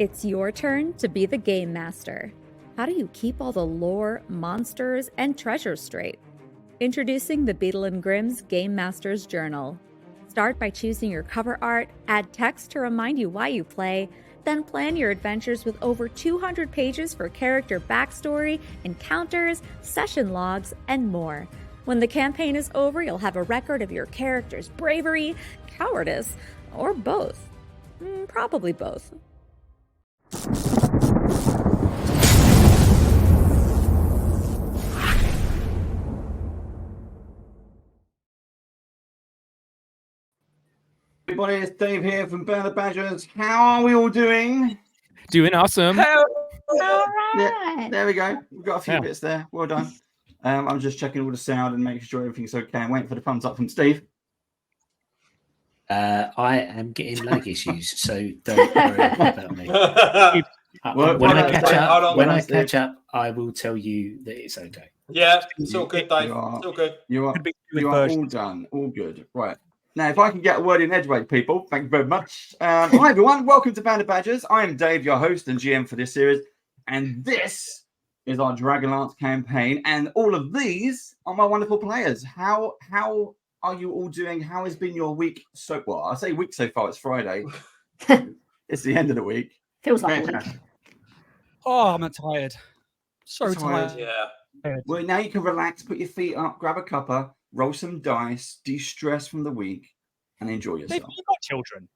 It's your turn to be the game master. How do you keep all the lore, monsters, and treasures straight? Introducing the Beetle and Grimm's Game Master's Journal. Start by choosing your cover art, add text to remind you why you play, then plan your adventures with over 200 pages for character backstory, encounters, session logs, and more. When the campaign is over, you'll have a record of your character's bravery, cowardice, or both. Probably both. Everybody, it's Dave here from Burn the Badgers. How are we all doing? Doing awesome. All Yeah, right. there we go. We've got a few bits there. Well done. I'm just checking all the sound and making sure everything's okay. I'm waiting for the thumbs up from Steve. I am getting lag issues, so don't worry about me. When I catch up, I will tell you that it's okay. Yeah, it's all good, Dave. It's all good. You are all done. All good. Right. Now, if I can get a word in edgeway, people, thank you very much. Hi, everyone. Welcome to Band of Badgers. I am Dave, your host and GM for this series. And this is our Dragonlance campaign. And all of these are my wonderful players. How are you all doing? How has been your week so far? I say week so far. It's Friday. It's the end of the week. Feels like a week. Oh, I'm tired. So tired. Yeah. Well, now you can relax, put your feet up, grab a cuppa, roll some dice, de-stress from the week, and enjoy yourself. You've got children.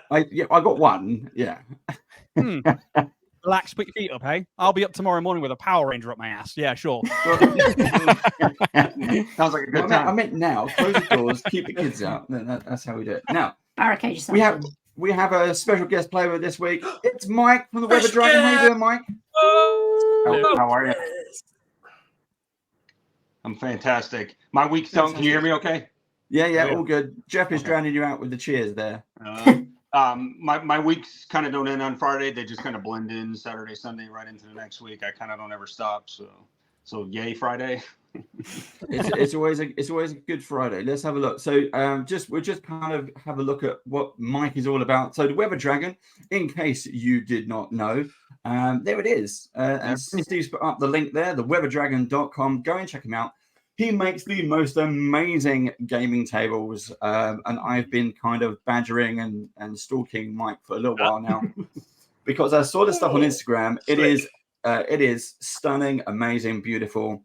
I got one. Yeah. Relax, put your feet up, hey? I'll be up tomorrow morning with a Power Ranger up my ass. Yeah, sure. Sounds like a good time. I meant now. Close the doors, keep the kids out. That's how we do it. Now, barricade yourself. We have a special guest player this week. It's Mike from the Weather Dragon. How you doing, Mike? How are you? I'm fantastic. My week's done. Can you hear me okay? Yeah, all good. Jeff is drowning you out with the cheers there. My weeks kind of don't end on Friday. They just kind of blend in Saturday, Sunday, right into the next week. I kind of don't ever stop. So yay Friday. it's always a good Friday. Let's have a look. So we'll just kind of have a look at what Mike is all about. So the Weather Dragon, in case you did not know, there it is. And Steve's put up the link there, theweatherdragon.com. Go and check him out. He makes the most amazing gaming tables, and I've been kind of badgering and stalking Mike for a little while now because I saw the stuff on Instagram. It is stunning, amazing, beautiful.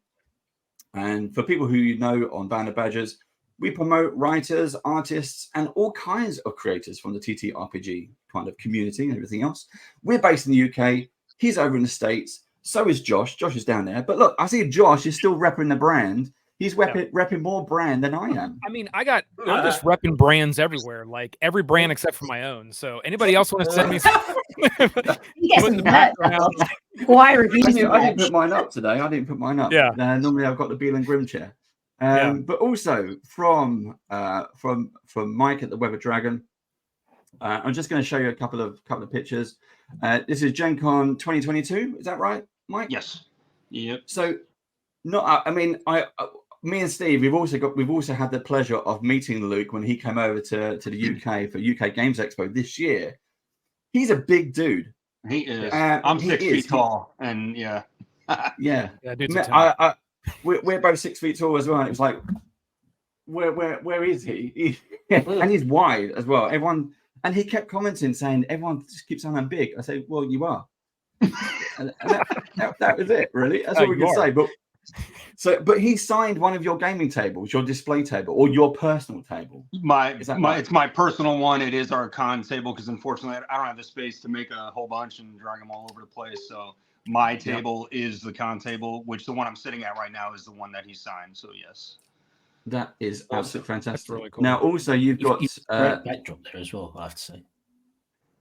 And for people who you know on Band of Badgers, we promote writers, artists, and all kinds of creators from the TTRPG kind of community and everything else. We're based in the UK. He's over in the States. So is Josh. Josh is down there. But look, I see Josh is still repping the brand. He's repping more brand than I am. I mean, I'm just repping brands everywhere, like every brand except for my own. So anybody else want to send me something? Why reviews? I didn't put mine up today. Yeah. Normally I've got the Beetle and Grimm chair. But also from Mike at the Weather Dragon, I'm just going to show you a couple of pictures. This is Gen Con 2022. Is that right, Mike? Yes. Yep. So, me and Steve, we've also had the pleasure of meeting Luke when he came over to the UK for UK Games Expo this year. He's a big dude. He is. I'm 6 feet tall, and yeah. We're both 6 feet tall as well. And it was like, where is he? And he's wide as well. Everyone, and he kept commenting saying, everyone just keeps saying I'm big. I say, well, you are. and that was it, really. That's all we can say. But he signed one of your gaming tables, your display table, or your personal table. It's my personal one. It is our con table because unfortunately I don't have the space to make a whole bunch and drag them all over the place. So my table is the con table, which the one I'm sitting at right now is the one that he signed. So yes, that is absolutely fantastic. That's really cool. Now also you've got great backdrop there as well, I have to say.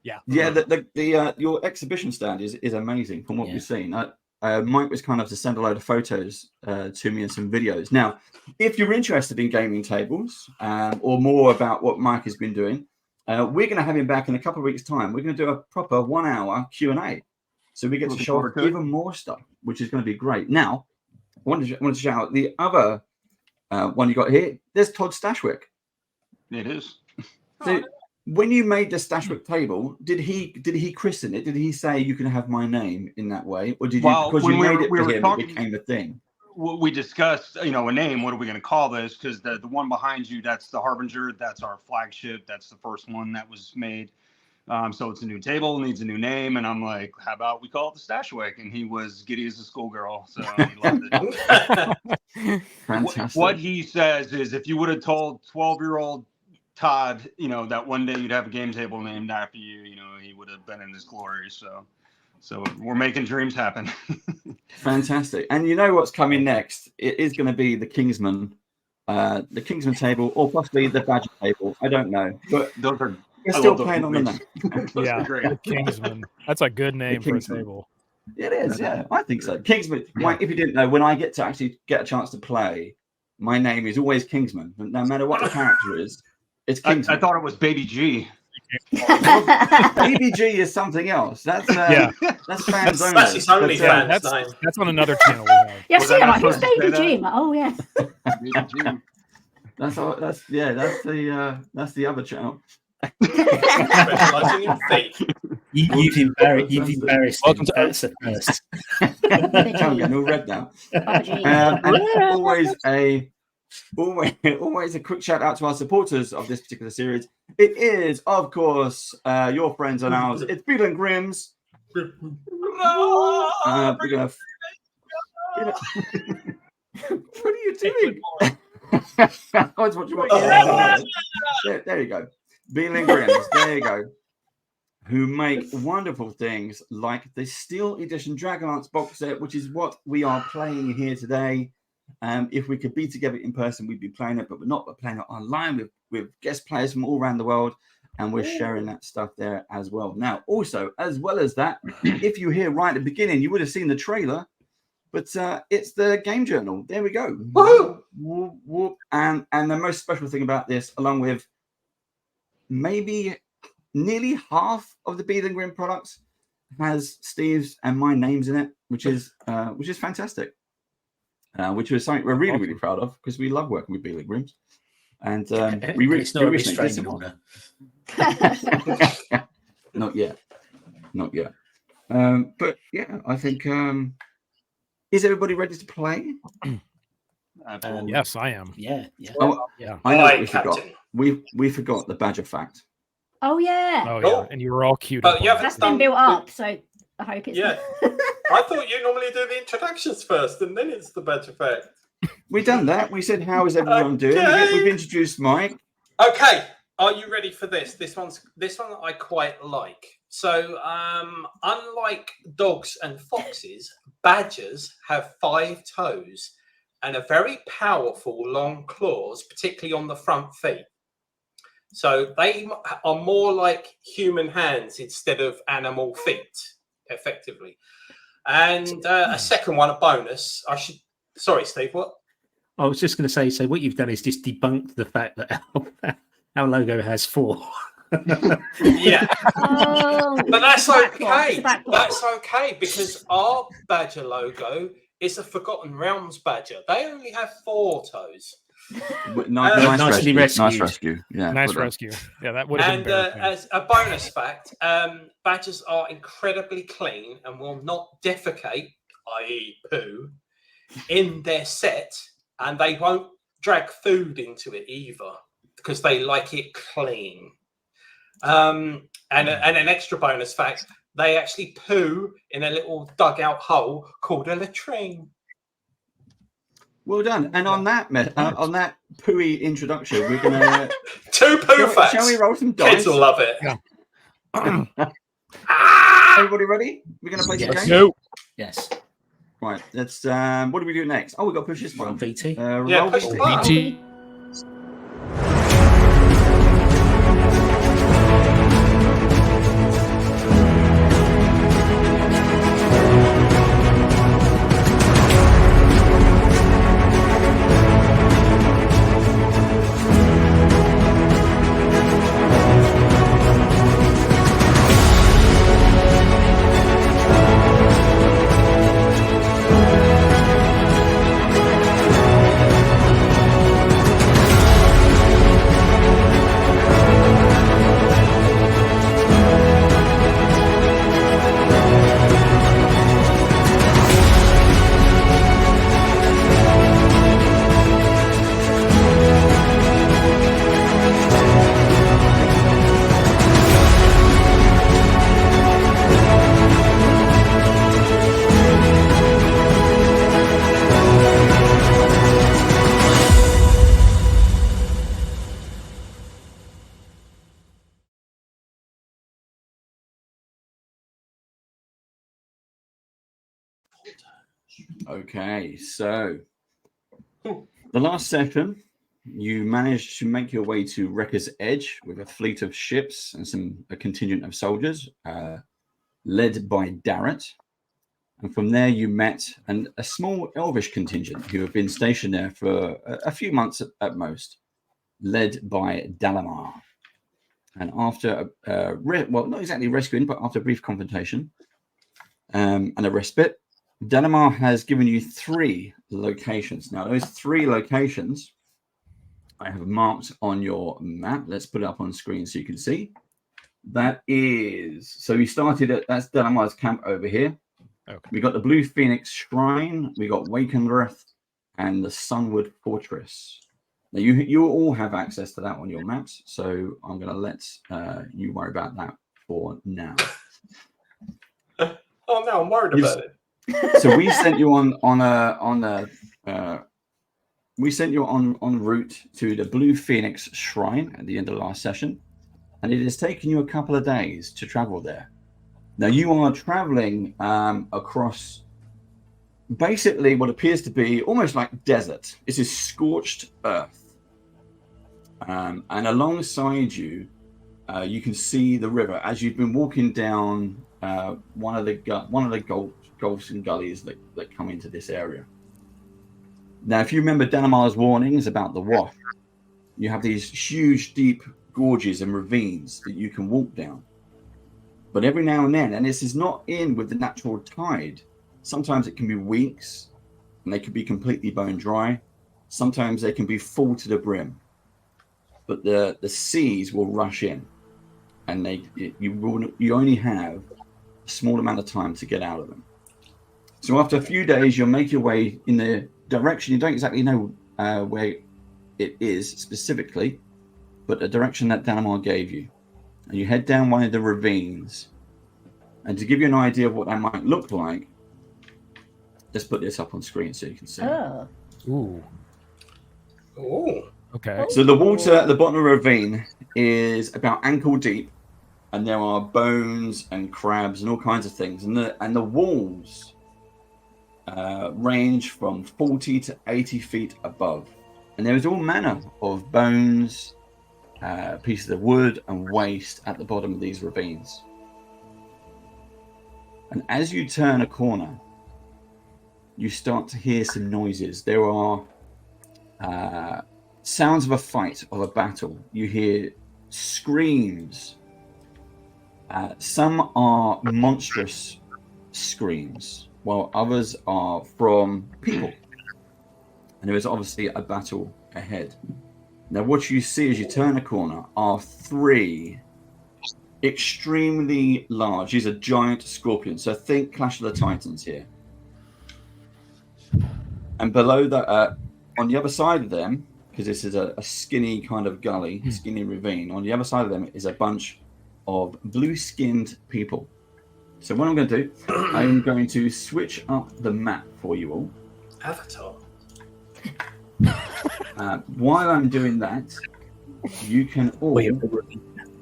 Yeah. The your exhibition stand is amazing from what we've seen. Mike was kind enough to send a load of photos to me and some videos. Now, if you're interested in gaming tables or more about what Mike has been doing, we're going to have him back in a couple of weeks' time. We're going to do a proper 1 hour Q&A. So we get to show off even more stuff, which is going to be great. Now, I wanted to shout out the other one you got here. There's Todd Stashwick. It is. So when you made the Stashwick table, did he christen it? Did he say you can have my name in that way, or did you because you made it for him, it became a thing? We discussed, a name. What are we going to call this? Because the one behind you, that's the Harbinger. That's our flagship. That's the first one that was made. So it's a new table, needs a new name. And I'm like, how about we call it the Stashwick? And he was giddy as a schoolgirl. So he loved it. Fantastic. What he says is if you would have told 12-year-old Todd, that one day you'd have a game table named after you, he would have been in his glory. So we're making dreams happen. Fantastic. And you know what's coming next? It is going to be the Kingsman table, or possibly the Badger table. I don't know. But those are we're still playing on the name. Yeah, great. Kingsman. That's a good name for a table. It is, yeah. I think so. Kingsman. Mike, if you didn't know, when I get to get a chance to play, my name is always Kingsman. No matter what the character is, it's Kingsman. I thought it was Baby G. Baby G is something else. That's fans only. That's his only fans name. That's on another channel we have. Yeah, see, I'm like, who's Baby G? Like, oh yeah. Baby G. That's the other channel. Specialising in fate. You've embarrassed Welcome him. to That's the first. I'm getting all red now. And always a quick shout out to our supporters of this particular series. It is, of course, your friends and ours. It's Beetle and Grimm's. We're gonna. What are you doing? I was watching there you go. Beetle and Grimm's. There you go. Who make wonderful things like the Steel Edition Dragonlance box set, which is what we are playing here today. If we could be together in person, we'd be playing it, but we're not. We're playing it online with guest players from all around the world, and we're sharing that stuff there as well. Now, also, as well as that, if you hear right at the beginning, you would have seen the trailer, but it's the game journal. There we go. Woohoo! Whoop, whoop. And the most special thing about this, along with maybe nearly half of the Beetle and Grimm products, has Steve's and my names in it, which is fantastic. Which is something we're really, really proud of because we love working with Beetle and Grimm's. And it's not a restraining order. Not yet. But yeah, I think is everybody ready to play? Yes, I am. Yeah. Oh, Yeah. I know what we Captain. forgot. We forgot the Badger fact. Oh yeah. Oh yeah, and you were all cute. Oh, yeah, That's been built up, so I hope it's. Yeah. I thought you normally do the introductions first, and then it's the Badger fact. We've done that. We said, "How is everyone doing?" We've introduced Mike. Okay, are you ready for this? This one I quite like. So, unlike dogs and foxes, badgers have 5 toes and a very powerful long claws, particularly on the front feet. So they are more like human hands instead of animal feet, effectively. And a second one, a bonus. Sorry, Steve, what? I was just going to say, so what you've done is just debunked the fact that our logo has 4. Yeah. Oh, But that's okay. It's a backblock. That's okay because our badger logo is a Forgotten Realms badger. They only have 4 toes. Nicely rescued. Nice rescue. Yeah. Nice rescue. Yeah, that would have And been embarrassing. as a bonus fact, badgers are incredibly clean and will not defecate, i.e. poo, in their set, and they won't drag food into it either because they like it clean. And an extra bonus fact, they actually poo in a little dugout hole called a latrine. Well done. And on that pooey introduction, we're gonna 2 poo facts. Shall we roll some dice? Kids will love it. Yeah. Everybody ready? We're gonna play some Yes. games. No. Yes. Right. Let's. What do we do next? Oh, we got to push this Roll one. VT. Yeah, Roll push VT. the button. BT. Okay, so the last session, you managed to make your way to Wrecker's Edge with a fleet of ships and a contingent of soldiers, led by Darrett. And from there, you met a small elvish contingent who have been stationed there for a few months at most, led by Dalamar. And after, not exactly rescuing, but after a brief confrontation and a respite, Dalamar has given you 3 locations. Now, those 3 locations I have marked on your map. Let's put it up on screen so you can see. That is, so we started at, that's Dalamar's camp over here. Okay. We got the Blue Phoenix Shrine, we got Wakengreth, and the Sunwood Fortress. Now, you all have access to that on your maps, so I'm going to let you worry about that for now. Oh no, I'm worried about it. So we sent you on route to the Blue Phoenix Shrine at the end of the last session, and it has taken you a couple of days to travel there. Now you are traveling across basically what appears to be almost like desert. This is scorched earth, and alongside you, you can see the river as you've been walking down one of the gulfs and gullies that come into this area. Now, if you remember Dalamar's warnings about the wash, you have these huge, deep gorges and ravines that you can walk down. But every now and then, and this is not in with the natural tide, sometimes it can be weeks and they can be completely bone dry. Sometimes they can be full to the brim. But the seas will rush in, and you only have a small amount of time to get out of them. So after a few days, you'll make your way in the direction. You don't exactly know where it is specifically, but the direction that Dalamar gave you. And you head down one of the ravines. And to give you an idea of what that might look like, let's put this up on screen so you can see. Oh. Ooh. Oh. Okay. So the water at the bottom of the ravine is about ankle deep, and there are bones and crabs and all kinds of things. And the walls range from 40 to 80 feet above. And there is all manner of bones, pieces of wood and waste at the bottom of these ravines. And as you turn a corner, you start to hear some noises. There are sounds of a fight, of a battle. You hear screams. Some are monstrous screams, while others are from people. And there is obviously a battle ahead. Now, what you see as you turn a corner are 3 extremely large, these are giant scorpions. So think Clash of the Titans here. And below that, on the other side of them, because this is a skinny kind of gully, skinny ravine, on the other side of them is a bunch of blue-skinned people. So what I'm going to do, I'm going to switch up the map for you all. Avatar. While I'm doing that, you can all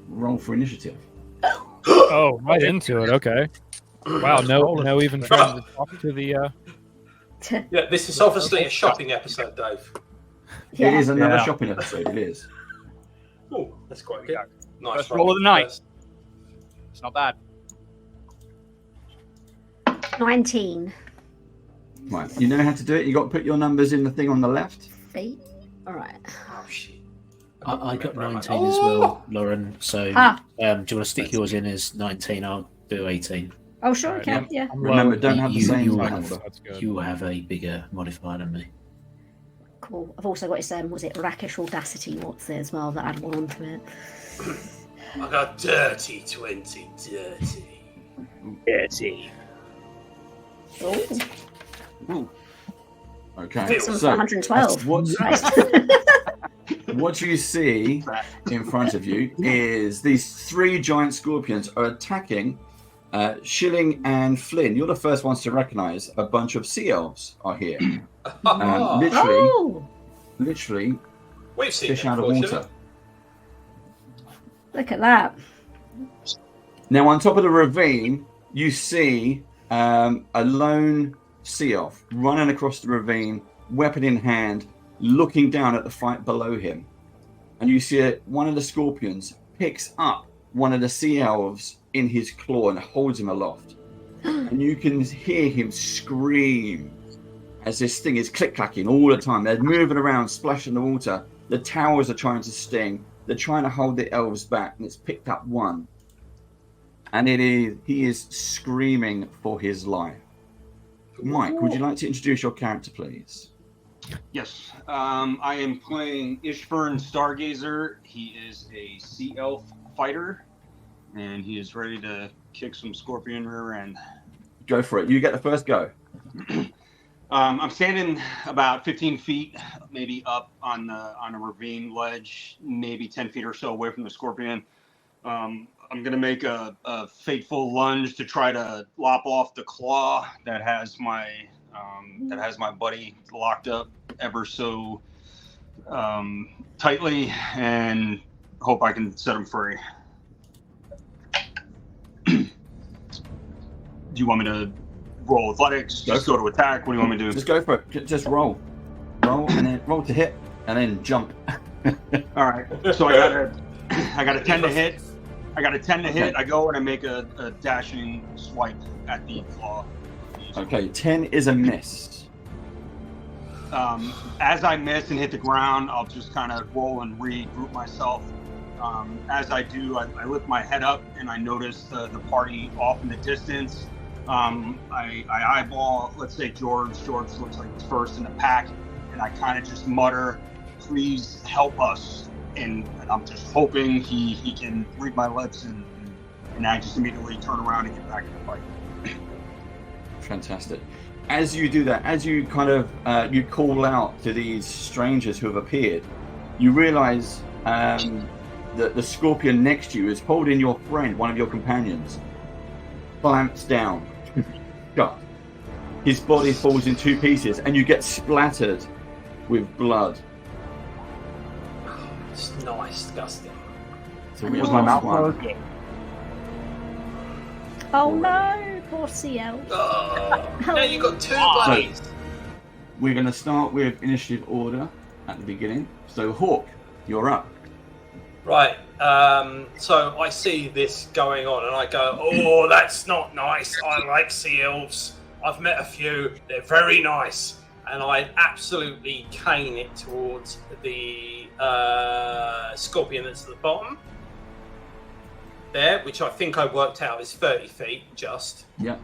roll for initiative. Oh, right into it. Okay. Wow. No, even trying to talk to the. Yeah, this is obviously a shopping episode, Dave. Yeah. It is another shopping episode. It is. Oh, that's quite good. Nice First roll of the night. It's not bad. 19. Right, you know how to do it. You got to put your numbers in the thing on the left. Feet. All right. Oh shit. I got 19 as well, Lauren. So, do you want to stick yours in as 19? I'll do 18. Oh, sure, okay, yeah. Remember, don't have the same you will have a bigger modifier than me. Cool. I've also got his was it Rakish Audacity? What's there as well? That add one onto it. I got dirty 20. Dirty. Oh. Okay. So 112. What you see in front of you is these 3 giant scorpions are attacking Schilling and Flynn. You're the first ones to recognize a bunch of sea elves are here. Literally We've seen fish out of water. Look at that. Now, on top of the ravine, you see a lone sea elf running across the ravine, weapon in hand, looking down at the fight below him. And you see one of the scorpions picks up one of the sea elves in his claw and holds him aloft. And you can hear him scream as this thing is click-clacking all the time. They're moving around, splashing the water. The towers are trying to sting. They're trying to hold the elves back, and it's picked up one. And he is screaming for his life. Mike, would you like to introduce your character, please? Yes. I am playing Ishburn Stargazer. He is a sea elf fighter, and he is ready to kick some scorpion rear end. Go for it. You get the first go. I'm standing about 15 feet, maybe up on a ravine ledge, maybe 10 feet or so away from the scorpion. I'm going to make a fateful lunge to try to lop off the claw that has my buddy locked up ever so tightly, and hope I can set him free. Do you want me to roll athletics? Just go to attack? What do you want me to do? Just go for it. Just roll. Roll and then roll to hit and then jump. All right. So I got a 10 to hit. I got a 10 to hit. I go and I make a dashing swipe at the claw. Okay, 10 is a miss. As I miss and hit the ground, I'll just kind of roll and regroup myself. As I do, I lift my head up and I notice the party off in the distance. I eyeball, let's say George. George looks like he's first in the pack, and I kind of just mutter, "Please help us." And I'm just hoping he can read my lips, and I just immediately turn around and get back in the fight. Fantastic. As you do that, as you kind of you call out to these strangers who have appeared, you realize that the scorpion next to you is holding your friend, one of your companions, clamps down. Shut. His body falls in two pieces, and you get splattered with blood. It's not disgusting. So we Was my mouth one. closed? Oh no, poor sea elf. No, you got two buddies. We're going to start with initiative order at the beginning. So Hawk, you're up. Right. So I see this going on, and I go, "Oh, that's not nice. I like sea elves. I've met a few. They're very nice." And I absolutely cane it towards the scorpion that's at the bottom there, which I think I worked out is 30 feet just. Yeah.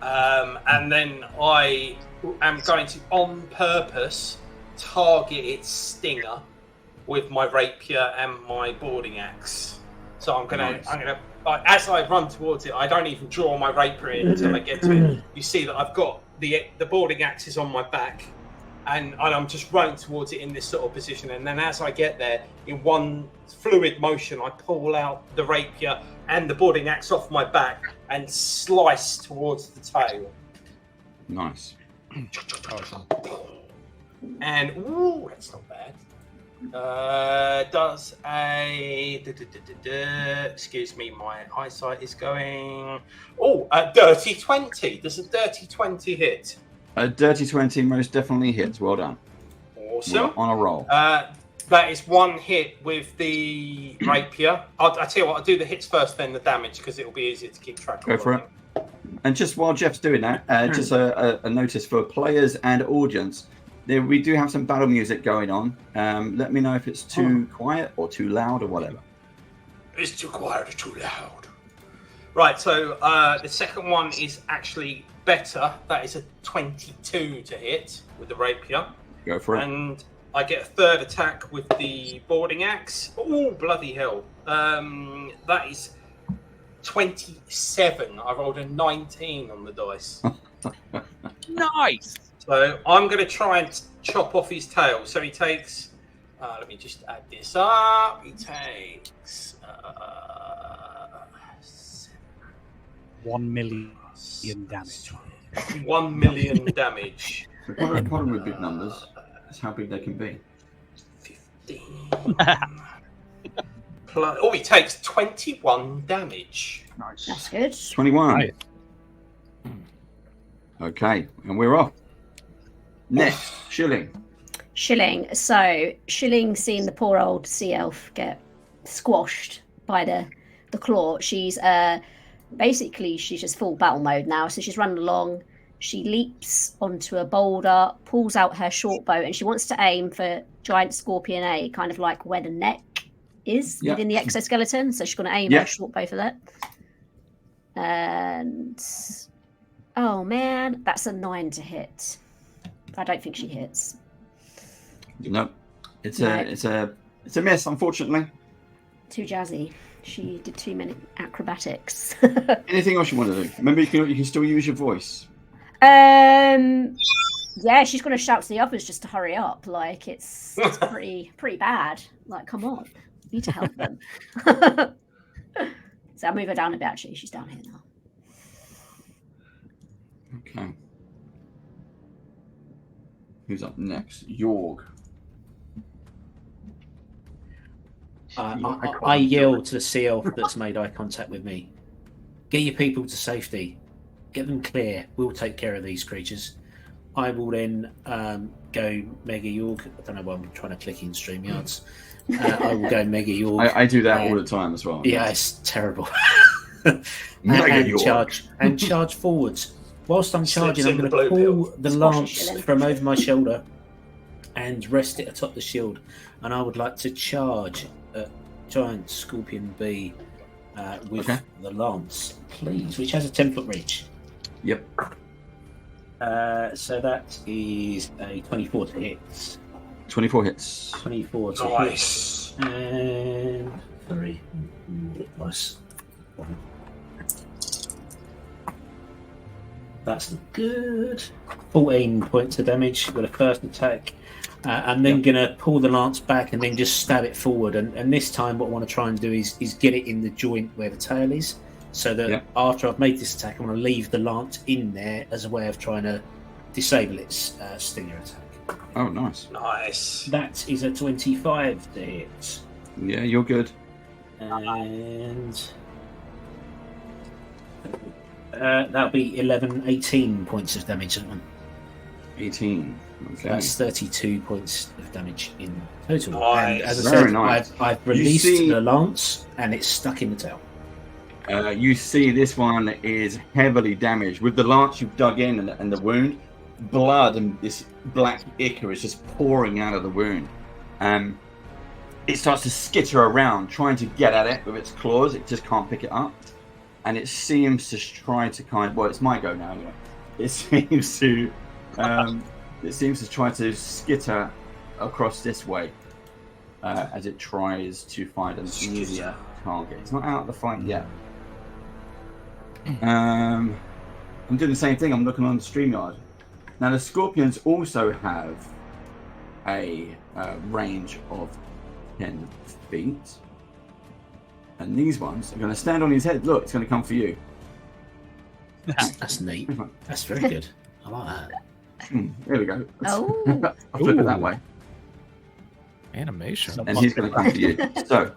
And then I am going to, on purpose, target its stinger with my rapier and my boarding axe. So I'm gonna, as I run towards it, I don't even draw my rapier in until I get to it. You see that I've got the boarding axe is on my back, and I'm just running towards it in this sort of position. And then as I get there, in one fluid motion, I pull out the rapier and the boarding axe off my back and slice towards the tail. Nice. Awesome. And ooh, that's not bad. Does a excuse me, my eyesight is going. Oh, a dirty 20. Does a dirty 20 hit? A dirty 20 most definitely hits. Well done. Awesome. We're on a roll. That is one hit with the rapier. I'll tell you what, I'll do the hits first, then the damage, because it'll be easier to keep track of. Go for it. And just while Jeff's doing that, just a notice for players and audience. We do have some battle music going on. Let me know if it's too quiet or too loud or whatever. It's too quiet or too loud. Right, so the second one is actually better. That is a 22 to hit with the rapier. Go for it. And I get a third attack with the boarding axe. Oh, bloody hell. That is 27. I rolled a 19 on the dice. Nice. So I'm going to try and chop off his tail. So he takes, let me just add this up. He takes 1 million damage. 1 million damage. The problem with big numbers is how big they can be. 15. Plus, he takes 21 damage. Nice. That's good. 21. Nice. Okay, and we're off. Next, Shilling. Shilling. So Shilling, seeing the poor old sea elf get squashed by the claw, she's basically she's just full battle mode now. So she's running along. She leaps onto a boulder, pulls out her short bow, and she wants to aim for giant scorpion A, kind of like where the neck is within the exoskeleton. So she's going to aim her short bow for that. And oh man, that's a 9 to hit. I don't think she hits. No, it's a miss, unfortunately. Too jazzy. She did too many acrobatics. Anything else you want to do? Remember, you can still use your voice. Yeah, she's going to shout to the others just to hurry up. Like it's pretty bad. Like, come on, you need to help them. So I'll move her down a bit. Actually, she's down here now. Okay. Who's up next? Yorg. I yell to the sea elf that's made eye contact with me. Get your people to safety. Get them clear. We'll take care of these creatures. I will then go Mega Yorg. I don't know why I'm trying to click in StreamYards. I will go Mega Yorg. I do that all the time as well. Yeah, it's terrible. Mega and charge forwards. Whilst I'm charging, I'm going to pull the lance from over my shoulder and rest it atop the shield. And I would like to charge a giant scorpion bee with the lance, please, which has a 10-foot reach. Yep. So that is a 24 to hit. 24 hits. 24 to Nice. hit. And 3 plus 1. That's good. 14 points of damage with a first attack. I'm then going to pull the lance back and then just stab it forward. And this time what I want to try and do is get it in the joint where the tail is. So that after I've made this attack, I want to leave the lance in there as a way of trying to disable its stinger attack. Oh, nice. Nice. That is a 25 to hit. Yeah, you're good. And that'll be 18 points of damage on one. 18. Okay. So that's 32 points of damage in total. Nice. And as I said, I've released the lance and it's stuck in the tail. You see this one is heavily damaged. With the lance you've dug in and the wound, blood and this black ichor is just pouring out of the wound. It starts to skitter around, trying to get at it with its claws. It just can't pick it up. And it seems to try to well, it's my go now anyway. It seems to try to skitter across this way as it tries to find an easier target. It's not out of the fight yet. I'm doing the same thing. I'm looking on the StreamYard. Now the scorpions also have a range of 10 feet. And these ones are going to stand on his head. Look, it's going to come for you. That's neat. That's very good. I like that. There we go. Oh. I'll flip it that way. Animation. And he's going to come for you. So.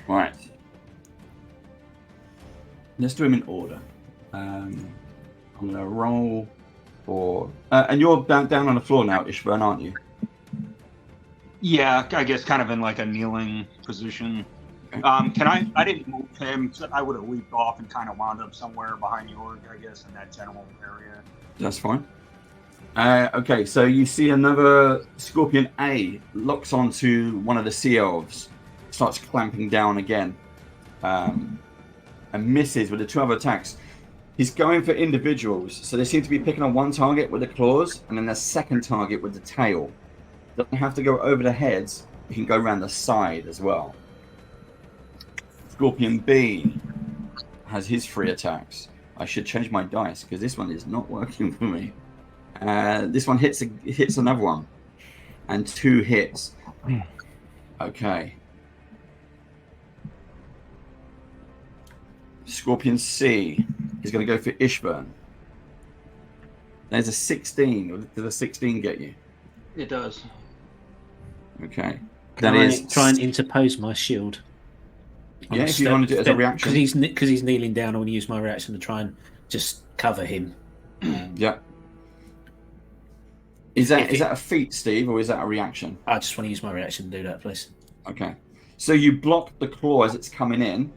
Right. Let's do them in order. I'm going to roll for... and you're down on the floor now, Ishburn, aren't you? Yeah, I guess kind of in like a kneeling position. I didn't move him, so I would have leaped off and kind of wound up somewhere behind Yorg, I guess, in that general area. That's fine. Okay, so you see another Scorpion A locks onto one of the sea elves, starts clamping down again, and misses with the 2 other attacks. He's going for individuals, so they seem to be picking on one target with the claws, and then the second target with the tail. Doesn't have to go over the heads, he can go around the side as well. Scorpion B has his 3 attacks. I should change my dice because this one is not working for me. This one hits another one, and 2 hits. Okay. Scorpion C is going to go for Ishburn. There's a 16. Does a 16 get you? It does. Okay. Can I try and interpose my shield? Yeah, if you want to do it as a reaction. Because he's kneeling down, I want to use my reaction to try and just cover him. Yeah. Is that a feat, Steve, or is that a reaction? I just want to use my reaction to do that, please. Okay. So you block the claw as it's coming in,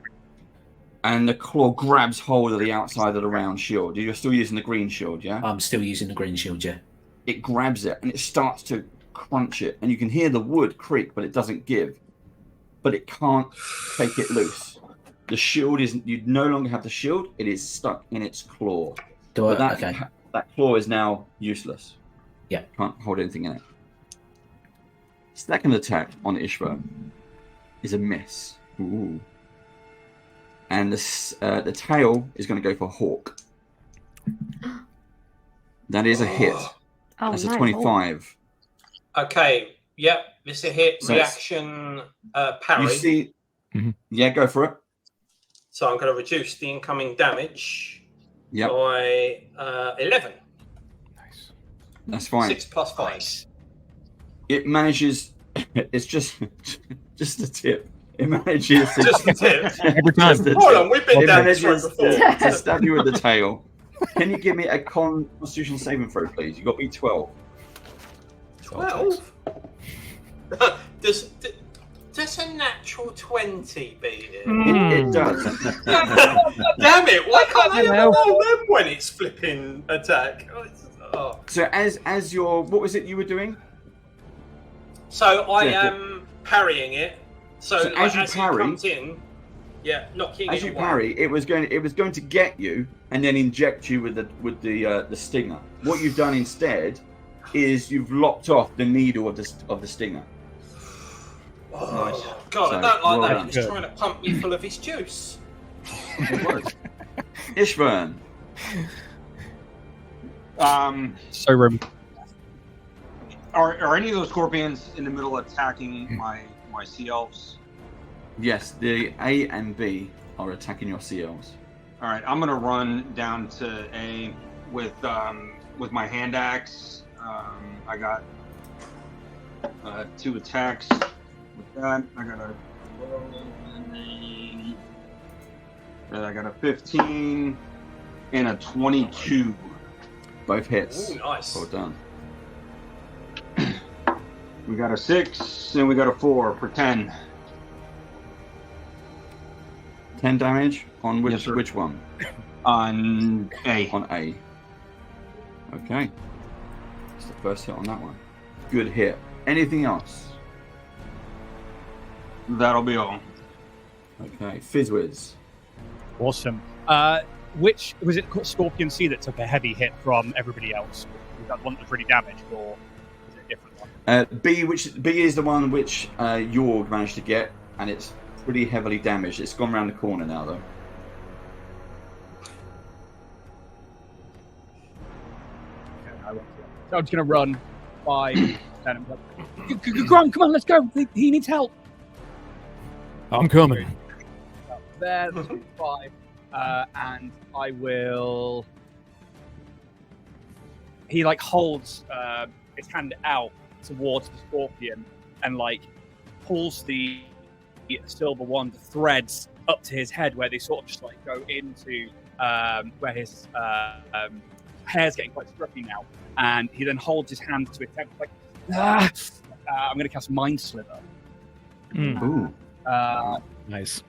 and the claw grabs hold of the outside of the round shield. You're still using the green shield, yeah? I'm still using the green shield, yeah. It grabs it, and it starts to crunch it, and you can hear the wood creak, but it doesn't give. But it can't take it loose. The shield isn't. You no longer have the shield. It is stuck in its claw. That claw is now useless. Yeah, can't hold anything in it. Second attack on Ishva is a miss. Ooh. And the tail is going to go for Hawk. That is a hit. That's a 25. Okay. Yep. This is a hit. So reaction parry. You see? Yeah, go for it. So I'm going to reduce the incoming damage by 11. Nice. That's fine. 6 plus 5. It manages. It's just a tip. It manages to, just a tip. Every time. Hold on, we've been down this road before. To stab you with the tail. Can you give me a Constitution saving throw, please? You got me 12. 12. Does a natural 20 beat it? It does. Damn it! Why can't I ever roll them when it's flipping attack? Oh. So as your what was it you were doing? So I am parrying it. So as you parry, it comes in, knocking it as you away. parry, it was going to get you and then inject you with the stinger. What you've done instead is you've lopped off the needle of the stinger. Oh, nice. God, So, I don't like well that. done. He's trying to pump me full of his juice. Ishvern. So Remy. Are any of those scorpions in the middle attacking my sea elves? Yes, the A and B are attacking your sea elves. All right, I'm gonna run down to A with my hand axe. I got 2 attacks with that. I got a 12 and I got a 15 and a 22. Both hits. Ooh, nice. Well done. We got a 6 and we got a 4 for 10. 10 damage on Yes, sir. which one? On A. On A. Okay. It's the first hit on that one. Good hit. Anything else? That'll be all. Okay. Fizzwiz. Awesome. Which was it? Scorpion C that took a heavy hit from everybody else? Was that one that was really damaged, or was it a different one? B is the one which Jorg managed to get, and it's pretty heavily damaged. It's gone around the corner now, though. So I'm just going to run by. Grom, come on, let's go. He needs help. I'm coming. There, 5. And I will. He holds his hand out towards the scorpion and pulls the silver wand threads up to his head, where they sort of just go into where his hair's getting quite scruffy now, and he then holds his hand to attempt I'm going to cast Mind Sliver. Ooh. Nice.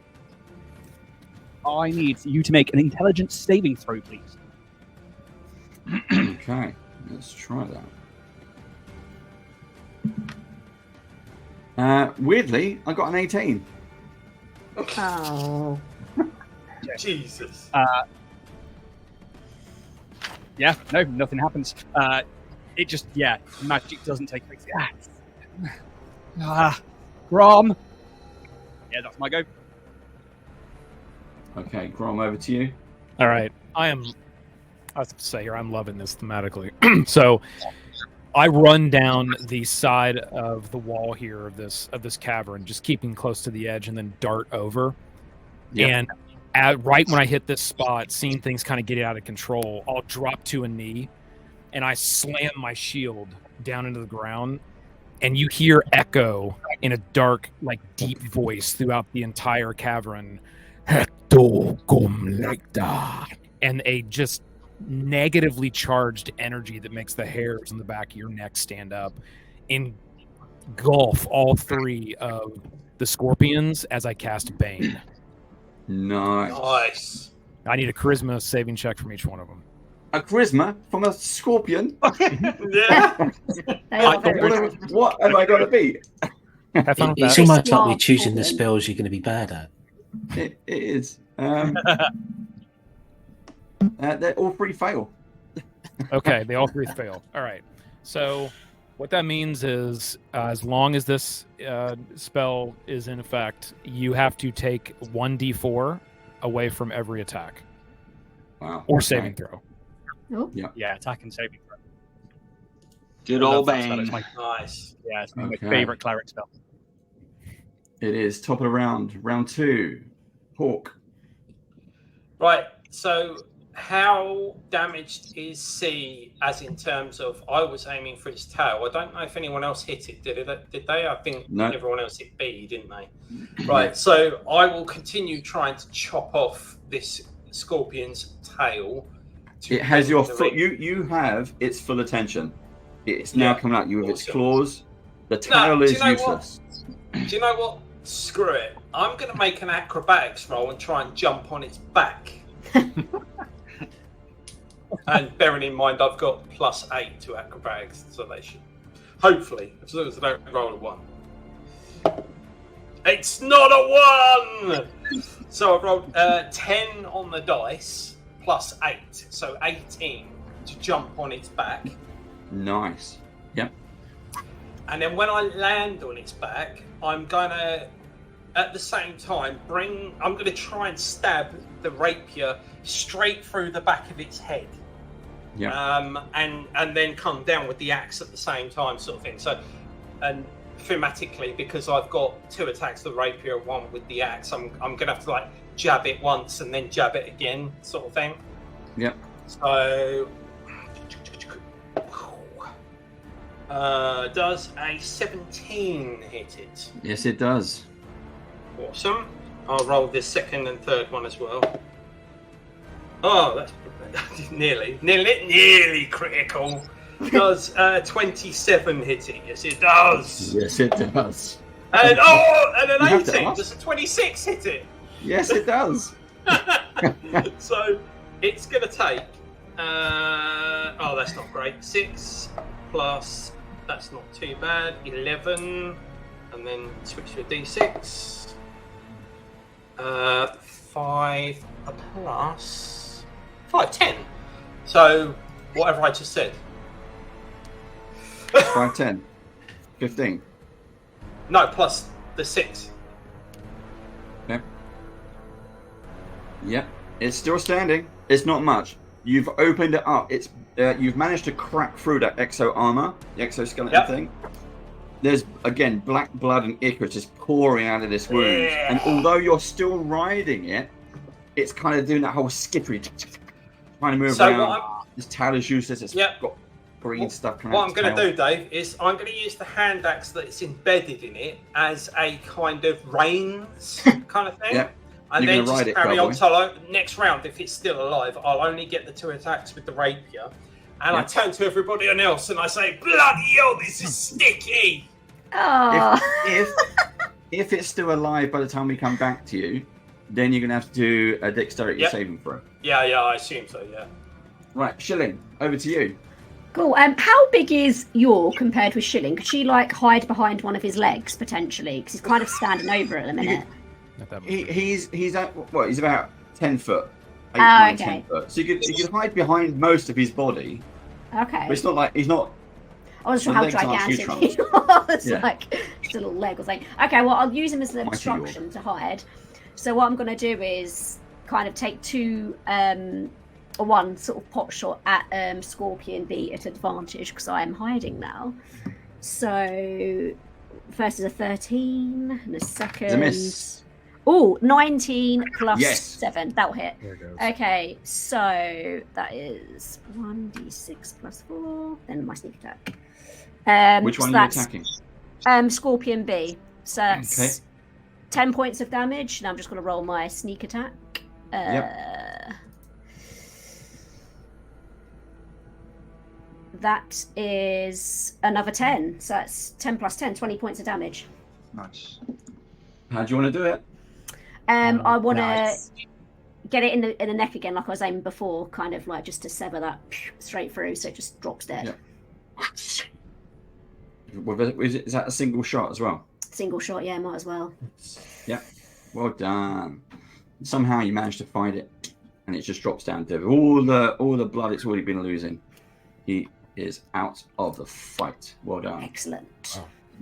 I need you to make an intelligence saving throw, please. Okay, let's try that. Weirdly, I got an 18. Oh. Jesus. Yeah, no, nothing happens. It just, magic doesn't take place. Grom. Yeah, that's my go. Okay, Grom, over to you. All right. I was to say here, I'm loving this thematically. So I run down the side of the wall here of this cavern, just keeping close to the edge, and then dart over. Yep. And right when I hit this spot, seeing things kind of get out of control, I'll drop to a knee, and I slam my shield down into the ground, and you hear echo in a dark, like deep voice throughout the entire cavern. Hector come like that. And a just negatively charged energy that makes the hairs on the back of your neck stand up. Engulf all three of the scorpions as I cast Bane. Nice. I need a charisma saving check from each one of them. A charisma from a scorpion? Yeah. What am I going to be? Have fun with It's that. almost like we're Smart choosing the scorpion. spells you're going to be bad at. It is. They all three fail. Okay, they all three fail. All right. So what that means is as long as this spell is in effect, you have to take 1d4 away from every attack Wow. or okay. saving throw. Oh. Yeah, attack and saving throw. Good I love old that spell. Bane. It's my, Nice. yeah, it's Okay. my favorite cleric spell. It is top of the round. Round 2. Hawk. Right. So, how damaged is C? As in terms of, I was aiming for its tail. I don't know if anyone else hit it. Did they? I think No. everyone else hit B, didn't they? Right. So I will continue trying to chop off this scorpion's tail. to It has bend your the foot. ring. You have its full attention. It's now Yeah, coming at you with its awesome. claws. The tail do is you know useless. Do you know what? Screw it. I'm going to make an acrobatics roll and try and jump on its back. And bearing in mind, I've got +8 to acrobatics, so they should. Hopefully, as long as I don't roll a 1. It's not a 1! So I rolled 10 on the dice, +8. So 18 to jump on its back. Nice. Yep. And then when I land on its back, I'm going to, at the same time, I'm going to try and stab the rapier straight through the back of its head. Yeah. And then come down with the axe at the same time, sort of thing. So, and thematically, because I've got 2 attacks with the rapier, 1 with the axe, I'm going to have to like jab it once and then jab it again, sort of thing. Yep. So, does a 17 hit it? Yes, it does. Awesome. I'll roll this second and third one as well. Oh, that's nearly critical. Does 27 hit it? Yes, it does. Yes, it does. And You an have to 18. ask. Does a 26 hit it? Yes, it does. So it's going to take. Oh, that's not great. 6 plus. That's not too bad. 11, and then switch to a d6. 5 plus 5, 10. So whatever I just said. 5, 10. 15. No, plus the 6. Yep. It's still standing. It's not much. You've opened it up. It's you've managed to crack through that exo armor, the exoskeleton Yep. thing. There's again black blood and ichor just pouring out of this wound. Yeah. And although you're still riding it, it's kind of doing that whole skippery, trying to move So around. what This tail is useless. It's Yep. got green stuff coming What out. I'm going to do, Dave, is I'm going to use the hand axe that's embedded in it as a kind of reins kind of thing. Yep. And You're then gonna ride just it, carry on cowboy. till next round, if it's still alive, I'll only get the 2 attacks with the rapier. And I Yep. turn to everybody else and I say, bloody hell, this is sticky! Oh. If it's still alive by the time we come back to you, then you're gonna have to do a dexterity Yep. saving throw. Yeah, I assume so, yeah. Right, Shilling, over to you. Cool. How big is Yor compared with Shilling? Could she like hide behind one of his legs potentially? Because he's kind of standing over at the minute. Not that much. He's at what? He's about 10 foot. 8, Oh, 9, okay. 10 foot. So you could hide behind most of his body, Okay. but it's not like he's not. I wasn't sure the how legs aren't gigantic huge he was. Yeah. Like just a little leg or something. Okay, well I'll use him as an Mighty Yor. obstruction to hide. So what I'm going to do is kind of take 2, or 1 sort of pot shot at Scorpion B at advantage because I am hiding now. So first is a 13 and a second. It's a miss. Oh, 19 plus Yes. 7. That'll hit. There it goes. Okay, so that is 1d6 plus 4. Then my sneak attack. Which so one are you that's, attacking? Scorpion B. So that's 10 points of damage. Now I'm just going to roll my sneak attack. That is another 10. So that's 10 plus 10, 20 points of damage. Nice. How do you want to do it? I want to Nice. get it in the neck again, like I was aiming before, kind of like just to sever that straight through, so it just drops dead. Is that a single shot as well? Single shot, yeah, might as well. Yeah. Well done. Somehow you managed to find it, and it just drops down dead. All the blood it's already been losing. He is out of the fight. Well done. Excellent.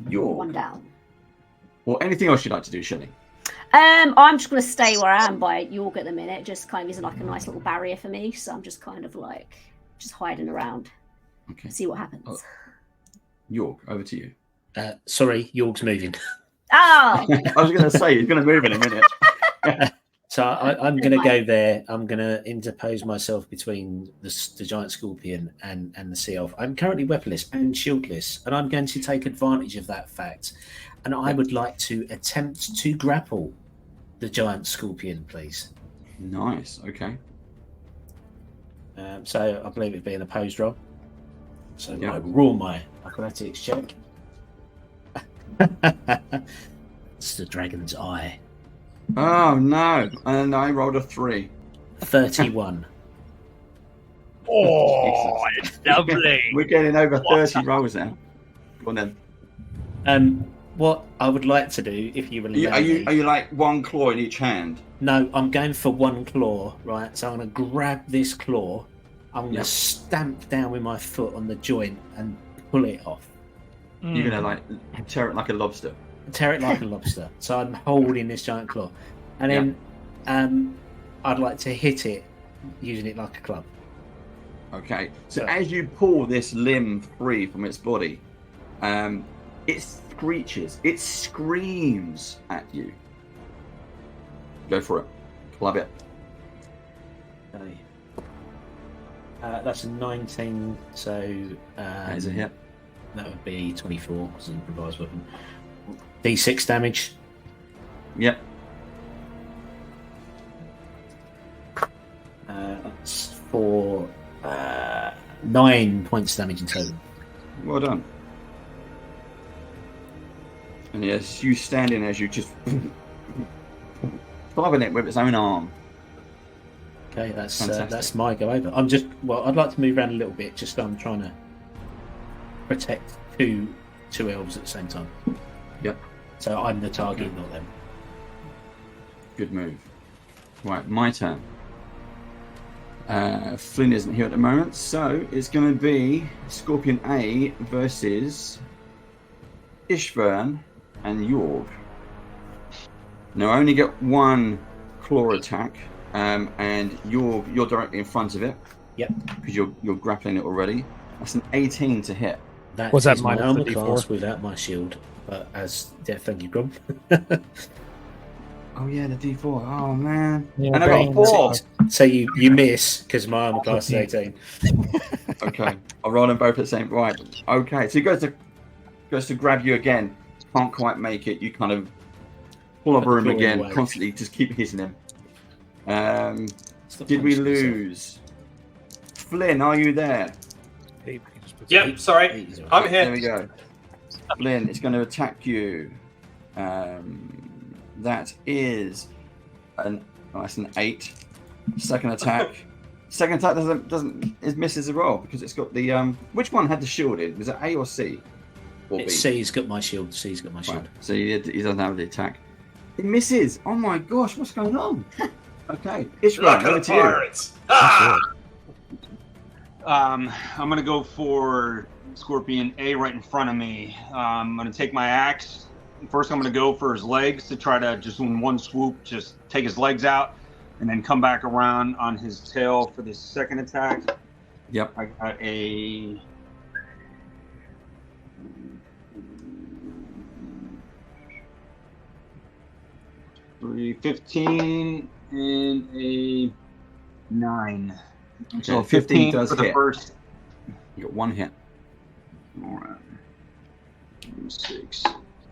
York. One down. Well, anything else you'd like to do, Shelley? I'm just going to stay where I am by York at the minute. Just kind of is like a nice little barrier for me, so I'm just kind of like just hiding around. Okay. See what happens. York, over to you. Sorry, York's moving. Oh! I was going to say he's going to move in a minute. So I'm going to go there. I'm going to interpose myself between the giant scorpion and the sea elf. I'm currently weaponless and shieldless, and I'm going to take advantage of that fact. And I would like to attempt to grapple the giant scorpion, please. Nice. Okay. So I believe it'd be an opposed roll. So Yeah. I roll my athletics check. It's the dragon's eye. Oh no! And I rolled a 3. 31. Oh, it's lovely. We're getting over 30 rolls now. Go on then. What I would like to do, if you will allow Are me, you like one claw in each hand? No, I'm going for one claw, right? So I'm going to grab this claw. I'm going to stamp down with my foot on the joint and pull it off. You're gonna like tear it like a lobster. Tear it like a lobster. So I'm holding this giant claw. And then I'd like to hit it using it like a club. Okay. So as you pull this limb free from its body, it screeches, it screams at you. Go for it. Club it. Okay. That's a 19, so That is a hit. that would be 24 because it's an improvised weapon. D6 damage. Yep. That's for 9 points damage in total. Well done. And yes, you standing as you just clubbing it with its own arm. Okay, that's Fantastic. my go over. I'd like to move around a little bit, just I'm trying to protect two elves at the same time. Yep. So I'm the target, Okay. not them. Good move. Right, my turn. Flynn isn't here at the moment, so it's going to be Scorpion A versus Ishvern and York. Now I only get one claw attack, and you're directly in front of it. Yep. Because you're grappling it already. That's an 18 to hit. That Was that is my minus the armor D4? class without my shield, but thank you, Grom. Oh yeah, the D4. Oh man. Yeah, And I got but- 4. So you miss because my armor class is 18. Okay, I'll roll them both at the same. Right. Okay, so he goes to grab you again. Can't quite make it. You kind of pull over him Claw again, away. constantly just keep hitting him. Stop Did we punching yourself. lose? Flynn, are you there? Yep, sorry. I'm here. There we go. Flynn, it's going to attack you. That is that's an 8. Second attack. Second attack it misses as well because it's got the which one had the shield in? Was it A or C? Or B? C's got my shield. C's got my shield. Right. So he doesn't have the attack. It misses. Oh my gosh, what's going on? Okay, Ishmael, Luck over of to the you. pirates. Ah! I'm gonna go for Scorpion A right in front of me. I'm gonna take my axe. First, I'm gonna go for his legs to try to just in one swoop just take his legs out, and then come back around on his tail for the second attack. Yep. I got a 15 and a 9. So 15 does for the hit. first. You got 1 hit. All right. 6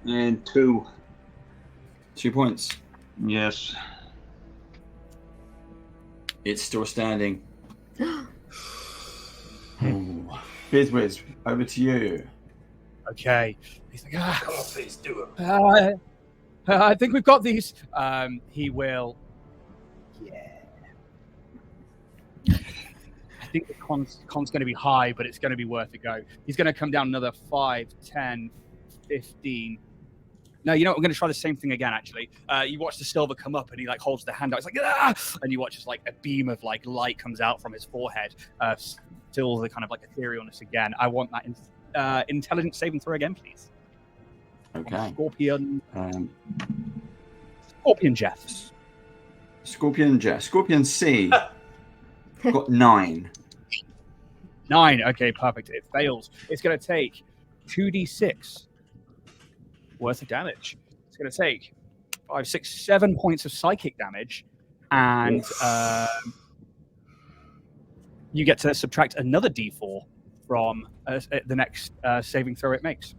and 2 2 points. Yes. It's still standing. Ooh. Bizwiz, over to you. Okay. He's like, Come on, please do it. I think we've got these. He will. Yeah. I think the con's going to be high, but it's going to be worth a go. He's going to come down another 5, 10, 15. No, you know what? I'm going to try the same thing again, actually. You watch the silver come up, and he like holds the hand out. It's like, ah! And you watch as like a beam of like light comes out from his forehead. Still the kind of like etherealness again. I want that intelligence saving throw again, please. Okay. Scorpion. Scorpion Jeff. Scorpion Jeff. Scorpion C got 9. 9. Okay, perfect. It fails. It's going to take 2d6 worth of damage. It's going to take 5, 6, 7 points of psychic damage, and you get to subtract another d4 from the next saving throw it makes.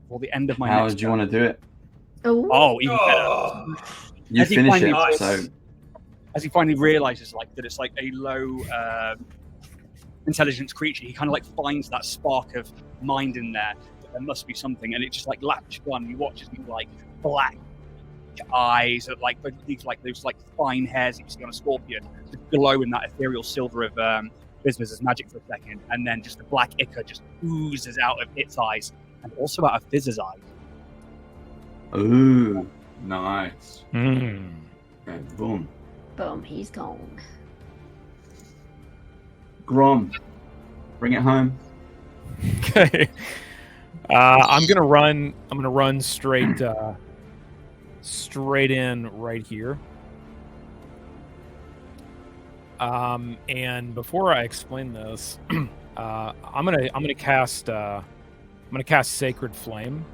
For the end of my How next did you want to do it? Oh, even better. You As he finish it, finally- so As he finally realizes like that it's like a low intelligence creature, he kind of like finds that spark of mind in there. That there must be something, and it just like latches on. You watch as these like black eyes, like these like those like fine hairs that you see on a scorpion, just glow in that ethereal silver of Bizwiz's magic for a second, and then just the black ichor just oozes out of its eyes, and also out of Fizz's eyes. ooh, nice. Mm. Okay, boom. Boom, he's gone. Grom, bring it home. Okay. I'm gonna run straight in right here. And before I explain this, I'm gonna cast Sacred Flame.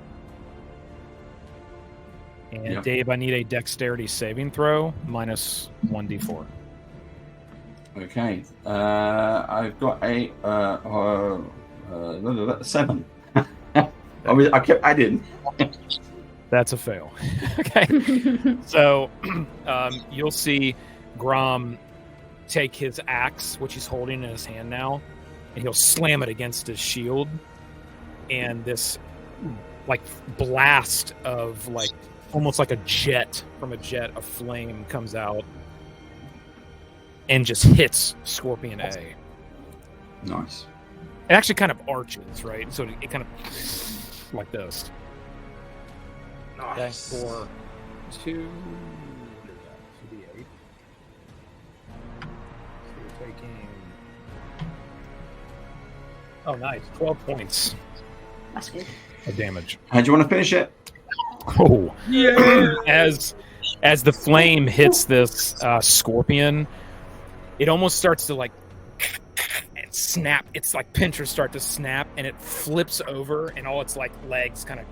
And Yep. Dave, I need a Dexterity saving throw minus 1d4. Okay. I've got a 7. I kept adding. That's a fail. Okay. So you'll see Grom take his axe, which he's holding in his hand now, and he'll slam it against his shield, and this like blast of like almost like a jet of flame comes out and just hits Scorpion A. Nice. It actually kind of arches, right? So it kind of like this. Nice. Okay, for 2 d8. So you're taking. Oh, nice. 12 points That's good. of damage. How do you want to finish it? Oh, yeah. As the flame hits this scorpion, it almost starts to like and snap. It's like pinchers start to snap, and it flips over, and all its like legs kind of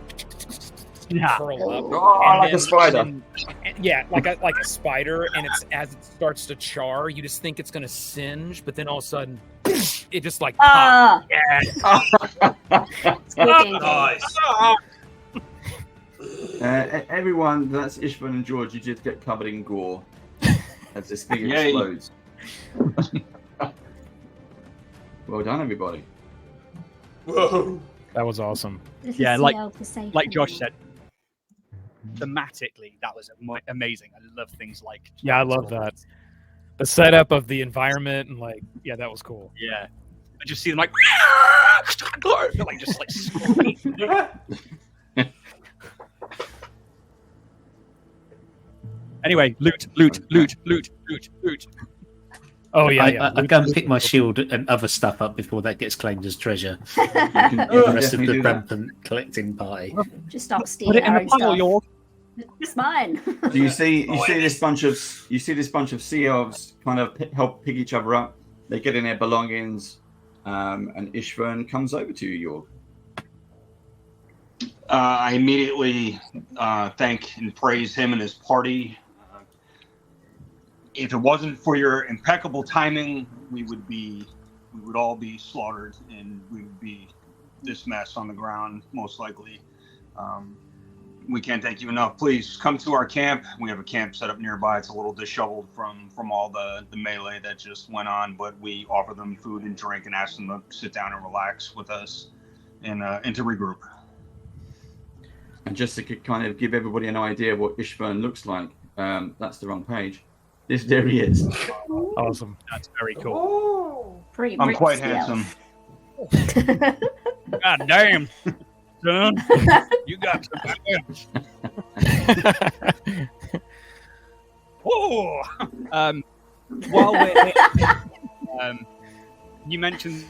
curl up. Oh, And like then- a spider. and- yeah, like a spider. And it's as it starts to char, you just think it's gonna singe, but then all of a sudden, it just like pops. Ah, Scorpion King. Nice. Everyone, that's Ishvan and George. You just get covered in gore as this thing Yay. explodes. Well done, everybody. Whoa. That was awesome. This Yeah, is like- CL for safe Like Josh haven. said, thematically, that was amazing. I love things like Yeah, I love that. The setup of the environment and like, yeah, that was cool. Yeah, I just see them like, like just like screaming. Anyway, loot. Oh yeah, I go and pick my shield and other stuff up before that gets claimed as treasure. You can The rest of definitely the do that. rampant collecting party. Just start Put stealing it in our the own pile, stuff. York. It's mine. Do you see Oh, this bunch of sea elves kind of help pick each other up? They get in their belongings, and Ishvan comes over to you, York. I immediately thank and praise him and his party. If it wasn't for your impeccable timing, we would all be slaughtered, and we would be this mess on the ground most likely. we can't thank you enough. Please come to our camp. We have a camp set up nearby. It's a little disheveled from all the melee that just went on, but we offer them food and drink and ask them to sit down and relax with us and to regroup. And just to kind of give everybody an idea of what Ishvern looks like, that's the wrong page. There he is. Awesome. That's very cool. Oh, pretty I'm rich quite elf. handsome. God damn, son, you got some abs. Oh, while we're here, you mentioned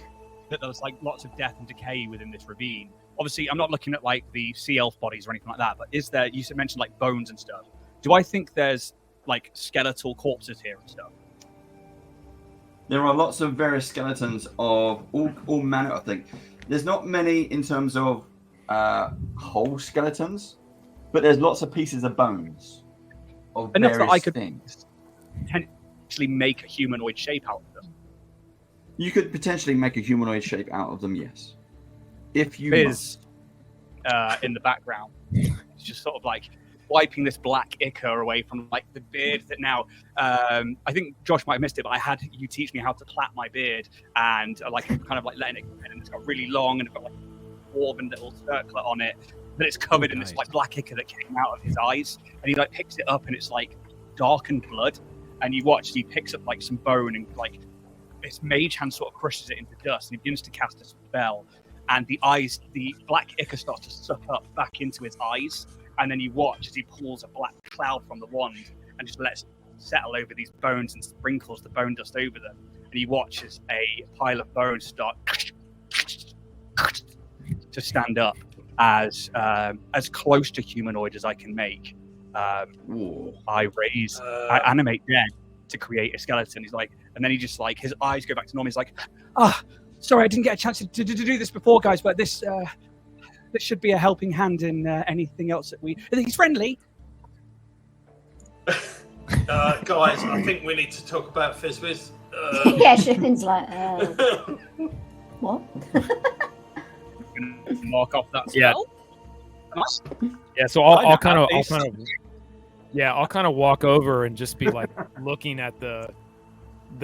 that there was like lots of death and decay within this ravine. Obviously, I'm not looking at like the sea elf bodies or anything like that, but is there? You mentioned like bones and stuff. Do I think there's like skeletal corpses here and stuff? There are lots of various skeletons of all manner of things. There's not many in terms of whole skeletons, but there's lots of pieces of bones of Enough various that I could things. potentially make a humanoid shape out of them. You could potentially make a humanoid shape out of them, yes. If you Fizz, in the background, it's just sort of like wiping this black ichor away from like the beard that now I think Josh might have missed it, but I had you teach me how to plait my beard and like kind of like letting it and it's got really long and it's got like a dwarven little circlet on it, but it's covered in this like black ichor that came out of his eyes, and he like picks it up and it's like darkened blood, and you watch he picks up like some bone and like his mage hand sort of crushes it into dust and he begins to cast a spell, and the black ichor starts to suck up back into his eyes. And then you watch as he pulls a black cloud from the wand and just lets it settle over these bones and sprinkles the bone dust over them. And you watch as a pile of bones start to stand up as close to humanoid as I can make. I animate dead to create a skeleton. He's like, and then he just like his eyes go back to normal. He's like, sorry, I didn't get a chance to do this before, guys, but this should be a helping hand in anything else that we. He's friendly. Guys, I think we need to talk about Fizzwiz. Yeah, Shippin's like, what? Mark off that Yeah. spell. Nice. Yeah, so I'll kind of walk over and just be like looking at the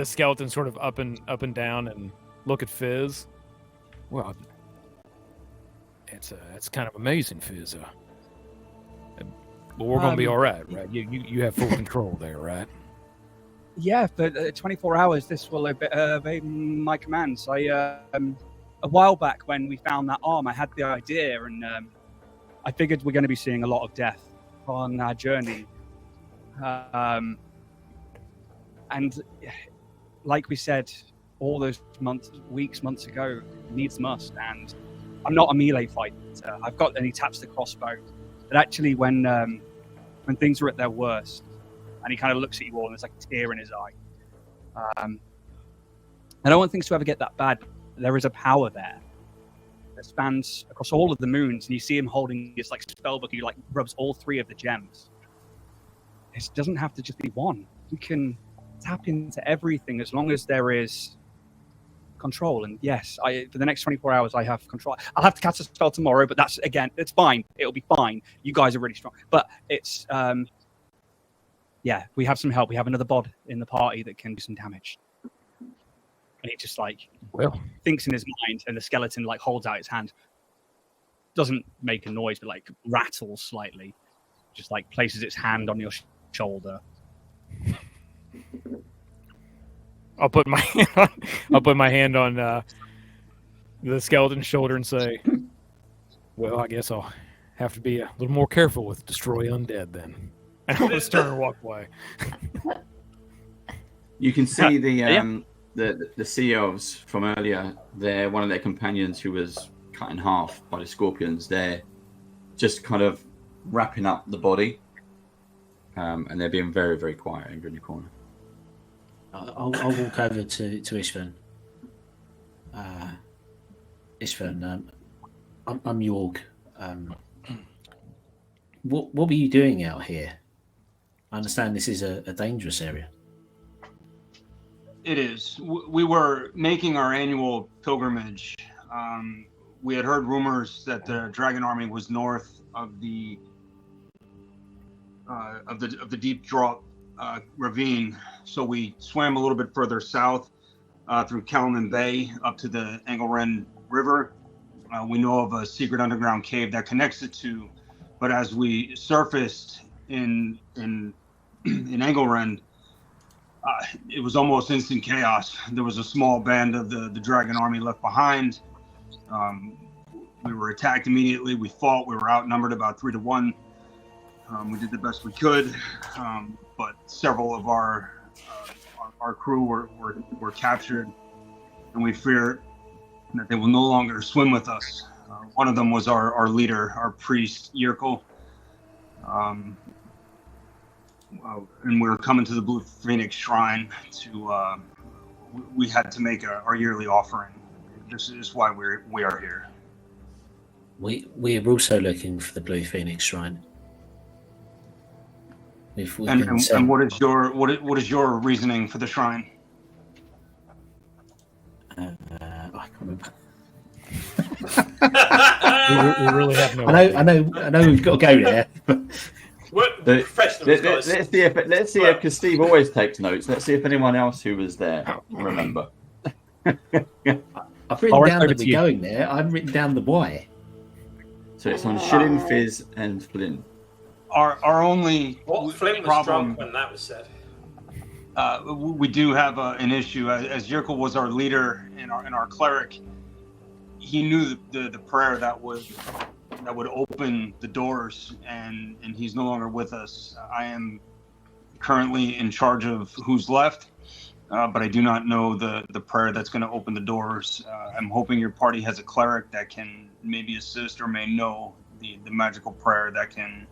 skeleton sort of up and down and look at Fizz. Well, it's kind of amazing, Fizz. But we're gonna be all right? You have full control there, right? Yeah, for 24 hours, this will obey my commands. A while back when we found that arm, I had the idea, and I figured we're going to be seeing a lot of death on our journey. And like we said, all those months ago, needs must. And I'm not a melee fighter. I've got, and he taps the crossbow. But actually, when things are at their worst, and he kind of looks at you all, and there's like a tear in his eye. I don't want things to ever get that bad. There is a power there that spans across all of the moons, and you see him holding this like spell book. He like rubs all three of the gems. It doesn't have to just be one. You can tap into everything as long as there is control. And yes, for the next 24 hours, I have control. I'll have to cast a spell tomorrow, but that's again, it's fine. It'll be fine. You guys are really strong. But it's yeah, we have some help. We have another bod in the party that can do some damage. And he just like thinks in his mind, and the skeleton like holds out its hand. Doesn't make a noise, but like rattles slightly. Just like places its hand on your shoulder. I'll put my hand on the skeleton's shoulder and say, "Well, I guess I'll have to be a little more careful with destroy undead then." And I'll just turn and walk away. You can see the sea elves from earlier. They're one of their companions who was cut in half by the scorpions. They're just kind of wrapping up the body, and they're being very, very quiet over in the corner. I'll walk over to Ishvern. Ishvern, I'm Jorg. What were you doing out here? I understand this is a dangerous area. It is. We were making our annual pilgrimage. We had heard rumors that the dragon army was north of the of the deep drop ravine. So we swam a little bit further south through Calumet Bay up to the Engelrend River. We know of a secret underground cave that connects the two, but as we surfaced in Engelrend, it was almost instant chaos. There was a small band of the Dragon army left behind. We were attacked immediately. We fought. We were outnumbered about 3 to 1. We did the best we could, but several of our crew were captured, and we fear that they will no longer swim with us. One of them was our leader, our priest, Ch03. And we were coming to the Blue Phoenix Shrine to. We had to make our yearly offering. This is why we are here. We are also looking for the Blue Phoenix Shrine. And what is your reasoning for the shrine? I can't remember. we really have no. I know. We've got to go there. Let's see if because Steve always takes notes. Let's see if anyone else who was there remember. I've written down that we're going there. I've written down the why. So it's on Shilling, Fizz, and Flynn. Our only Flynn was drunk when that was said. We do have an issue. As Ch03 was our leader and our cleric, he knew the prayer that would open the doors, and he's no longer with us. I am currently in charge of who's left, but I do not know the prayer that's going to open the doors. I'm hoping your party has a cleric that can maybe assist or may know the magical prayer that can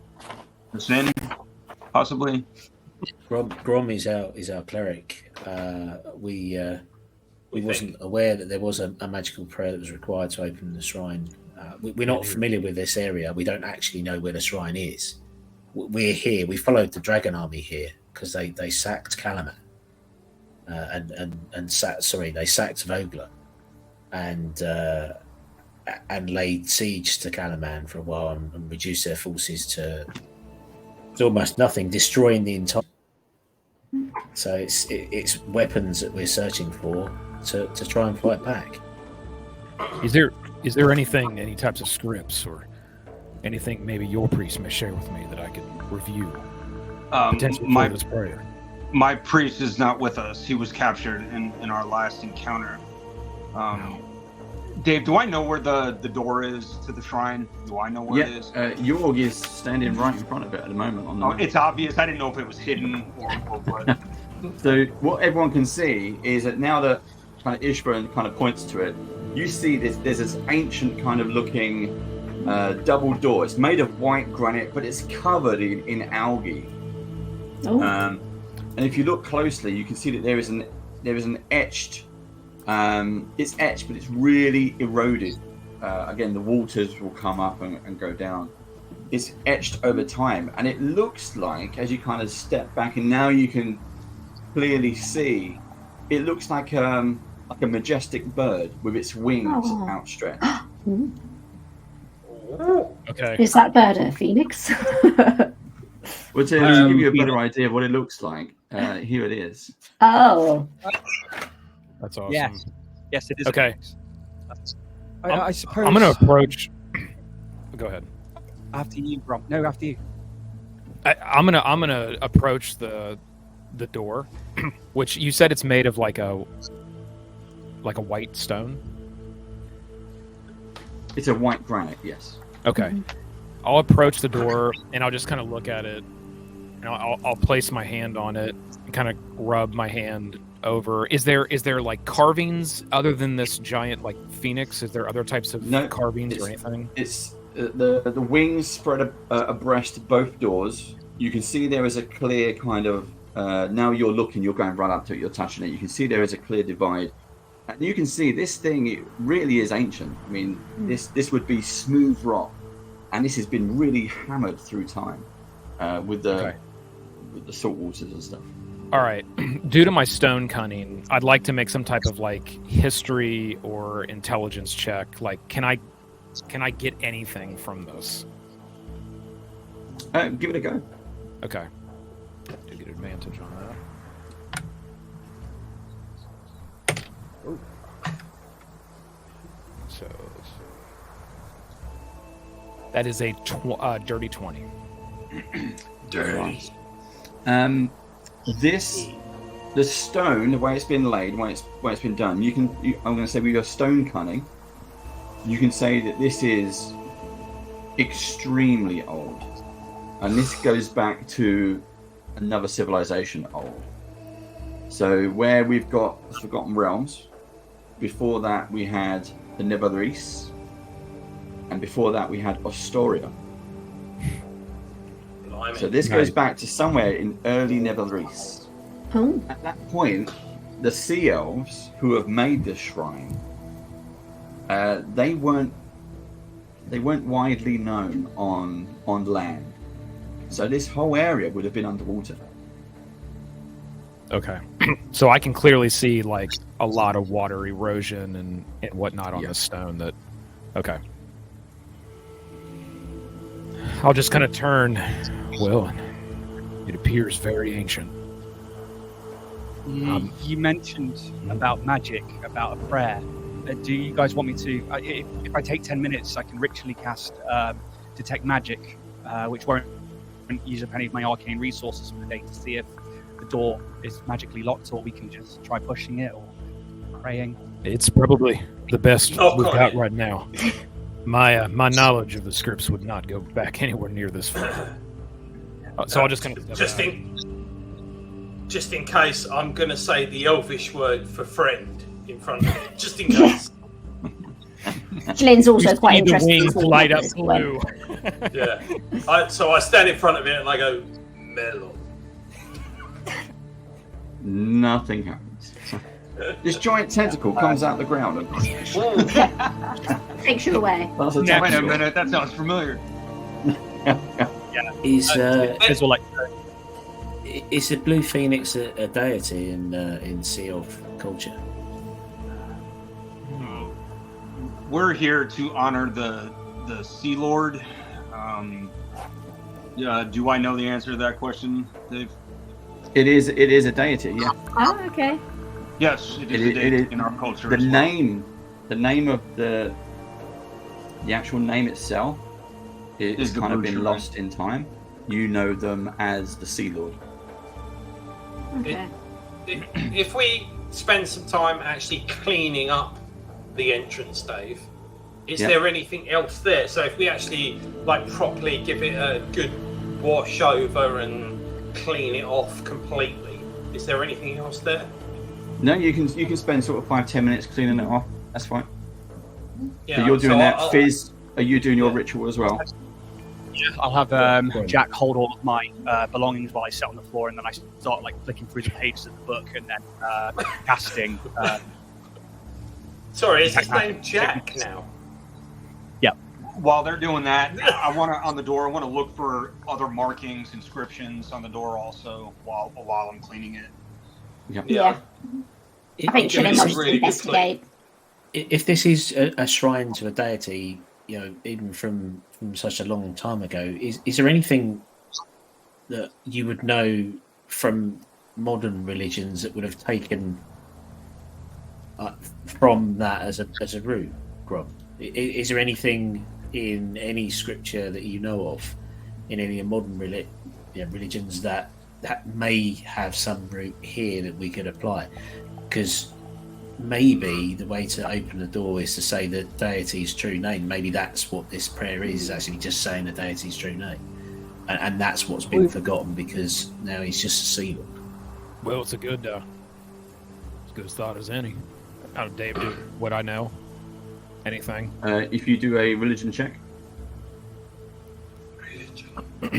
ascend, possibly. Grom is our cleric. We wasn't aware that there was a magical prayer that was required to open the shrine. We're not familiar with this area. We don't actually know where the shrine is. We're here. We followed the Dragon army here because they sacked Calumet they sacked Vogler and laid siege to Calaman for a while and reduced their forces to almost nothing, destroying the entire. So it's weapons that we're searching for to try and fight back. Is there anything, any types of scripts or anything maybe your priest may share with me that I could review? Potentially for this prayer. My priest is not with us. He was captured in our last encounter. Dave, do I know where the door is to the shrine? Do I know where it is? Jorg is standing right in front of it at the moment. On the it's obvious. I didn't know if it was hidden or what. So what everyone can see is that now that kind of Ishburn kind of points to it, you see there's this ancient kind of looking double door. It's made of white granite, but it's covered in algae. Oh. And if you look closely, you can see that there is an etched. It's etched, but it's really eroded. Again, the waters will come up and go down. It's etched over time, and it looks like, as you kind of step back, and now you can clearly see, it looks like a majestic bird with its wings outstretched. Okay. Is that bird a phoenix? Well, to give you a better idea of what it looks like, here it is. Oh. That's awesome. Yes, it is. Okay. I suppose I'm going to approach. Go ahead. After you, Brom. No, after you. I'm gonna approach the door, which you said it's made of like a white stone. It's a white granite, yes. Okay. I'll approach the door and I'll just kind of look at it, and I'll place my hand on it and kind of rub my hand over. Is there like carvings other than this giant like phoenix? Is there other types of carvings or anything? It's the wings spread abreast both doors. You can see there is a clear kind of now you're going right up to it, you're touching it. You can see there is a clear divide, and you can see this thing. It really is ancient. I mean, this would be smooth rock, and this has been really hammered through time with the salt waters and stuff. All right. Due to my stone cunning, I'd like to make some type of like history or intelligence check. Like, can I get anything from this? Give it a go. Okay. Do get advantage on that. Oh. So that is a dirty 20. Dirty. The stone, the way it's been laid, the way it's been done, I'm going to say with your stone cunning, you can say that this is extremely old, and this goes back to another civilization old. So where we've got the Forgotten Realms, before that we had the Nevertheless, and before that we had Astoria. So this goes back to somewhere in early Nevertheless. Oh. At that point, the Sea Elves who have made this shrine, they weren't widely known on land. So this whole area would have been underwater. Okay. So I can clearly see like a lot of water erosion and whatnot on the stone that. Okay. I'll just kind of turn. Well, it appears very ancient. You mentioned about magic, about a prayer. Do you guys want me to? If I take 10 minutes, I can ritually cast Detect Magic, which won't use up any of my arcane resources for the day to see if the door is magically locked, or we can just try pushing it or praying. It's probably the best we've got right now. My knowledge of the scripts would not go back anywhere near this far. So I'll just kind of just in case, I'm going to say the Elvish word for friend in front of it, just in case. Shilling's also quite interested. The wings light up blue. Yeah. So I stand in front of it and I go, melon. Nothing happens. This giant tentacle comes out the ground and takes you away. Wait a minute, that sounds familiar. Is the Blue Phoenix a deity in Sea Elf culture? We're here to honor the Sea Lord. Do I know the answer to that question, Dave? It is a deity, yeah. Oh, okay. Yes, it is a deity in our culture. The name of the actual name itself is kind of been lost in time. You know them as the Sea Lord. Okay. If we spend some time actually cleaning up the entrance, Dave, is there anything else there? So if we actually properly give it a good wash over and clean it off completely, is there anything else there? No, you can spend sort of 5-10 minutes cleaning it off. That's fine. Yeah, so you're doing that. Fizz, are you doing your ritual as well? Yeah, I'll have Jack hold all of my belongings while I sit on the floor, and then I start flicking through the pages of the book and then casting. Sorry, is his name Jack now? Yeah. While they're doing that, I want to look for other markings, inscriptions on the door also while I'm cleaning it. Yeah. I think Shilling wants to investigate. If this is a shrine to a deity, even from such a long time ago, is there anything that you would know from modern religions that would have taken from that as a root, Grob? Is there anything in any scripture that you know of in any modern religions that may have some root here that we could apply? Because maybe the way to open the door is to say the deity's true name. Maybe that's what this prayer is actually just saying the deity's true name. And that's what's been forgotten because now he's just a sea lord. Well, it's as good a thought as any. Dave, would I know anything? If you do a religion check. No,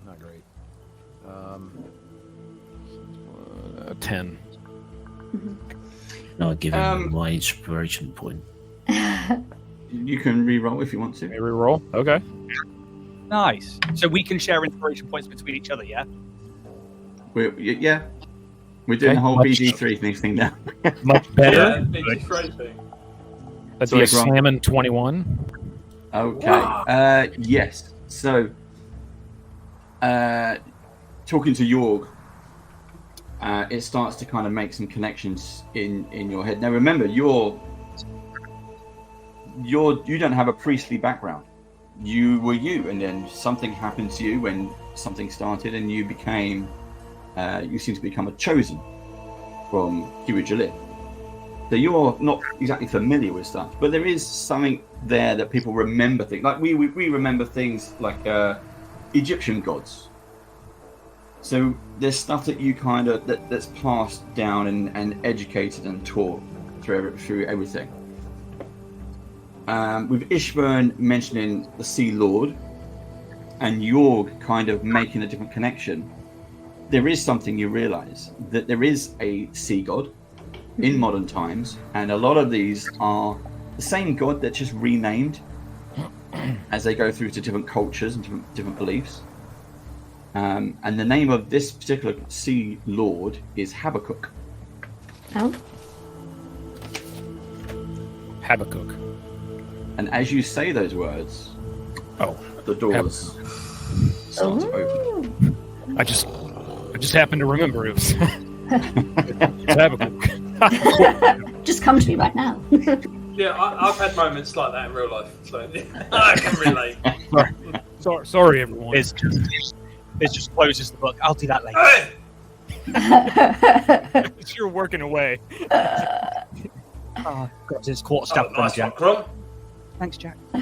not great. 10. No, I'll give him my inspiration point. You can re-roll if you want to. Re-roll? Okay. Nice. So we can share inspiration points between each other, yeah? We're doing the whole BG3 thing now. Much better. BG3 thing. That'd be a salmon 21. Okay. Yes. So, talking to Jorg, it starts to kind of make some connections in your head. Now, remember, you don't have a priestly background. You were you, and then something happened to you when something started, and you became. You seem to become a chosen from Ch03. So you're not exactly familiar with stuff, but there is something there that people remember things like we remember things like Egyptian gods. So there's stuff that you kind of that's passed down and educated and taught through everything. With Ishvern mentioning the Sea Lord and Jorg kind of making a different connection, there is something you realize that there is a sea god in modern times, and a lot of these are the same god that's just renamed as they go through to different cultures and different beliefs. And the name of this particular sea lord is Habakkuk. Oh. Habakkuk. And as you say those words, the doors start to open. I just happened to remember it was it's Habakkuk. Just come to me right now. Yeah, I've had moments like that in real life, so I can relate. Sorry, everyone. It's just closes the book. I'll do that later. Hey! You're working away. Oh, God, it's quarter step from nice Jack. one, Grom. Thanks, Jack. Do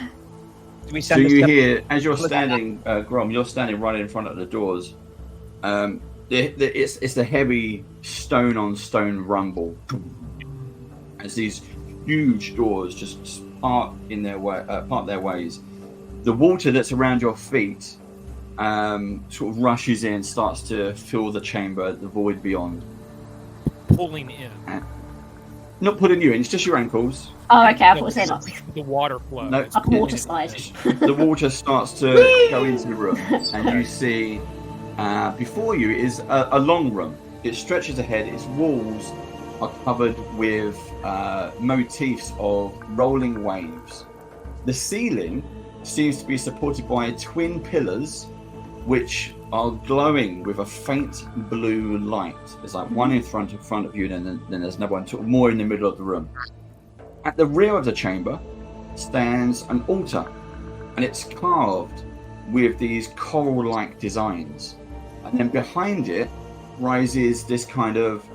we So send you this hear, as you're standing, Grom, you're standing right in front of the doors. It's the heavy stone on stone rumble as these huge doors just part their ways. The water that's around your feet sort of rushes in, starts to fill the chamber, the void beyond. Pulling in. Not putting you in, it's just your ankles. Oh, okay. I thought it was saying like The water flow. No, a water slide. the water starts to go into the room, and you see before you is a long room. It stretches ahead. Its walls are covered with motifs of rolling waves. The ceiling seems to be supported by twin pillars, which are glowing with a faint blue light. There's like one in front of you, and then there's another one sort of more in the middle of the room. At the rear of the chamber stands an altar, and it's carved with these coral-like designs. And then behind it rises this kind of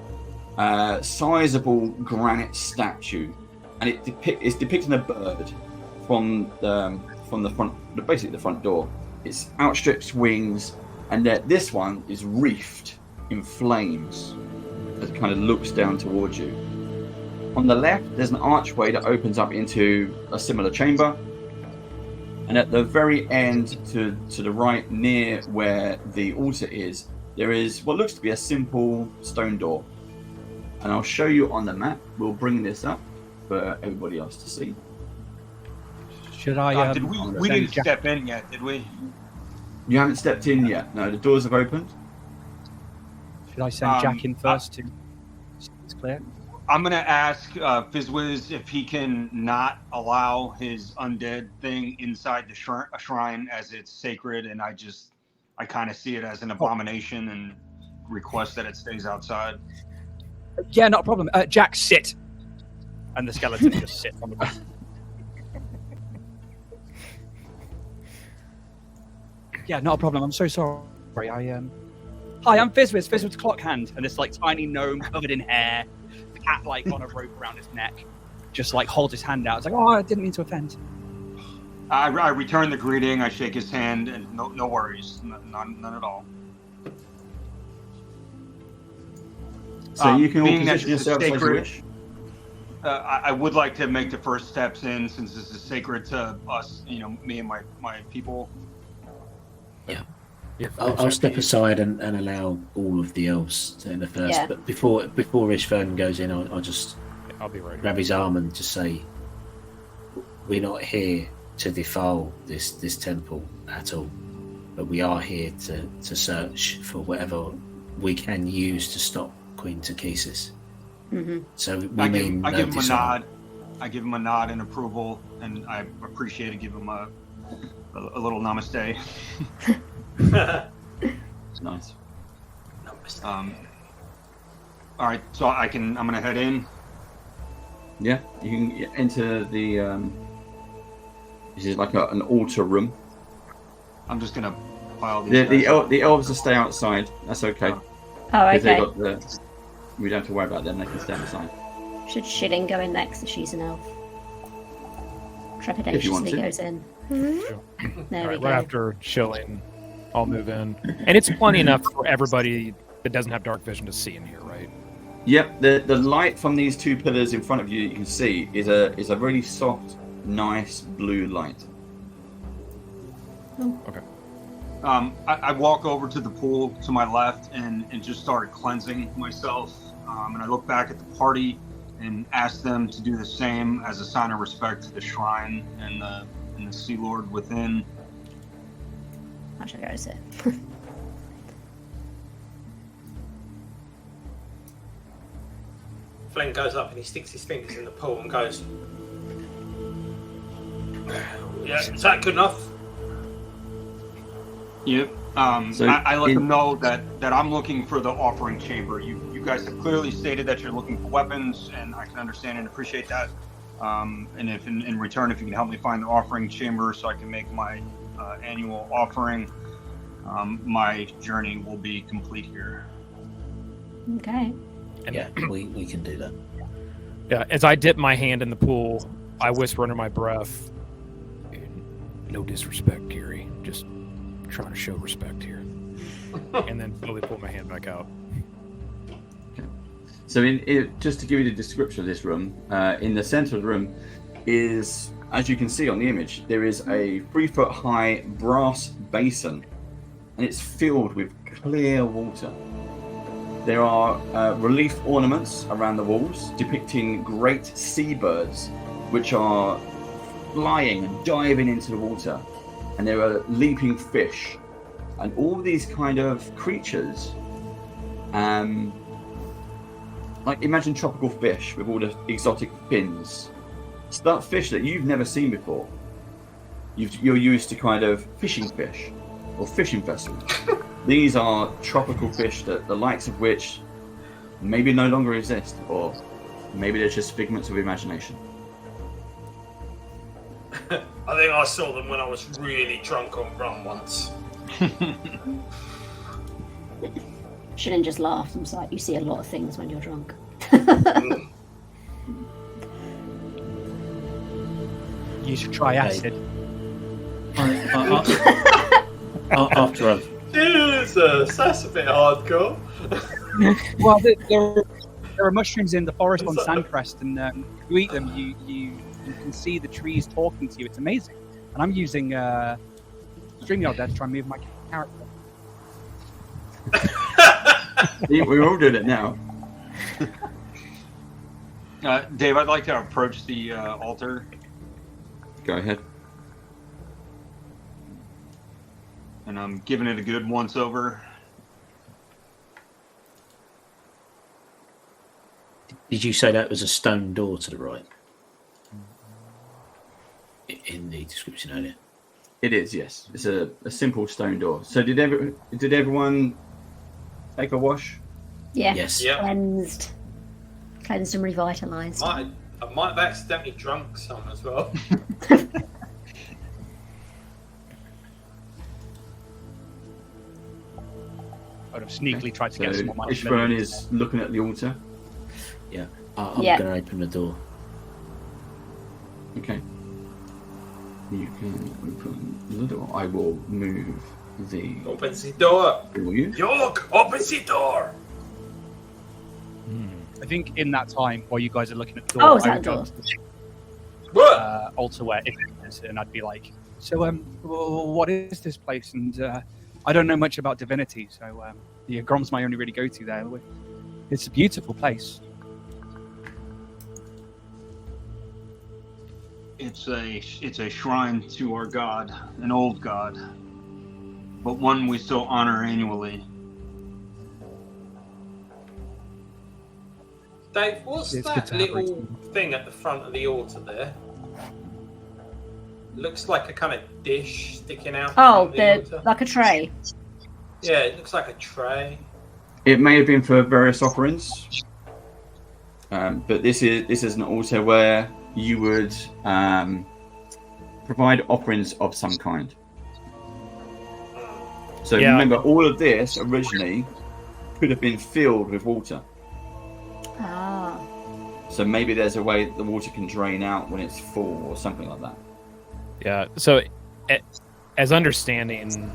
sizable granite statue, and it's depicting a bird from the front, basically the front door. It's outstretched wings, and this one is wreathed in flames as it kind of looks down towards you. On the left, there's an archway that opens up into a similar chamber. And at the very end, to the right, near where the altar is, there is what looks to be a simple stone door. And I'll show you on the map. We'll bring this up for everybody else to see. Should I? Did we didn't step in yet, did we? You haven't stepped in yet. No, the doors have opened. Should I send Jack in first to? It's clear. I'm gonna ask Fizzwiz if he can not allow his undead thing inside the shrine, as it's sacred, and I kind of see it as an abomination and request that it stays outside. Yeah, not a problem. Jack, sit. And the skeleton just sits on the ground. Yeah, not a problem. I'm so sorry. Hi, I'm Fizzwiz. Fizzwiz Clock Hand, and this like tiny gnome covered in hair, cat like on a rope around his neck, just like holds his hand out. It's like, oh, I didn't mean to offend. I return the greeting. I shake his hand, and no worries, none at all. So you can all being that position this is yourselves as you sacred, wish. I would like to make the first steps in, since this is sacred to us, me and my people. Yeah, I'll step aside and allow all of the elves to enter first. Yeah. But before Ishvern goes in, I'll just I'll be right. grab his arm and just say, "We're not here to defile this temple at all, but we are here to search for whatever we can use to stop Queen Takesis." Mm-hmm. So I mean give no him a dishonor. nod. I give him a nod in approval, and I appreciate it. Give him a little namaste. It's nice. All right, so I'm gonna head in. Yeah, you can enter the. This is like an altar room. I'm just gonna pile these. The elves will stay outside. That's okay. Oh, okay. We don't have to worry about them. They can stand aside. Should Shilling go in next if she's an elf? Trepidatiously goes in. Sure. There All we right, go. right after Chilling, I'll move in, and it's plenty enough for everybody that doesn't have dark vision to see in here, right? Yep. The light from these two pillars in front of you, you can see, is a really soft, nice blue light. Okay. I walk over to the pool to my left and just start cleansing myself. And I look back at the party and ask them to do the same as a sign of respect to the shrine and the Sea Lord within. I should go sit. Flynn goes up and he sticks his fingers in the pool and goes, "Yeah, is that good enough?" Yep. I let them know that I'm looking for the offering chamber. You guys have clearly stated that you're looking for weapons, and I can understand and appreciate that. And if in return, if you can help me find the offering chamber so I can make my annual offering, my journey will be complete here. Okay. Yeah, we can do that. Yeah, as I dip my hand in the pool, I whisper under my breath, "No disrespect, Gary. Just trying to show respect here." And then slowly pull my hand back out. So, just to give you the description of this room, in the center of the room is, as you can see on the image, there is a 3-foot-high brass basin, and it's filled with clear water. There are relief ornaments around the walls depicting great seabirds, which are flying and diving into the water, and there are leaping fish, and all these kind of creatures. Like, imagine tropical fish with all the exotic fins. Stuff fish that you've never seen before. You're used to kind of fishing fish or fishing vessels. These are tropical fish that the likes of which maybe no longer exist, or maybe they're just figments of imagination. I think I saw them when I was really drunk on rum once. Shilling just laughed and was like, "You see a lot of things when you're drunk." You should try acid. After I've Jesus, that's a bit hardcore. Well, there are mushrooms in the forest on Sandcrest, and you eat them, you can see the trees talking to you. It's amazing. And I'm using StreamYard there to try and move my character. We're all doing it now. Dave, I'd like to approach the altar. Go ahead. And I'm giving it a good once over. Did you say that was a stone door to the right? In the description earlier. It is, yes. It's a simple stone door. So did everyone take a wash? Yeah. Yes. Yeah. Cleansed and revitalised. I might have accidentally drunk some as well. I would have sneakily tried to get So some of my Ishbone is looking at the altar. Yeah. I'm Yeah. going to open the door. Okay. You can open the door. I will move the Open the door. for you. York, open the door. I think in that time, while you guys are looking at the Oh, door, is I that would go door? to the What? altar where it is, and I'd be like, "So, what is this place?" And I don't know much about divinity, so the Grom's my only really go-to there. It's a beautiful place. It's a shrine to our god, an old god, but one we still honor annually. Dave, what's It's that good to have little routine. thing at the front of the altar there? looks like a kind of dish sticking out. Oh, from the altar. like a tray. Yeah, it looks like a tray. It may have been for various offerings, but this is an altar where you would provide offerings of some kind. So remember, all of this originally could have been filled with water. Ah. So maybe there's a way that the water can drain out when it's full or something like that. Yeah. So, as understanding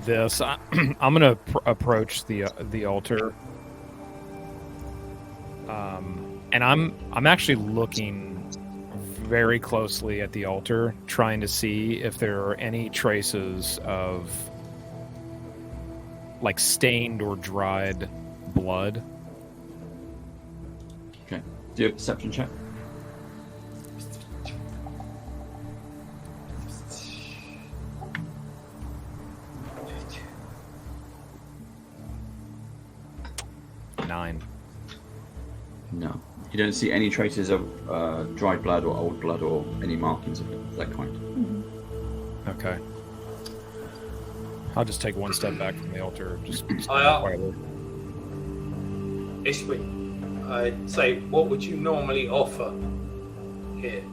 this, I'm going to approach the altar, and I'm actually looking very closely at the altar, trying to see if there are any traces of like stained or dried blood. Okay. Do you have a perception check? Nine. No. You don't see any traces of dried blood or old blood or any markings of that kind. Okay. I'll just take one step back from the altar. Just quietly. Ishwi, I'd say, what would you normally offer here?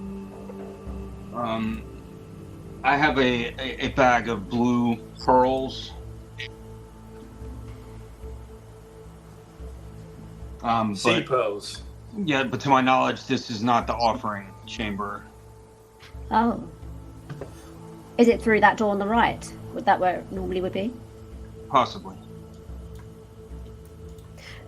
I have a bag of blue pearls. Sea But, pearls. yeah, but to my knowledge, this is not the offering chamber. Oh. Is it through that door on the right? Would that where it normally would be? Possibly.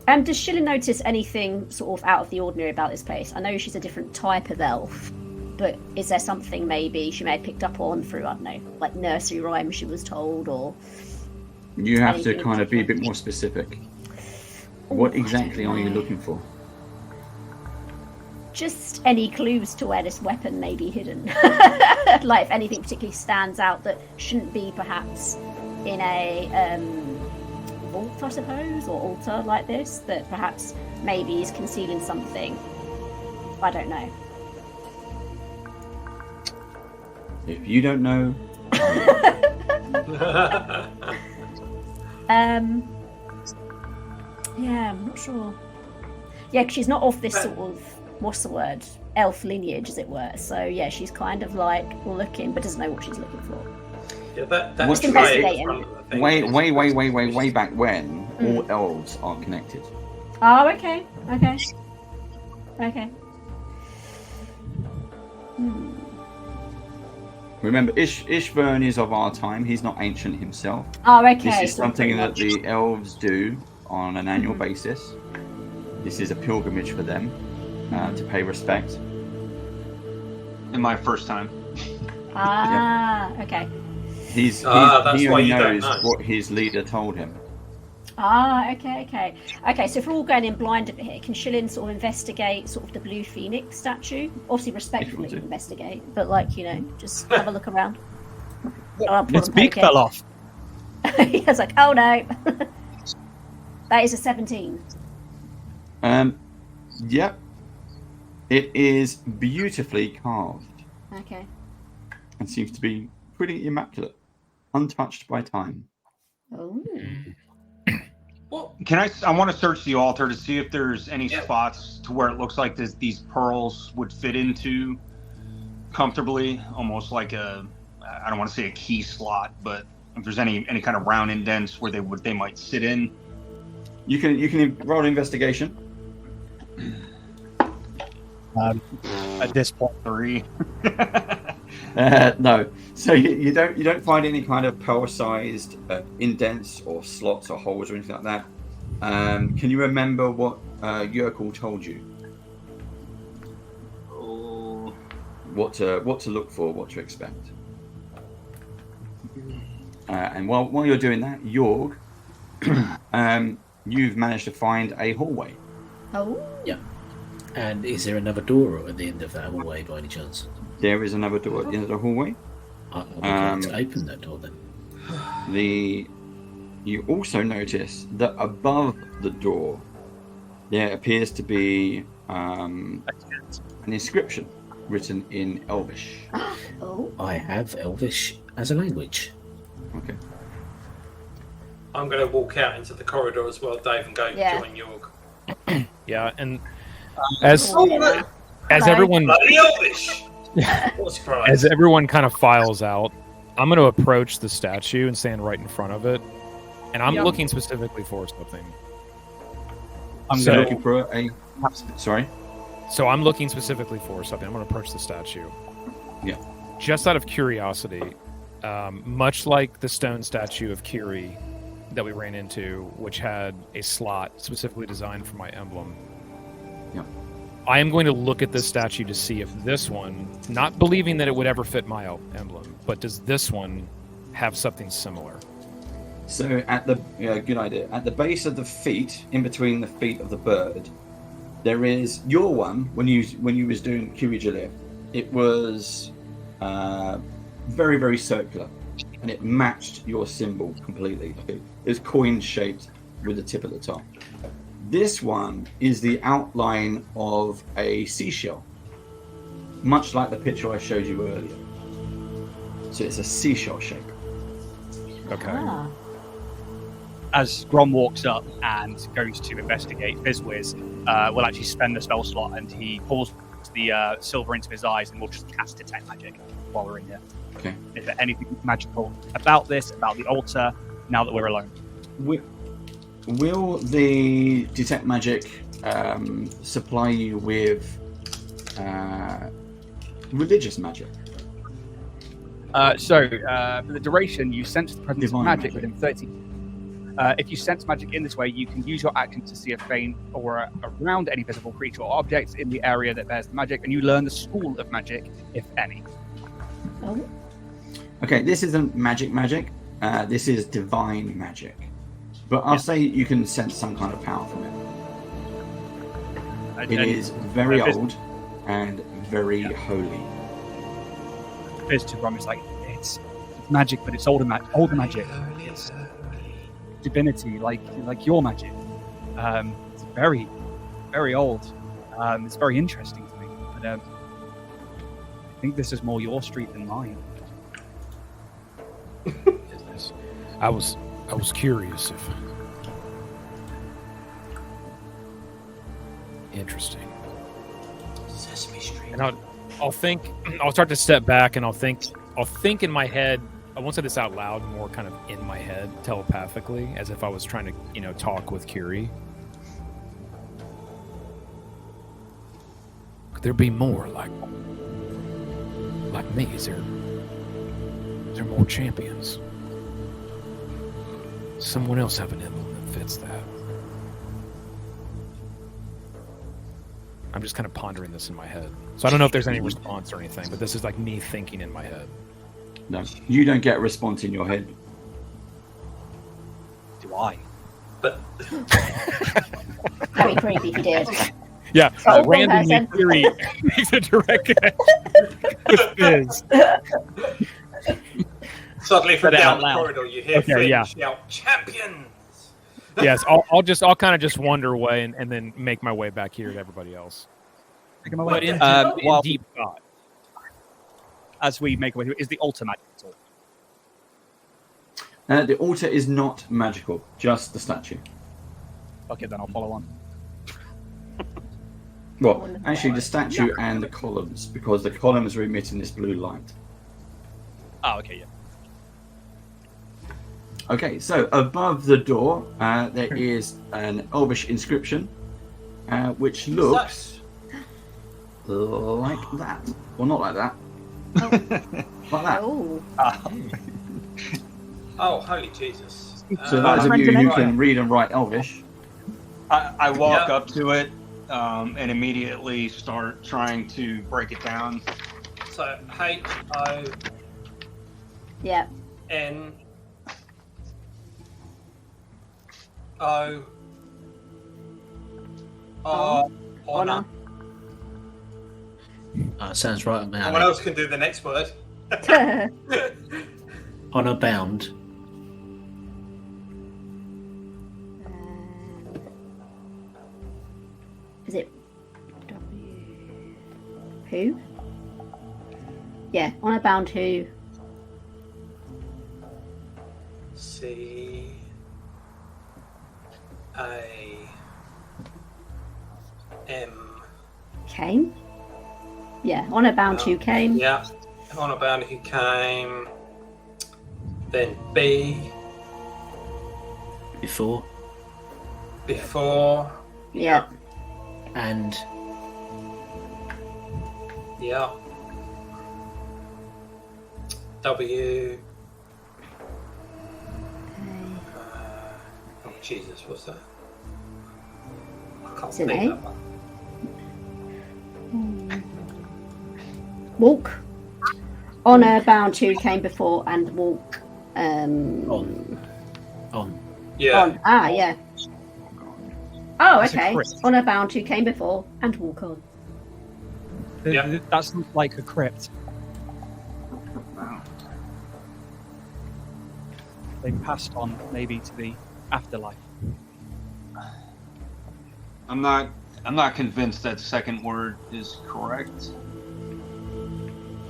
Does Shilling notice anything sort of out of the ordinary about this place? I know she's a different type of elf, but is there something maybe she may have picked up on through, I don't know, like nursery rhymes she was told, or... You have to kind of be a bit more specific. What exactly are you looking for? Just any clues to where this weapon may be hidden. Like if anything particularly stands out that shouldn't be perhaps in a vault, I suppose, or altar like this, that perhaps maybe is concealing something. I don't know. If you don't know... Yeah, I'm not sure. Yeah, 'cause she's not of this sort of, what's the word, elf lineage, as it were. So yeah, she's kind of like looking, but doesn't know what she's looking for. Yeah, that's What's investigating. Way back when, all elves are connected. Oh, okay. Remember, Ishvern is of our time. He's not ancient himself. Oh, okay. This is so something pretty that much- the elves do on an annual basis. This is a pilgrimage for them to pay respect. In my first time. Ah, okay. He that's only why you don't knows know. what his leader told him. Ah, okay. Okay, so if we're all going in blind a bit here, can Shilling sort of investigate sort of the Blue Phoenix statue? Obviously respectfully do. investigate, but like, you know, just have a look around. Its beak fell off. He was like, oh no. That is a 17. Yep. It is beautifully carved Okay. and seems to be pretty immaculate, untouched by time. Oh. I want to search the altar to see if there's any spots to where it looks like these pearls would fit into comfortably, almost like I don't want to say a key slot, but if there's any kind of round indents where they might sit in. You can roll an investigation. At this point, 3. No, so you don't find any kind of pearl-sized indents or slots or holes or anything like that. Can you remember what Yerkul told you? Oh. What to look for, what to expect. And while you're doing that, Jorg, you've managed to find a hallway. Oh. Yeah. And is there another door at the end of that hallway by any chance? There is another door at the end of the hallway. I'll be glad to open that door then. You also notice that above the door there appears to be an inscription. written in Elvish. Oh, I have Elvish as a language. Okay. I'm going to walk out into the corridor as well, Dave, and go Yeah. join York. Yeah, and as yeah. as Hello. everyone Bloody Elvish! What a surprise. as everyone kind of files out, I'm going to approach the statue and stand right in front of it, and I'm Yeah. looking specifically for something. I'm So gonna. looking for a. Sorry. So I'm looking specifically for something. I'm going to approach the statue. Yeah. Just out of curiosity, much like the stone statue of Kiri that we ran into, which had a slot specifically designed for my emblem. Yeah. I am going to look at this statue to see if this one, not believing that it would ever fit my emblem, but does this one have something similar? So at the good idea. At the base of the feet, in between the feet of the bird, there is your one. When you was doing Kirijalif, it was very, very circular, and it matched your symbol completely. It was coin shaped with the tip at the top. This one is the outline of a seashell, much like the picture I showed you earlier. So it's a seashell shape. Okay. Ah. As Grom walks up and goes to investigate, Fizzwiz will actually spend the spell slot, and he pulls the silver into his eyes, and will just cast Detect Magic while we're in here. Okay. Is there anything magical about this, about the altar, now that we're alone? Will the Detect Magic supply you with religious magic? For the duration, you sense the presence Divine of magic magic. within 30. If you sense magic in this way, you can use your action to see a faint aura around any visible creature or object in the area that bears the magic, and you learn the school of magic, if any. Oh. Okay, this isn't magic. This is divine magic. But I'll say you can sense some kind of power from it. It is very old and very holy. Fizz to Grom is like, it's magic, but it's older magic. It's divinity, like your magic. It's very, very old. It's very interesting to me, but I think this is more your street than mine. I was curious if. Interesting. Sesame Street. And I'll think. I'll start to step back, and I'll think in my head. I won't say this out loud, more kind of in my head, telepathically, as if I was trying to, talk with Kiri. Could there be more like me? Is there more champions? Someone else have an emblem that fits that? I'm just kind of pondering this in my head. So I don't know if there's any response or anything, but this is like me thinking in my head. No, you don't get a response in your head. Do I? But Very creepy if you did. Yeah, Oh, randomly person. Kiri makes a direct connection with Fizz. suddenly from Said it down out the loud. corridor, you hear Okay, Finn yeah. shout, "Champions!" Yes, I'll kind of just wander away and then make my way back here to everybody else. Take him But away. in While- deep thought. as we make our way through, is the altar magic at all? The altar is not magical, just the statue. Okay, then I'll follow on. Well, actually, the statue and the columns, because the columns are emitting this blue light. Oh, okay, yeah. Okay, so above the door, there is an Elvish inscription, which looks like that. Well, not like that. Like that. Oh. Oh, holy Jesus! So those of you who Right. can read and write Elvish, I walk Yeah. up to it and immediately start trying to break it down. So HON Yeah. O Oh. honor. Sounds right up my Someone alley. else can do the next word. Honor bound. Is it W? Who? Yeah, honor bound who? C A M. Came. Yeah, honor bound who came. Yeah, honor bound who came. Then B. Before. Yeah. And Yeah. W. Oh Jesus, what's that? I can't Is it think A? that one. Walk. Honor bound who came before and walk. on. Yeah. On. Ah, yeah. Oh, That's a okay. crit. Honor bound who came before and walk on. Yeah. That's like a crypt. They passed on maybe to the afterlife. I'm not convinced that second word is correct.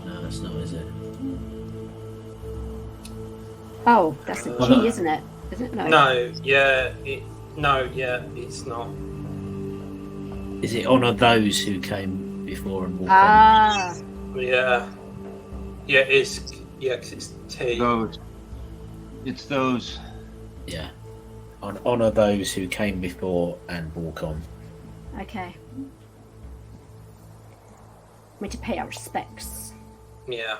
No, that's not, is it? Oh, that's a Well, G, no. isn't it? Is it? No. No, yeah, it's not. Is it honor those who came before and walk Ah, Yeah. Yeah, it's yeah, 'cause it's T. Those. It's those. on? Yeah. Honor those who came before and walk on. okay. We to pay our respects. Yeah.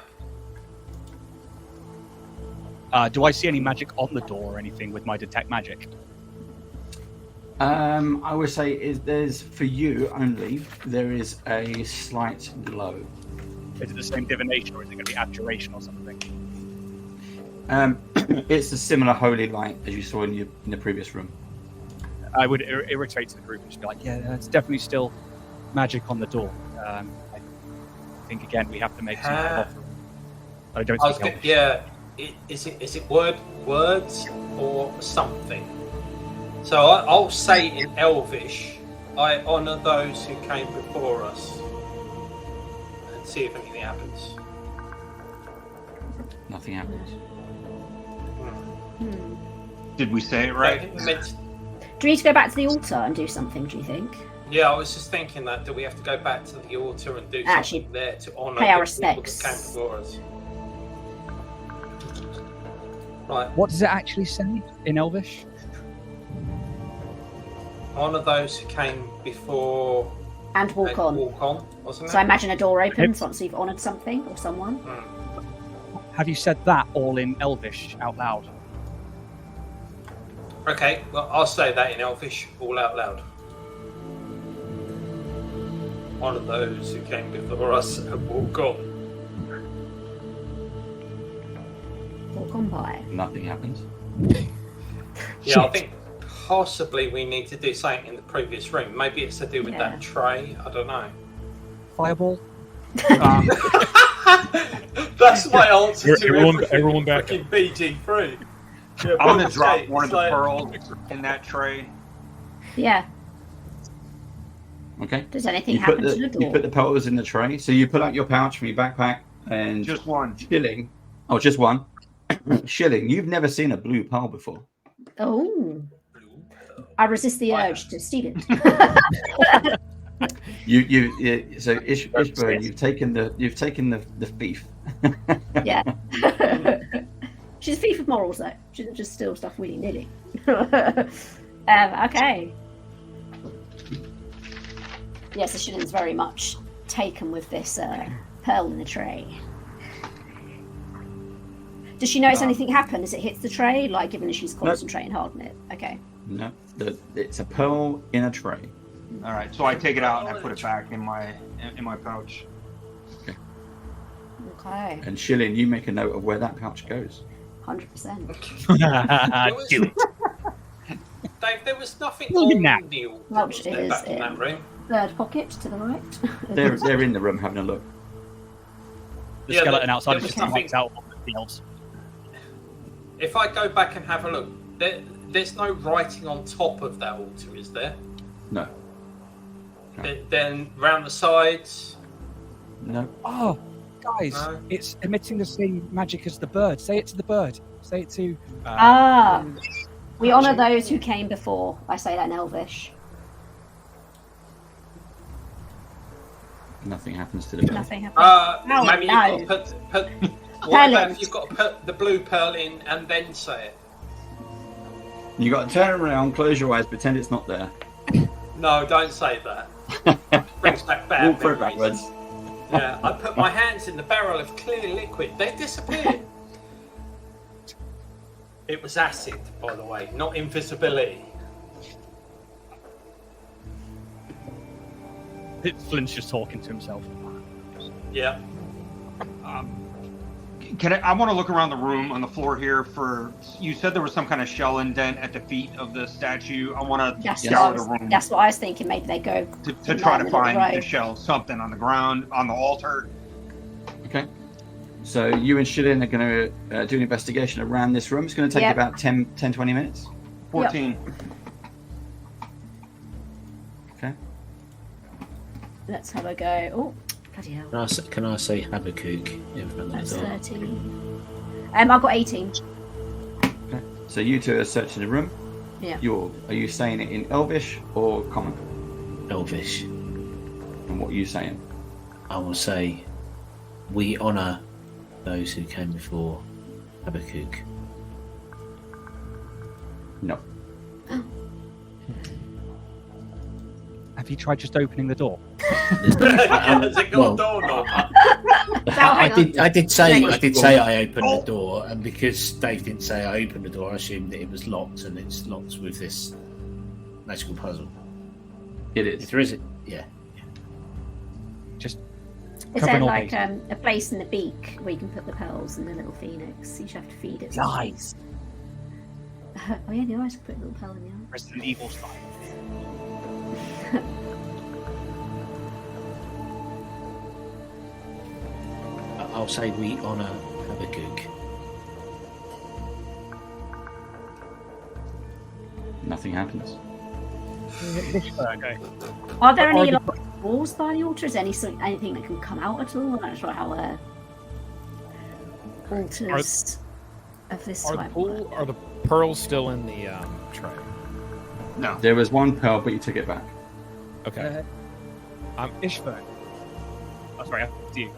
Do I see any magic on the door or anything with my detect magic? I would say there's for you only. There is a slight glow. Is it the same divination or is it going to be abjuration or something? It's a similar holy light as you saw in the previous room. I would irritate to the group and just be like, yeah, it's definitely still magic on the door. I think again we have to make some kind of offer. I don't I was think good. Yeah. Is it words or something? So I'll say in Elvish, I honour those who came before us, and see if anything happens. Nothing happens. Did we say it right? Do we need to go back to the altar and do something, do you think? Yeah, I was just thinking that. Do we have to go back to the altar and do Actually, something there to honour pay our the people that respects. came before us? Right, What does it actually say in Elvish? honour those who came before And walk and on. walk on, wasn't it? So I imagine a door opens once we've honoured something or someone. Have you said that all in Elvish out loud? Okay, well, I'll say that in Elvish, all out loud. Honour those who came before us and walk on. Walk on by. Nothing happens. Yeah, I think possibly we need to do something in the previous room. Maybe it's to do with Yeah. that tray. I don't know. Fireball? That's my answer to Everyone everything back in BG3. Yeah, I'm gonna but drop it's one of the like- pearls in that tray. Yeah. Okay. Does anything You put happen to the door? you put the pearls in the tray. So you pull out your pouch from your backpack and Just one. Shilling. Oh, just one. Shilling. You've never seen a blue pearl before. Oh. I resist the urge to steal it. So Ishburn, you've taken the thief. Yeah. She's a thief of morals, though. She doesn't just steal stuff willy nilly. Okay. Yes, the Shilling's very much taken with this pearl in the tray. Does she notice anything happen as it hits the tray? Like, given that she's concentrating hard on it. Okay. No, it's a pearl in a tray. All right, so I take it out and I put it back in my pouch. Okay. And Shilling, you make a note of where that pouch goes. 100%. Do it. Dave, there was nothing Look at on that. the altar, Which was there, is back in that room. Third pocket to the right. They're in the room having a look. The Yeah, skeleton there outside was is just nothing- knocked out of the elves. If I go back and have a look, there's no writing on top of that altar, is there? No. Then round the sides. No. Oh, Guys, No. it's emitting the same magic as the bird. Say it to the bird. Say it to. We honour those who came before. I say that in Elvish. Nothing happens to the bird. Nothing happens. Maybe no. you've got to put what Pearl about in. if you've got to put the blue pearl in and then say it? You got to turn around, close your eyes, pretend it's not there. No, don't say that. Brings back bad Walk through memories. backwards. Yeah, I put my hands in the barrel of clear liquid. They disappeared. It was acid, by the way, not invisibility. Flint's just talking to himself. Yeah. I want to look around the room on the floor here for. You said there was some kind of shell indent at the feet of the statue. I want to scour the room That's what I was thinking. Maybe they go to try to find the shell, something on the ground, on the altar. Okay. So you and Shilin are going to do an investigation around this room. It's going to take about 10, 20 minutes. 14. Okay. Let's have a go. Oh, bloody hell. Can I say Habakkuk in front of That's the door? 13. I've got 18. Okay. So you two are searching the room. Yeah. Are you saying it in Elvish or Common? Elvish. And what are you saying? I will say, we honour those who came before Habakkuk. No. Have you tried just opening the door? Has it got a doorknob? I did say I opened the door, and because Dave didn't say I opened the door, I assumed that it was locked, and it's locked with this magical puzzle. It is. If there is it, yeah. Just Is covering there all like bases. a place in the beak where you can put the pearls and the little phoenix? You just have to feed it. Lies. Oh yeah, the eyes put a little pearl in the eye. Resident Evil style. I'll say we honour Habakkuk. Nothing happens. Okay. Are there any Are like, walls by the altar? Is there anything that can come out at all? I'm not sure how altars of this type work. Are the pearls still in the tray? No. There was one pearl, but you took it back. Okay. Ishvar. Oh, sorry, after you.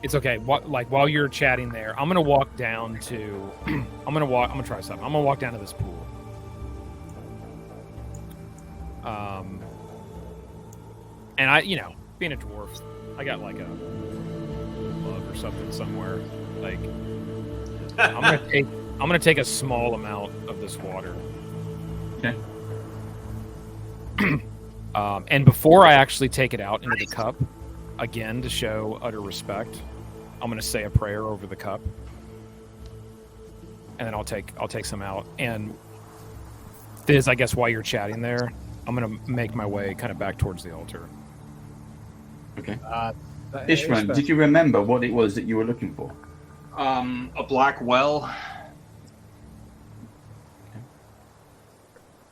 It's okay. While you're chatting there, I'm gonna walk down to. I'm gonna try something. I'm gonna walk down to this pool. And I, being a dwarf, I got like a glove or something somewhere. Like, I'm gonna take a small amount of this water. Okay. And before I actually take it out into the cup, again to show utter respect, I'm gonna say a prayer over the cup, and then I'll take some out. And Fizz, I guess while you're chatting there, I'm gonna make my way kind of back towards the altar. Okay. Ishvan, did you remember what it was that you were looking for? A black well.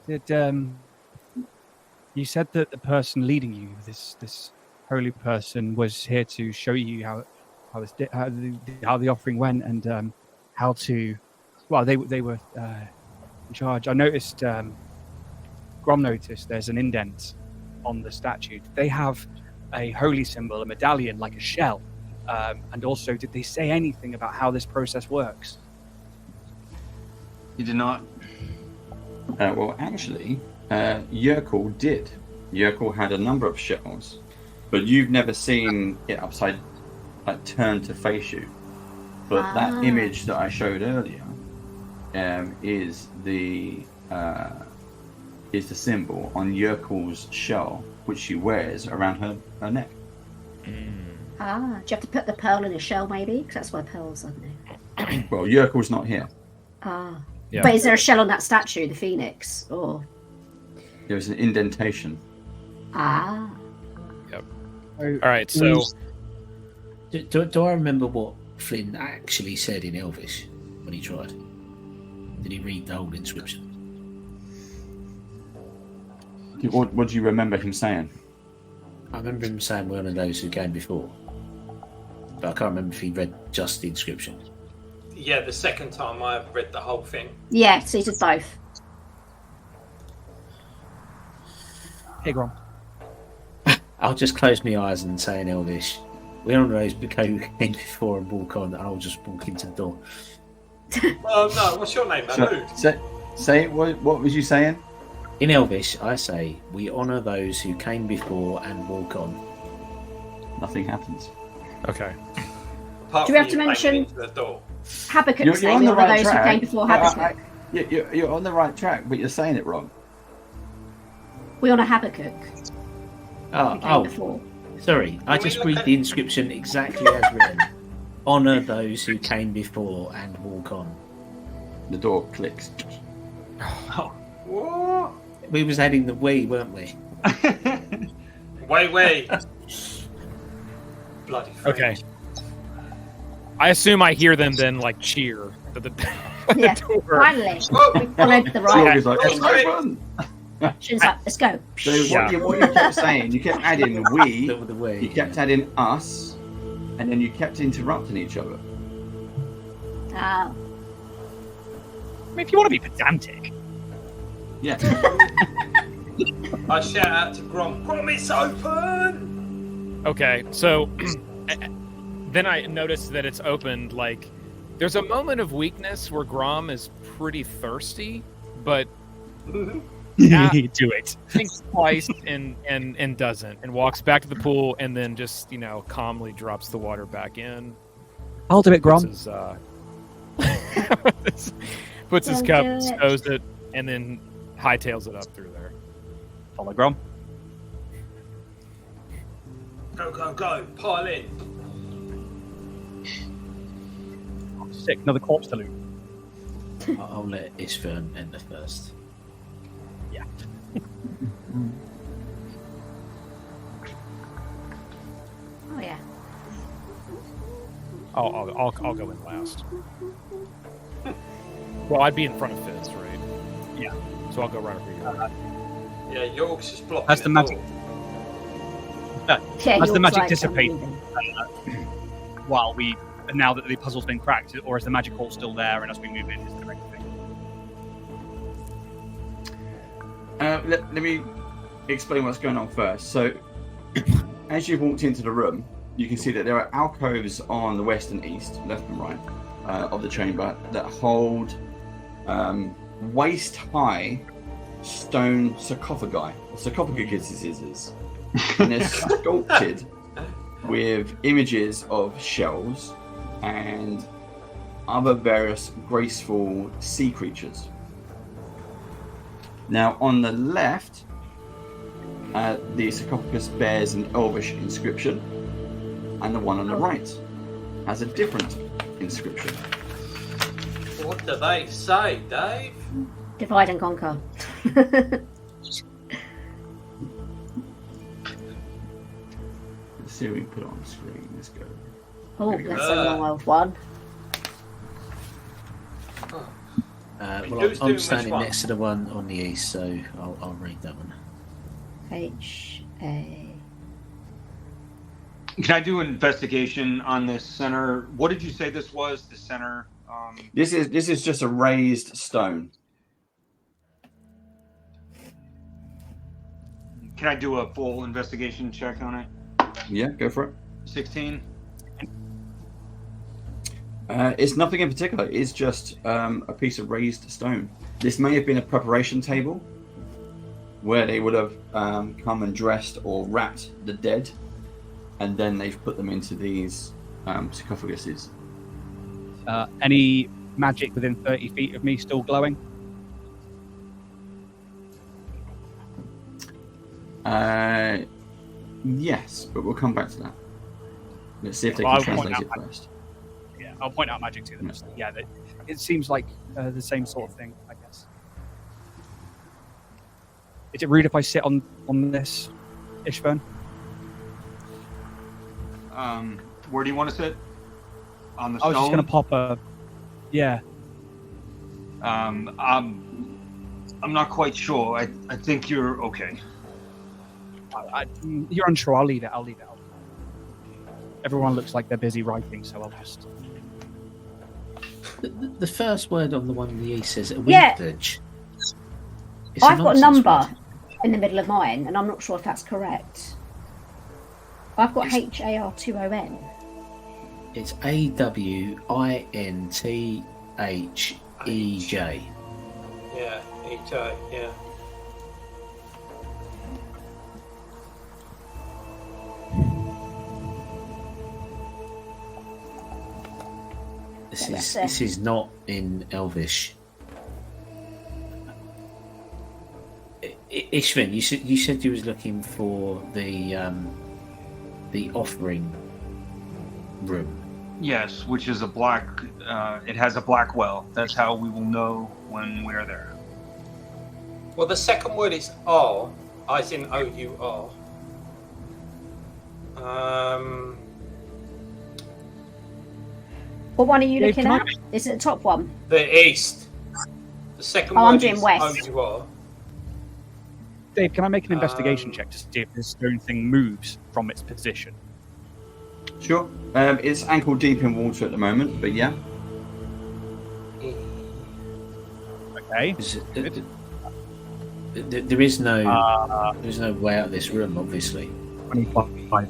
Did you said that the person leading you, this holy person, was here to show you how the offering went and how to. Well, they were in charge. I noticed. Grom noticed there's an indent on the statue. Did they have a holy symbol, a medallion, like a shell? And also, did they say anything about how this process works? You did not. Well, actually, Yerkul did. Yerkul had a number of shells, but you've never seen it upside, like turned to face you. But that image that I showed earlier is the symbol on Yerkul's shell, which she wears around her neck. Do you have to put the pearl in a shell, maybe? Because that's why pearls, aren't they? Well, Yerkul's not here. Yeah. But is there a shell on that statue, the phoenix, or? There's an indentation. Yep. All right. So, Do I remember what Flynn actually said in Elvish when he tried? Did he read the whole inscription? What do you remember him saying? I remember him saying we're one of those who came before. but I can't remember if he read just the inscription. Yeah, the second time I read the whole thing. Yeah, so he did both. Hey, Grom. I'll just close my eyes and say in Elvish, "We're on those who came before and walk on," and I'll just walk into the door. Oh no, what's your name, man? Say what was you saying? In Elvish, I say, "We honour those who came before and walk on." Nothing happens. Okay. Apart Do we from have to you mention- banging into the door. Habakkuk's You're name, on the one of right those who track. came before Habakkuk. You're on the right track, but you're saying it wrong. We honour Habakkuk, who came before. Sorry, I just read the inscription exactly as written. Honour those who came before and walk on. The door clicks. What? We was adding the we, weren't we? Wait. Bloody French. Okay. I assume I hear them then like cheer at the Yeah, door. finally. Oh, We followed the So right. he's like, Yeah. "Let's run." Shin's like, let's go. So Yeah. what you kept saying, you kept adding we, The we. you kept adding us, and then you kept interrupting each other. Oh. I mean, if you want to be pedantic. Yeah. I shout out to Grom. Grom, it's open. Okay, so then I noticed that it's opened. Like, there's a moment of weakness where Grom is pretty thirsty, but Do it. thinks twice and doesn't, and walks back to the pool, and then just calmly drops the water back in. I'll do it, Grom. Puts his Don't cup, do it. stows it, and then hightails it up through there. Follow Grom. Go. Pile in. Oh, sick. Another corpse to loot. I'll let Ishvern enter first. Yeah. Oh, yeah. I'll go in last. Well, I'd be in front of Fizz, right? Yeah. So I'll go right over here. Yeah, York's just blocking That's the magic. door. Yeah, As the York's magic right, dissipates, I'm leaving. now that the puzzle's been cracked, or is the magic hall still there, and as we move in, is the regular thing? Let me explain what's going on first. So, as you've walked into the room, you can see that there are alcoves on the west and east, left and right, of the chamber that hold waist-high stone sarcophaguses, and they're sculpted with images of shells and other various graceful sea creatures. Now, on the left, the sarcophagus bears an Elvish inscription, and the one on the right has a different inscription. What do they say, Dave? Divide and conquer. Let's see if we can put it on the screen. Let's go. Oh, that's a long old one. Well, Who's doing I'm which standing one? next to the one on the east, so I'll read that one. H-A... Can I do an investigation on this center? What did you say this was? The center? This is just a raised stone. Can I do a full investigation check on it? Yeah, go for it. 16. It's nothing in particular. It's just a piece of raised stone. This may have been a preparation table where they would have come and dressed or wrapped the dead, and then they've put them into these sarcophaguses. Any magic within 30 feet of me still glowing? Yes, but we'll come back to that. Let's see if they Well, can I'll point translate it out- first. Yeah, I'll point out magic to them. Yeah, it seems like the same sort of thing, I guess. Is it rude if I sit on this, Ishvern? Where do you want to sit? On the I was just stone? going to pop a... Yeah. I'm not quite sure. I think you're okay. You're unsure. I'll leave it. everyone looks like they're busy writing, so I'll just. The first word on the one in the east says Yeah. windage. I've got a number in the middle of mine, and I'm not sure if that's correct. I've got HAR2ON. It's AWINTHEJ. Yeah, EJ, yeah. This is not in Elvish. Ishvin, you said you was looking for the offering room. Yes, which is a black. It has a black well. That's how we will know when we're there. Well, the second word is R, as in O-U-R. What one are you Dave, looking can at? Is it the top one? The east. The second Oh, I'm word doing is west. O-U-R. Dave, can I make an investigation check to see if this stone thing moves from its position? Sure. It's ankle deep in water at the moment, but yeah. Okay. There is no way out of this room, obviously. 25.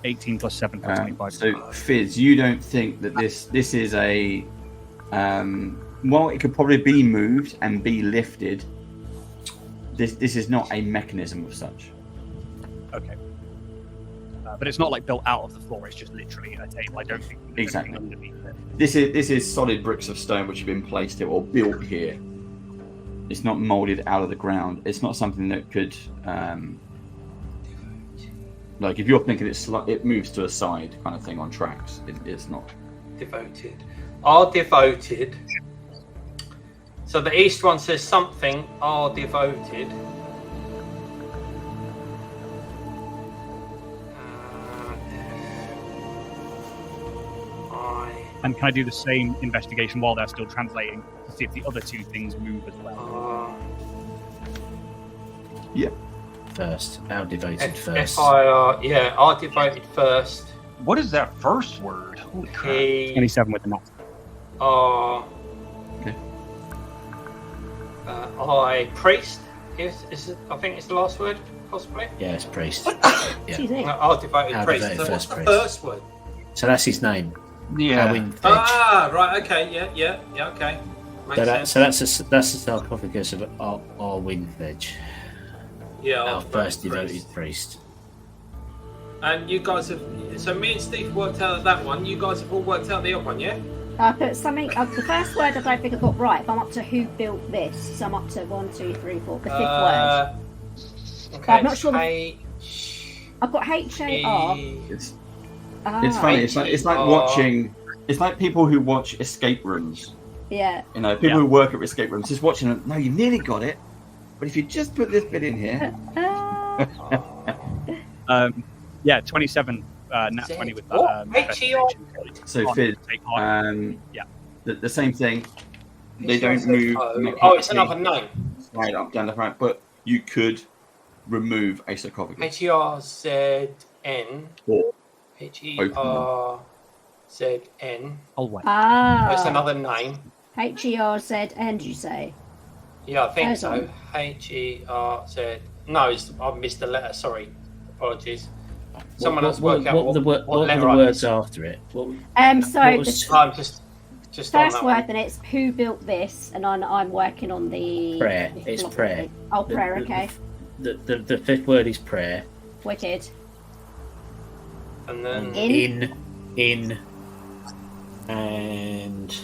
18 plus 7 plus 25. So, Fizz, you don't think that this is a while it could probably be moved and be lifted, this is not a mechanism of such. Okay. But it's not like built out of the floor, it's just literally a table. I don't think there's anything Exactly. underneath it. This is solid bricks of stone which have been placed here or built here. It's not molded out of the ground. It's not something that could like if you're thinking it moves to a side kind of thing on tracks. It's not. Devoted. Are devoted. So the east one says something. Are devoted. And can I do the same investigation while they're still translating to see if the other two things move as well? Yeah. First, our devoted first. F-I-R, yeah, are devoted first. What is that first word? Holy crap. 27 with the math. R. Okay. I priest. Is it, I think it's the last word, possibly. Yeah, it's priest. Excuse me. Are devoted Our priest. devoted So what's first the priest. first word? So that's his name. Yeah. Windage. Ah, right. Okay. Yeah. Okay. Makes sense. So that's the sarcophagus of our Windage. Yeah. Our I'll first vote devoted priest. priest. And you guys have. So me and Steve worked out that one. You guys have all worked out the other one, yeah? I put something. The first word I don't think I got right, but I'm up to who built this. So I'm up to 1, 2, 3, 4. The fifth word. Okay. I'm not sure. H. I've got HAR. It's Ah, funny. It's like H-E-R. watching. It's like people who watch escape rooms. Yeah. You know, people who work at escape rooms just watching them. No, you nearly got it, but if you just put this bit in here. Yeah, 27, nat 20 with that. What? H-E-R? So Fizz, Yeah. the same thing. They don't move. Oh, it's another name. Right up down the front, but you could remove a sarcophagus. H-E-R-Z-N. Or H-E-R-Z-N. I'll wait. That's Ah. another name. HERZN, you say? Yeah, I think Hold so. on. H-E-R-Z. No, I missed the letter. Sorry. Apologies. Someone else What work out what are the letter I words missed. after it? So what was- the I'm just on first that word, one. then it's who built this, and I'm working on the Prayer. It's prayer. Oh, prayer. Okay, The fifth word is prayer. wicked. And then In. And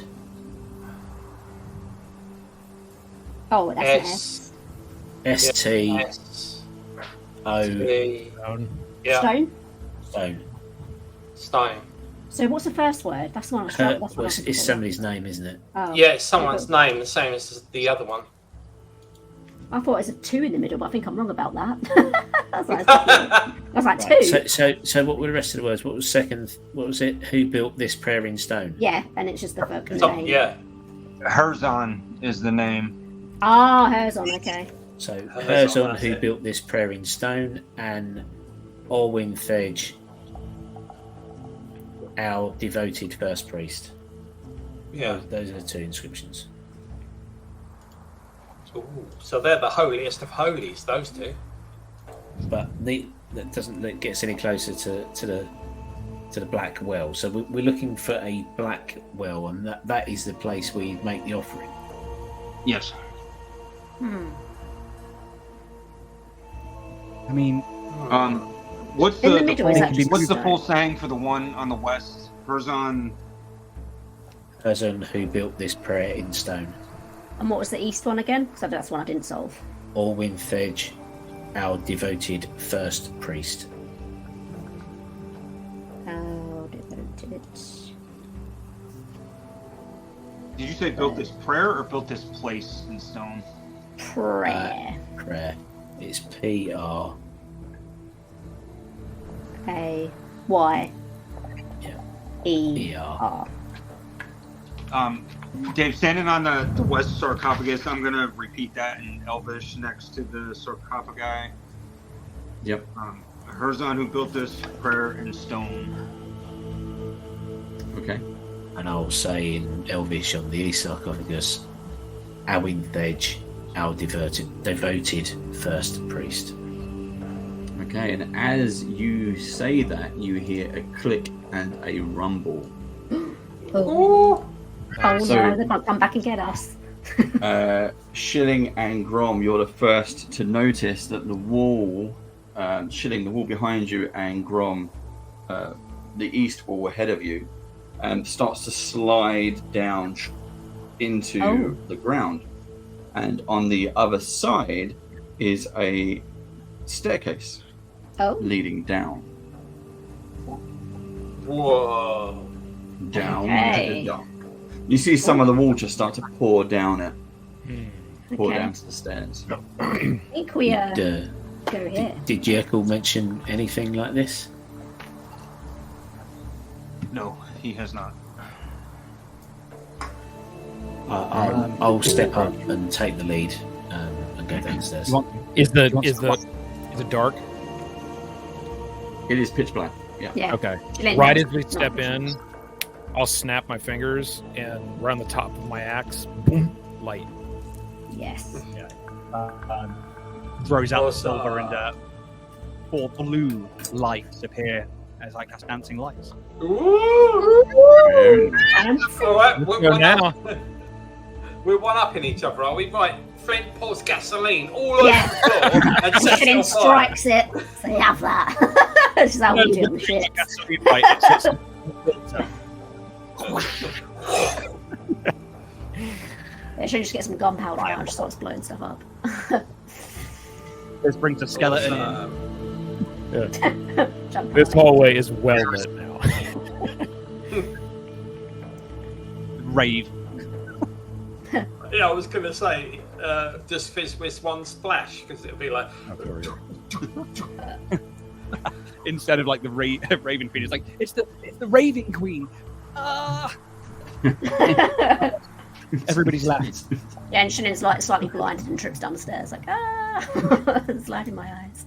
Oh, that's an S. ST S. O T. Yeah. Stone. stone. Stone. So what's the first word? That's the one. That's Well, what it's somebody's name, isn't it? Oh. Yeah, it's someone's name, the same as the other one. I thought it was a 2 in the middle, but I think I'm wrong about that. That's like 2. Right, so what were the rest of the words? What was second? What was it? Who built this prayer in stone? Yeah, and it's just the fucking Top, name. yeah. Herzon is the name. Ah, hers on. Okay. So That's Herzon, that's who it. built this prayer in stone, and Orwin Thedge, our devoted first priest. Yeah. Those are the 2 inscriptions. Ooh, so they're the holiest of holies, those 2. But that doesn't get us any closer to the black well. So we're looking for a black well, and that is the place we make the offering. Yes. I mean, What's In the, the middle is actually what's the stone. full saying for the one on the west? Herzon. Person who built this prayer in stone. And what was the east one again? Because that's the one I didn't solve. Orwin Thedge, our devoted first priest. How devoted. Did you say built this prayer or built this place in stone? Prayer. Prayer. It's P-R. A-Y. Yeah. E-R. Dave, standing on the west sarcophagus, I'm going to repeat that in Elvish next to the sarcophagi. Yep. Herzon who built this prayer in stone. Okay. And I'll say in Elvish on the east sarcophagus, Awin Thedge, our devoted first priest. Okay, and as you say that, you hear a click and a rumble. Oh, So- no, they can't come back and get us. Shilling and Grom, you're the first to notice that the wall, Shilling, the wall behind you, and Grom, the east wall ahead of you, starts to slide down into the ground. And on the other side is a staircase leading down. Whoa. Down Okay. to the dark. You see some of the water start to pour down it. Pour Okay. down to the stairs. I think we go here. Did Jekyll mention anything like this? No, he has not. I'll step up and take the lead and go downstairs. Is it dark? It is pitch black. Yeah. Yeah. Okay. Let Right me- as we step in, I'll snap my fingers and right on the top of my axe, boom, light. Yes. throws out the Awesome. silver and 4 blue lights appear as I cast dancing lights. Ooh. Fancy. All right, Let's go now. We're one up in each other, are we? Right. Flint pours gasoline all over Yeah. the floor and sets it Shilling on fire. strikes it. So you have that. This is how we do the shit. Right, it sits in the filter. I should just get some gunpowder now and just starts blowing stuff up. This brings a skeleton in. Jump This out. hallway is well lit now. Rave. Yeah, I was going to say, just fizz with one splash, because it'll be like, Instead of like the Raven Queen, it's like it's the Raven Queen. Ah! Everybody's laughing. Yeah, and Shannon's like slightly blinded and trips down the stairs, like, it's light in my eyes.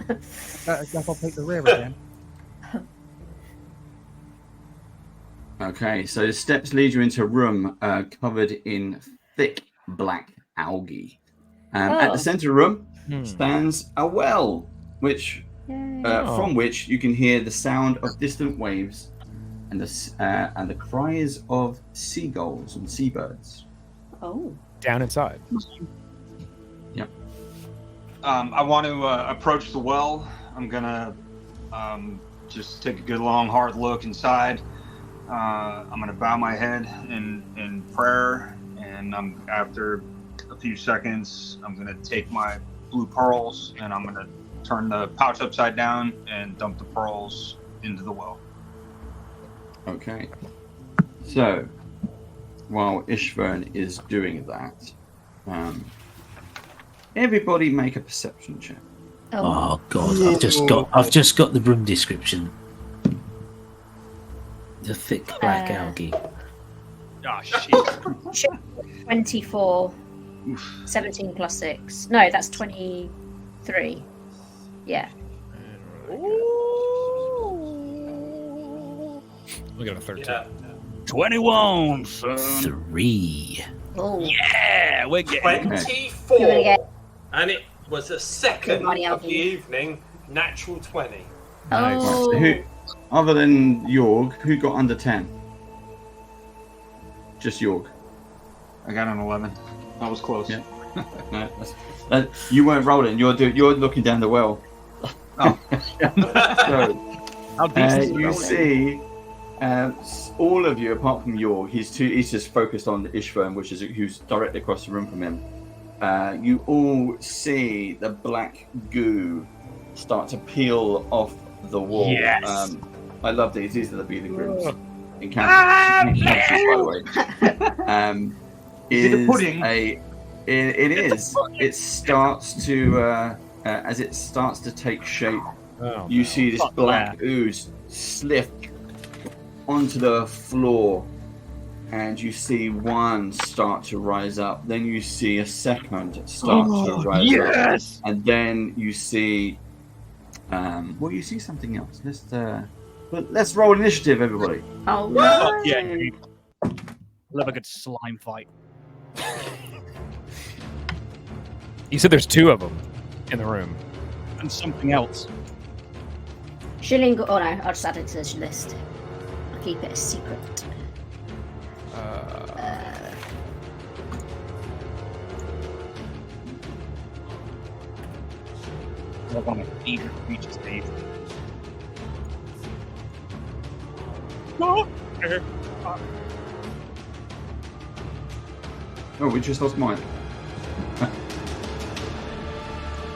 I guess I'll take the rear again. Okay, so the steps lead you into a room covered in thick black algae. At the center of the room stands a well, which from which you can hear the sound of distant waves and the cries of seagulls and seabirds. Oh. Down inside. Yep. I want to approach the well. I'm gonna just take a good long hard look inside. I'm gonna bow my head in prayer, and after a few seconds, I'm gonna take my blue pearls and I'm gonna turn the pouch upside down and dump the pearls into the well. Okay. So, while Ishvern is doing that, everybody make a perception check. Oh God! I've just got the room description. The thick black algae. Ah, shit. 24. 17 plus 6. No, that's 23. Yeah. We got a 13. Yeah. 21, son. 3. Oh, Yeah, we're getting 24. You're gonna get- And it was the second Everybody of else the in. evening, natural 20. Nice. Oh. Who, other than Jorg, who got under 10? Just Jorg. I got an 11. That was close. Yeah. No, you weren't rolling. You're looking down the well. Oh. So, How decent is you that? see, all of you apart from Jorg, he's just focused on Ishvern, who's directly across the room from him. You all see the black goo start to peel off the wall. Yes. I love these. These are the Beetle Grims encounters, by the way. Is it a pudding? It is. It starts to as it starts to take shape. Oh, You no. see this Fuck black ooze slip onto the floor, and you see one start to rise up. Then you see a second start to rise yes! up, and then you see, you see something else. Let's roll initiative, everybody. Oh Fuck no! yeah, dude. Love a good slime fight. You said there's 2 of them in the room. And something else. Shilling. Oh no! I'll just add it to this list. I'll keep it a secret. I want my favorite creatures, Dave. Oh, we just lost mine.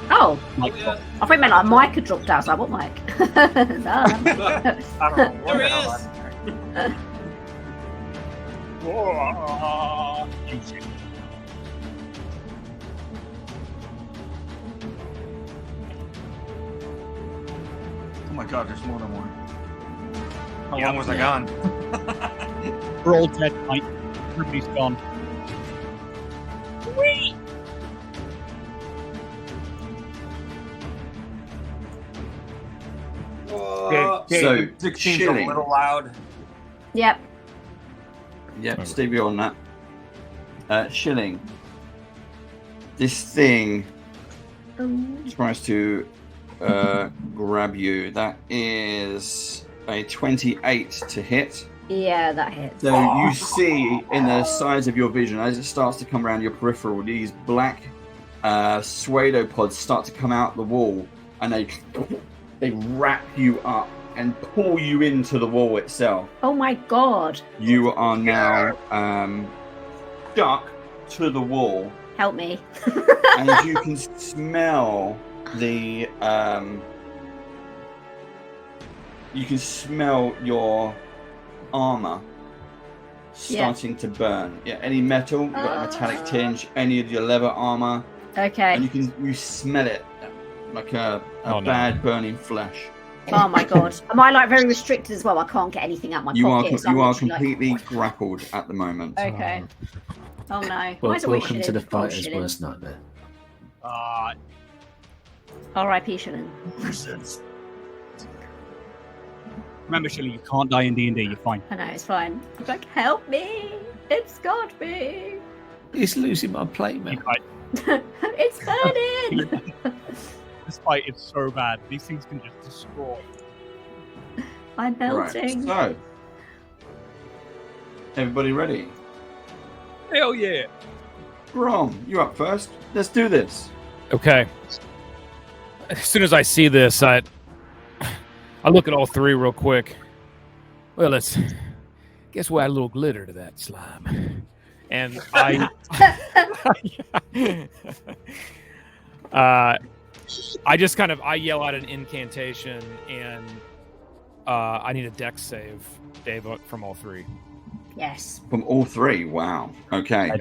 Oh, Mike, Yeah. I thought it meant like Mike had dropped out. I was like, what Mike? No. I don't know. What There the he hell is. happened there? Oh my god, there's more than one. How long was I gone? we're all dead, Mike. Everybody's gone. What? So, 16's a Shilling. little loud. Yep. Yep, Stevie on that. Shilling. This thing tries to grab you. That is a 28 to hit. Yeah, that hits. So you see in the sides of your vision, as it starts to come around your peripheral, these black pseudopods start to come out the wall, and they wrap you up and pull you into the wall itself. Oh my god! You are now stuck to the wall, Help me. and you can smell the you can smell your armor starting to burn. Yeah, any metal, you've got a metallic tinge, any of your leather armor, Okay. and you smell it like a Oh, no. bad burning flesh. Oh my god. Am I like very restricted as well? I can't get anything out my You are pocket. so I'm you are literally, like- completely grappled at the moment. Okay. Oh no. Well, Why is it always welcome to the Shilling? Oh, fighter's Shilling. worst nightmare. R.I.P. Shilling. Remember, Shilly, you can't die in D&D. You're fine. I know, it's fine. I'm like, help me! It's got me! He's losing my plate, man. You fight. It's burning! This fight is so bad. These things can just destroy. I'm Right, melting. so everybody ready? Hell yeah! Grom, you're up first. Let's do this. Okay. As soon as I see this, I look at all 3 real quick. Well, guess we'll add a little glitter to that slime. And I just kind of yell out an incantation, and I need a dex save, Dave, from all 3. Yes. From all 3. Wow. Okay.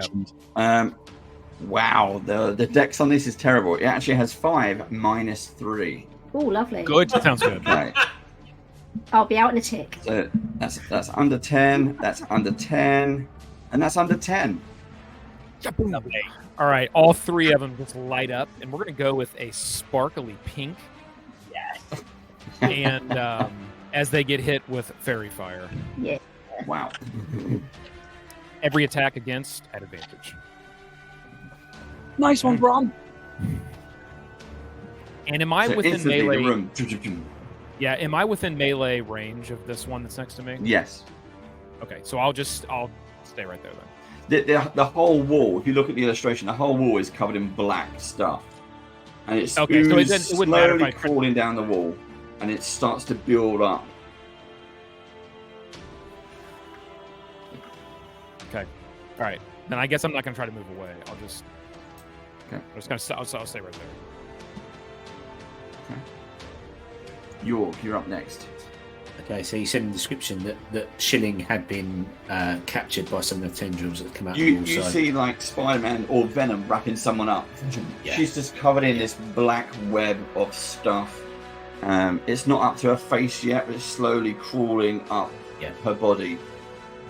Wow. The dex on this is terrible. It actually has 5 minus 3. Oh, lovely. Good. That sounds good. Okay. I'll be out in a tick. So that's under 10. That's under 10. And that's under 10. Lovely. All right, all 3 of them just light up, and we're gonna go with a sparkly pink. Yes. And as they get hit with fairy fire. Yeah. Wow. Every attack against at advantage. Nice one, Brom. And am I So within instantly melee? the room. Yeah, am I within melee range of this one that's next to me? Yes. Okay, so I'll stay right there then. The whole wall, if you look at the illustration, the whole wall is covered in black stuff. And it's Okay, so it wouldn't matter if slowly I- crawling down the wall, and it starts to build up. Okay. All right. Then I guess I'm not going to try to move away. I'll just. Okay. I'm just going to. I'll stay right there. York, you're up next. Okay, so you said in the description that Shilling had been captured by some of the tendrils that come out You the wall side. see like Spider-Man or Venom wrapping someone up. Yeah. She's just covered in this black web of stuff. It's not up to her face yet, but it's slowly crawling up her body.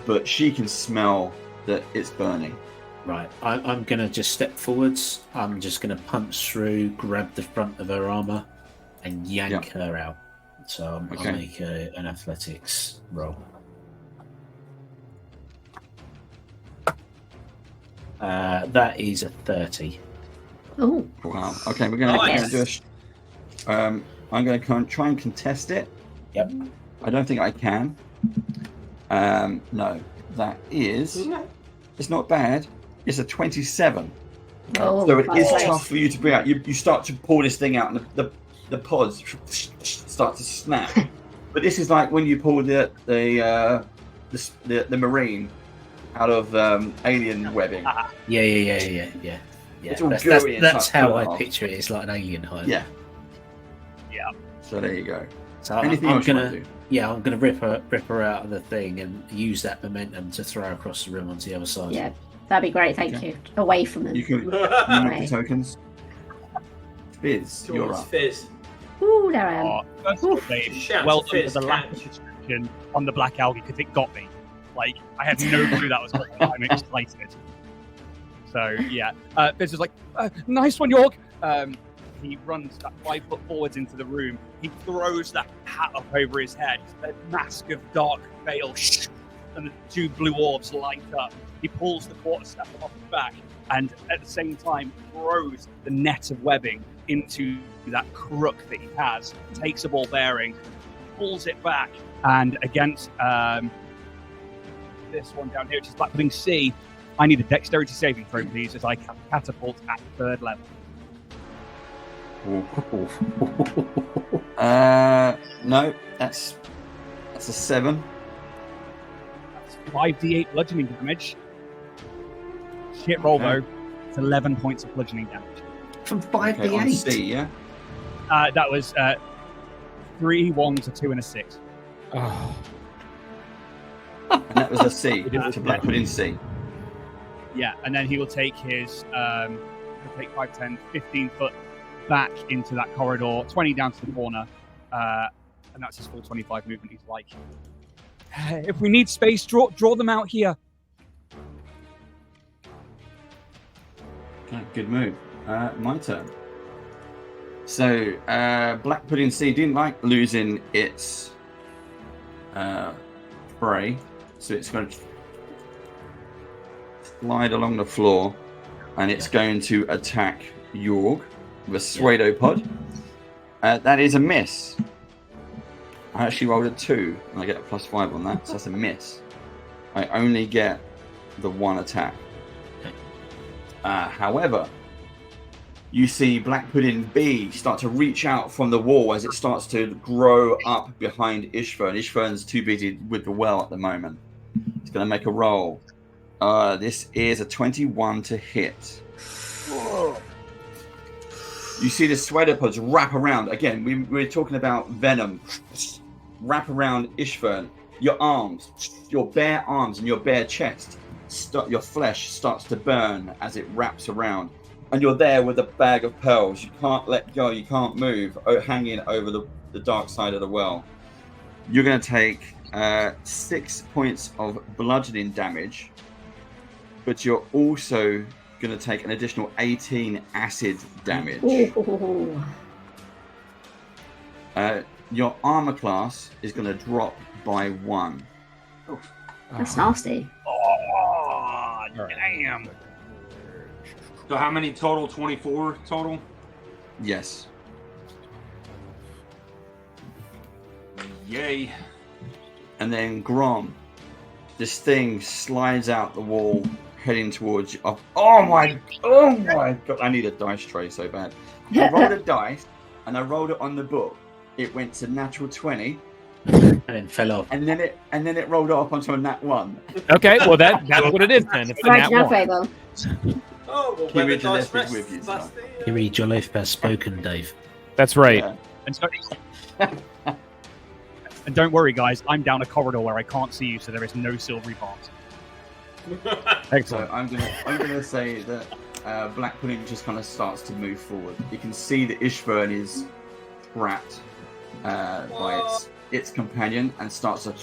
But she can smell that it's burning. Right, I'm going to just step forwards. I'm just going to punch through, grab the front of her armour, and yank her out. So I'll make an athletics roll. That is a 30. Oh. Wow. Okay, we're going to do a... I'm going to try and contest it. Yep. I don't think I can. No, that is... It's not bad. It's a 27. Oh, So it is nice. tough for you to bring out. You start to pull this thing out, and the pods start to snap. But this is like when you pull the marine out of alien webbing. Yeah. It's all That's gooey and that's tough how to I laugh. picture it. It's like an alien hive. Yeah. Yeah. So there you go. So Anything I'm else you gonna, want to do? yeah, I'm gonna rip her out of the thing and use that momentum to throw her across the room onto the other side. Yeah, that'd be great. Thank you. Away from them. You can you knock the tokens. Fizz, you're Towards up. Fizz. Ooh, there I am. First of all, Dave, Shout well to done for Fizz, the lack of catch. description on the black algae because it got me. Like, I had no clue that was going on. I'm excited. So, yeah. Fizz was like, nice one, York. He runs that 5 foot forwards into the room. He throws that hat up over his head. That mask of dark veil, and the 2 blue orbs light up. He pulls the quarterstaff off his back and at the same time throws the net of webbing into that crook that he has, takes a ball bearing, pulls it back, and against this one down here, which is Black Pudding C, I need a dexterity saving throw, please, as I catapult at 3rd level. No, that's a 7. That's 5d8 bludgeoning damage. Shit roll, though. It's 11 points of bludgeoning damage. From 5 Okay, to on 8. C, yeah. That was 3 1s, a 2, and a 6. Oh. And that was a C to Blackwood in C. Yeah, and then he will take his he'll take 5, 10, 15 foot back into that corridor, 20 down to the corner, and that's his full 25 movement. He's like, if we need space, draw them out here. Okay, good move. My turn. So Black Pudding C didn't like losing its prey, so it's going to slide along the floor, and it's going to attack Yorg with a pseudopod. That is a miss. I actually rolled a 2, and I get a +5 on that, so that's a miss. I only get the 1 attack. However, you see Black Pudding B start to reach out from the wall as it starts to grow up behind Ishfern. Ishfern's too busy with the well at the moment. He's going to make a roll. This is a 21 to hit. You see the pseudopods wrap around. Again, we're talking about venom. Wrap around Ishfern. Your arms, your bare arms and your bare chest, your flesh starts to burn as it wraps around. And you're there with a bag of pearls. You can't let go. You can't move, hanging over the dark side of the well. You're going to take 6 points of bludgeoning damage, but you're also going to take an additional 18 acid damage. Ooh. your armor class is going to drop by 1. That's nasty. Oh, damn. So how many total? 24 total? Yes. Yay. And then Grom, this thing slides out the wall, heading towards you. Oh my god! I need a dice tray so bad. I rolled a dice, and I rolled it on the book. It went to natural 20, And then fell off. and then it rolled off onto a nat 1. Okay, well that's what it is then. It's the Right, nat now, one. Fable. Oh, well, Keep when the it to dice left with rests, you, that's son. the, You read your life best spoken, Dave. That's right. Yeah. And so, and don't worry, guys. I'm down a corridor where I can't see you, so there is no silvery part. So Excellent. I'm gonna say that Black Pudding just kind of starts to move forward. You can see that Ishvern is trapped by its companion and starts to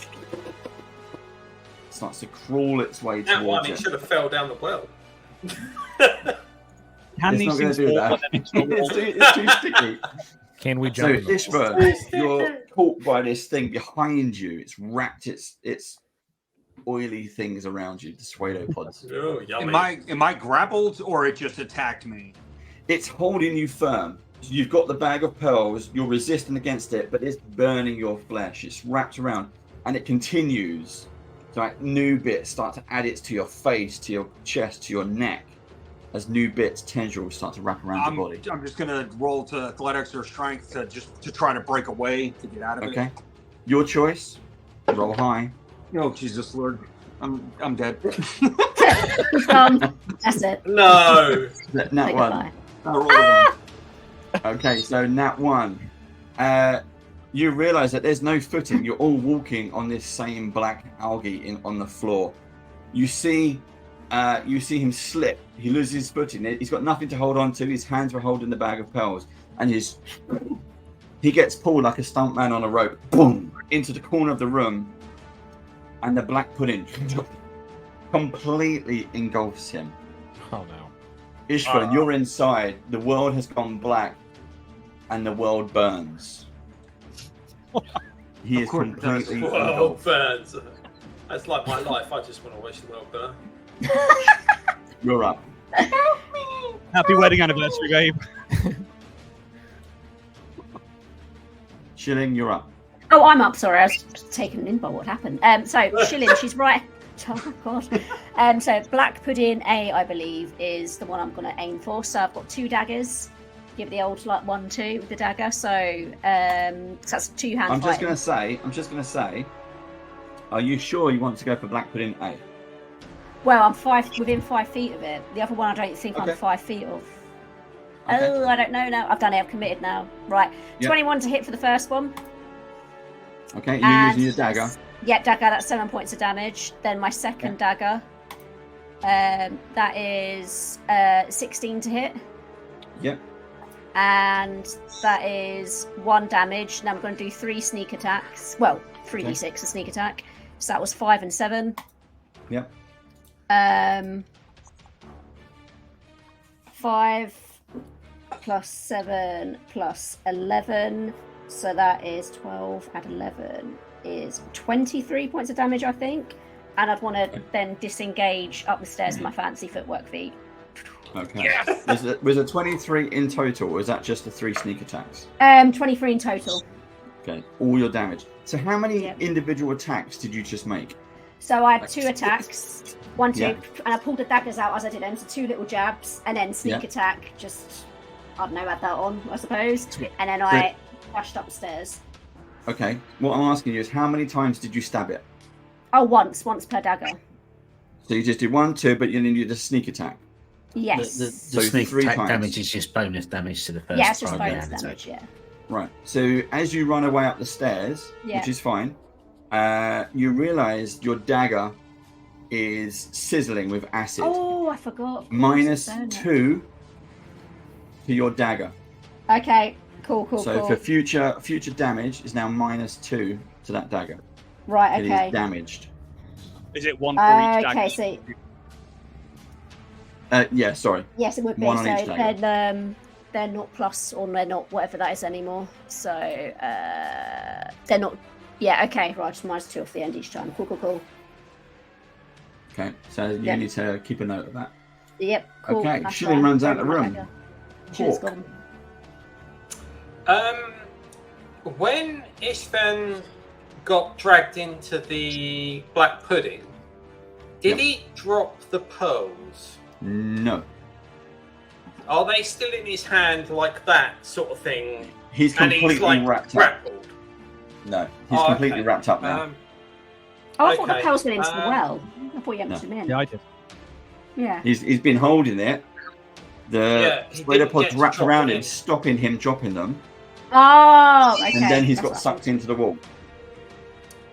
crawl its way that one, towards it it. should have fell down the well. Can It's these not going things to do walk, that. but then it's not It's too sticky. Can we So jump? Ishvern, you're caught by this thing behind you. It's wrapped its oily things around you, the pseudopods. Oh, yummy. Am I grappled or it just attacked me? It's holding you firm. You've got the bag of pearls. You're resisting against it, but it's burning your flesh. It's wrapped around, and it continues. So like new bits start to add it to your face, to your chest, to your neck, as new bits, tendrils start to wrap around your body. I'm just gonna roll to athletics or strength to try to break away to get out of it. Okay, your choice. Roll high. Oh Jesus Lord, I'm dead. That's it. No. Nat Say 1. goodbye. I rolled a 1. Okay, so nat 1. You realize that there's no footing. You're all walking on this same black algae on the floor. You see him slip. He loses his footing. He's got nothing to hold on to. His hands were holding the bag of pearls, and he gets pulled like a stuntman on a rope, boom, into the corner of the room, and the black pudding completely engulfs him. Oh no. Ishvern, you're inside. The world has gone black, and the world burns. He is course it does. completely World engulfed. burns. That's like my life. I just want to watch the world burn. You're up. Happy wedding anniversary, babe. Shilling, you're up. Oh, I'm up. Sorry, I was taken in by what happened. So Shilling, she's right. Oh god. So Black Pudding A, I believe, is the one I'm going to aim for. So I've got 2 daggers. Give the old like 1-2 with the dagger. So that's 2 hand I'm just fighting. gonna say. Are you sure you want to go for Black Pudding A? Well, I'm within 5 feet of it. The other one, I don't think Okay. I'm 5 feet of. Okay. Oh, I don't know now. I've done it. I've committed now. Right. Yep. 21 to hit for the first one. Okay, you're And- using your dagger. Yeah, dagger. That's 7 points of damage. Then my second dagger. That is 16 to hit. Yep. And that is 1 damage. Now I'm going to do 3 sneak attacks. Well, 3d6 a sneak attack. So that was 5 and 7. Yep. 5 plus 7 plus 11. So that is 12 and 11 is 23 points of damage, I think. And I'd want to then disengage up the stairs with my fancy footwork feet. Okay. Was it 23 in total, or is that just the 3 sneak attacks? 23 in total. Okay, all your damage. So how many Yep. individual attacks did you just make? So I had 2 attacks. 1, 2, Yeah. and I pulled the daggers out as I did them. So 2 little jabs, and then sneak Yeah. attack. Just, I don't know, add that on, I suppose. And then I dashed upstairs. Okay, what I'm asking you is how many times did you stab it? Oh, once per dagger. So you just did 1, 2, but you then did a sneak attack. Yes. The So sneak 3 attack times. damage is just bonus damage to the first Yeah, it's just time bonus attack. damage, yeah. Right. So as you run away up the stairs, Yeah. which is fine, you realise your dagger is sizzling with acid. Oh, I forgot. Minus Burn it. 2 to your dagger. Okay, cool. So for future damage is now minus 2 to that dagger. Right, It okay. is damaged. Is it 1 for each Okay, dagger? so Yeah, sorry. yes, it would be. One on each So dagger. then they're not plus or they're not whatever that is anymore. So they're not. Yeah, okay, right. Just -2 off the end each time. Cool. Okay, so you need to keep a note of that. Yep. Cool. Okay, That's Shilling fine. runs out the Right, room. okay. Shilling's Hawk. gone. When Ishvan got dragged into the black pudding, did he drop the pearls? No. Are they still in his hand like that sort of thing? He's And completely he's like wrapped up. grappled? No, he's Oh, completely okay. wrapped up now. Oh, I thought the okay, pearls went into the well. I thought you emptied them in. Yeah, I did. Yeah. He's been holding it. The he spider didn't get pod's to wrapped drop around it him, in. stopping him dropping them, Oh, okay. and then he's That's got what I sucked into the wall.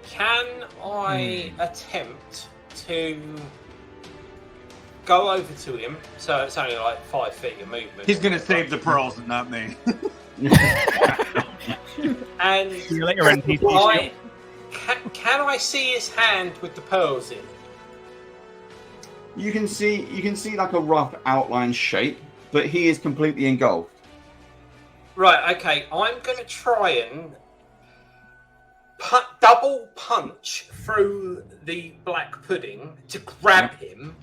Can I attempt to go over to him? So it's only like 5 feet of movement. He's gonna save the pearls and not me. And See you later, NPC. can I see his hand with the pearls in? You can see like a rough outline shape, but he is completely engulfed. Right, okay. I'm going to try and double punch through the black pudding to grab him,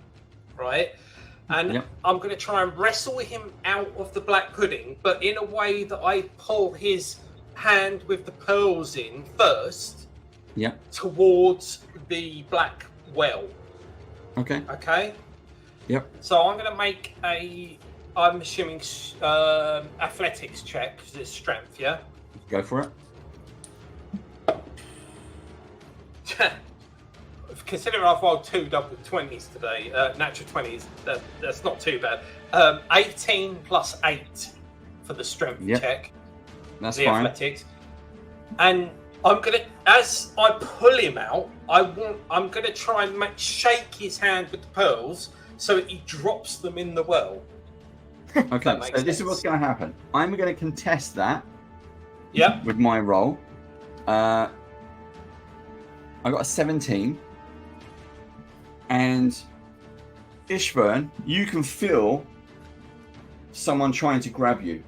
right? And I'm going to try and wrestle him out of the black pudding, but in a way that I pull his hand with the pearls in first towards the black well. Okay. Okay? Yep. So I'm going to make I'm assuming, athletics check, because it's strength, yeah? Go for it. Considering I've rolled 2 double 20s today, natural 20s, that's not too bad. 18 plus 8 for the strength check. That's the fine. athletics. And I'm gonna, as I pull him out, I'm gonna try and shake his hand with the pearls so he drops them in the well. Okay, so this is what's going to happen. I'm going to contest that. Yep. With my roll, I got a 17, and Ishvern, you can feel someone trying to grab you.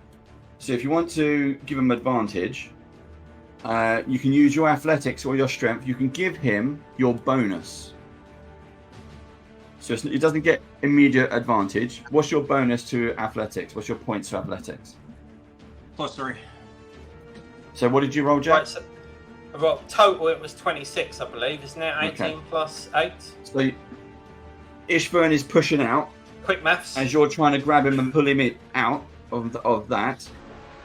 So if you want to give him advantage, you can use your athletics or your strength. You can give him your bonus. So it doesn't get immediate advantage. What's your bonus to athletics? What's your points to athletics? +3. So what did you roll, Jack? Right, so, well, total it was 26, I believe, isn't it? 18 plus 8. So Ishvern is pushing out. Quick maths. As you're trying to grab him and pull him out of that,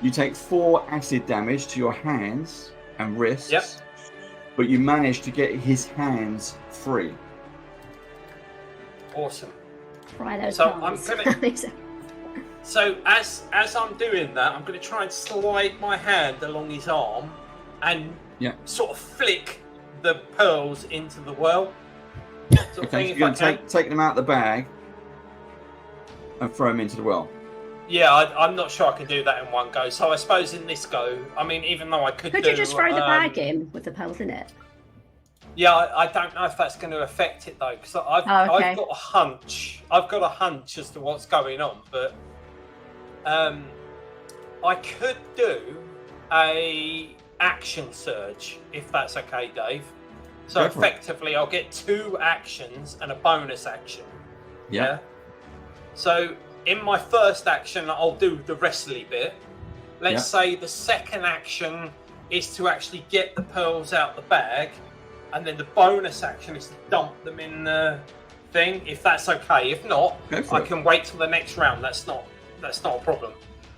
you take 4 acid damage to your hands and wrists. Yep. But you manage to get his hands free. Awesome. Try those So palms. I'm gonna. So as I'm doing that, I'm going to try and slide my hand along his arm and sort of flick the pearls into the well. Sort of Okay, thing, so if you're I going to can. take them out of the bag and throw them into the well. Yeah, I'm not sure I can do that in one go. So I suppose in this go, I mean, even though I could you just throw the bag in with the pearls in it? Yeah, I don't know if that's going to affect it though, because I've got a hunch. I've got a hunch as to what's going on, but I could do a action surge if that's okay, Dave. So Go for it. effectively, I'll get 2 actions and a bonus action. Yeah. So in my first action, I'll do the wrestly bit. Let's say the second action is to actually get the pearls out the bag. And then the bonus action is to dump them in the thing, if that's okay. If not, I can wait till the next round. That's not a problem.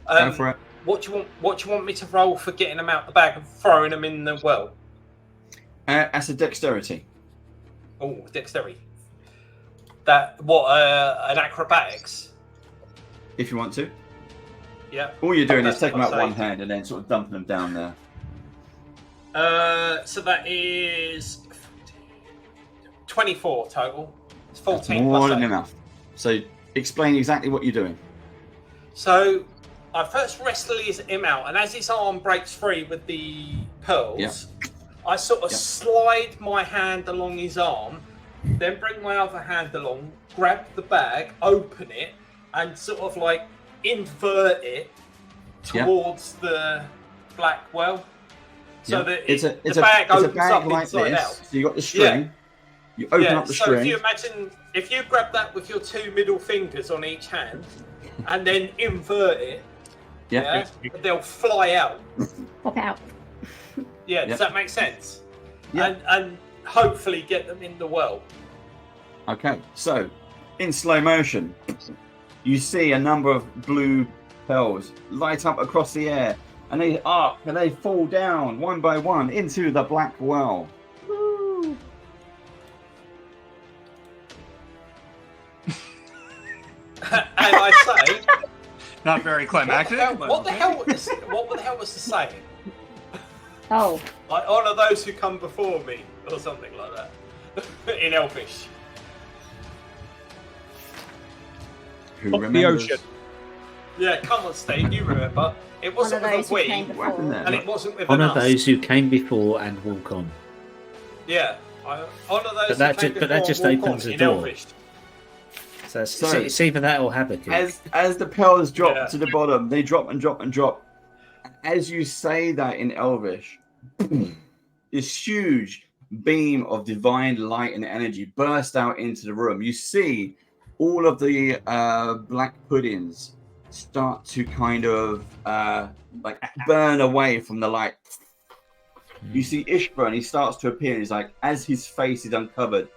Go for it. What do you want me to roll for getting them out the bag and throwing them in the well? As a dexterity. Oh, dexterity. That what? An acrobatics. If you want to. Yeah. All you're doing is That's taking them out what I one say. hand and then sort of dumping them down there. So that is 24 total. It's 14 More plus than 8. enough. So explain exactly what you're doing. So I first wrestle him out, and as his arm breaks free with the pearls, I sort of slide my hand along his arm, then bring my other hand along, grab the bag, open it, and sort of like invert it towards the black well. So that it's a bag opens bag up like inside this. out. So you got the string. You open up the so string. if you imagine, if you grab that with your 2 middle fingers on each hand, and then invert it, they'll fly out. Pop out. Yeah, does that make sense? Yeah. And hopefully get them in the well. Okay, so in slow motion, you see a number of blue pearls light up across the air, and they arc and they fall down one by one into the black well. Woo. And I say, Not very climactic. what the hell was the saying? Oh, Like honour those who come before me, or something like that, in Elvish. Who Fuck the remembers? ocean. Yeah, come on, Steve, you remember? It one of wasn't those with who a came we, What happened before. there? and it wasn't with One an of us. those who came before and walk on. Yeah, honour those But that who came ju- but that before just and walk opens on the in door. Elvish. So it's, So- it's either that or Habakkuk. As the pearls drop Yeah. to the bottom, they drop and drop and drop. As you say that in Elvish, this huge beam of divine light and energy burst out into the room. You see all of the black puddings start to kind of like burn away from the light. You see Ishburn, he starts to appear, and he's like, as his face is uncovered,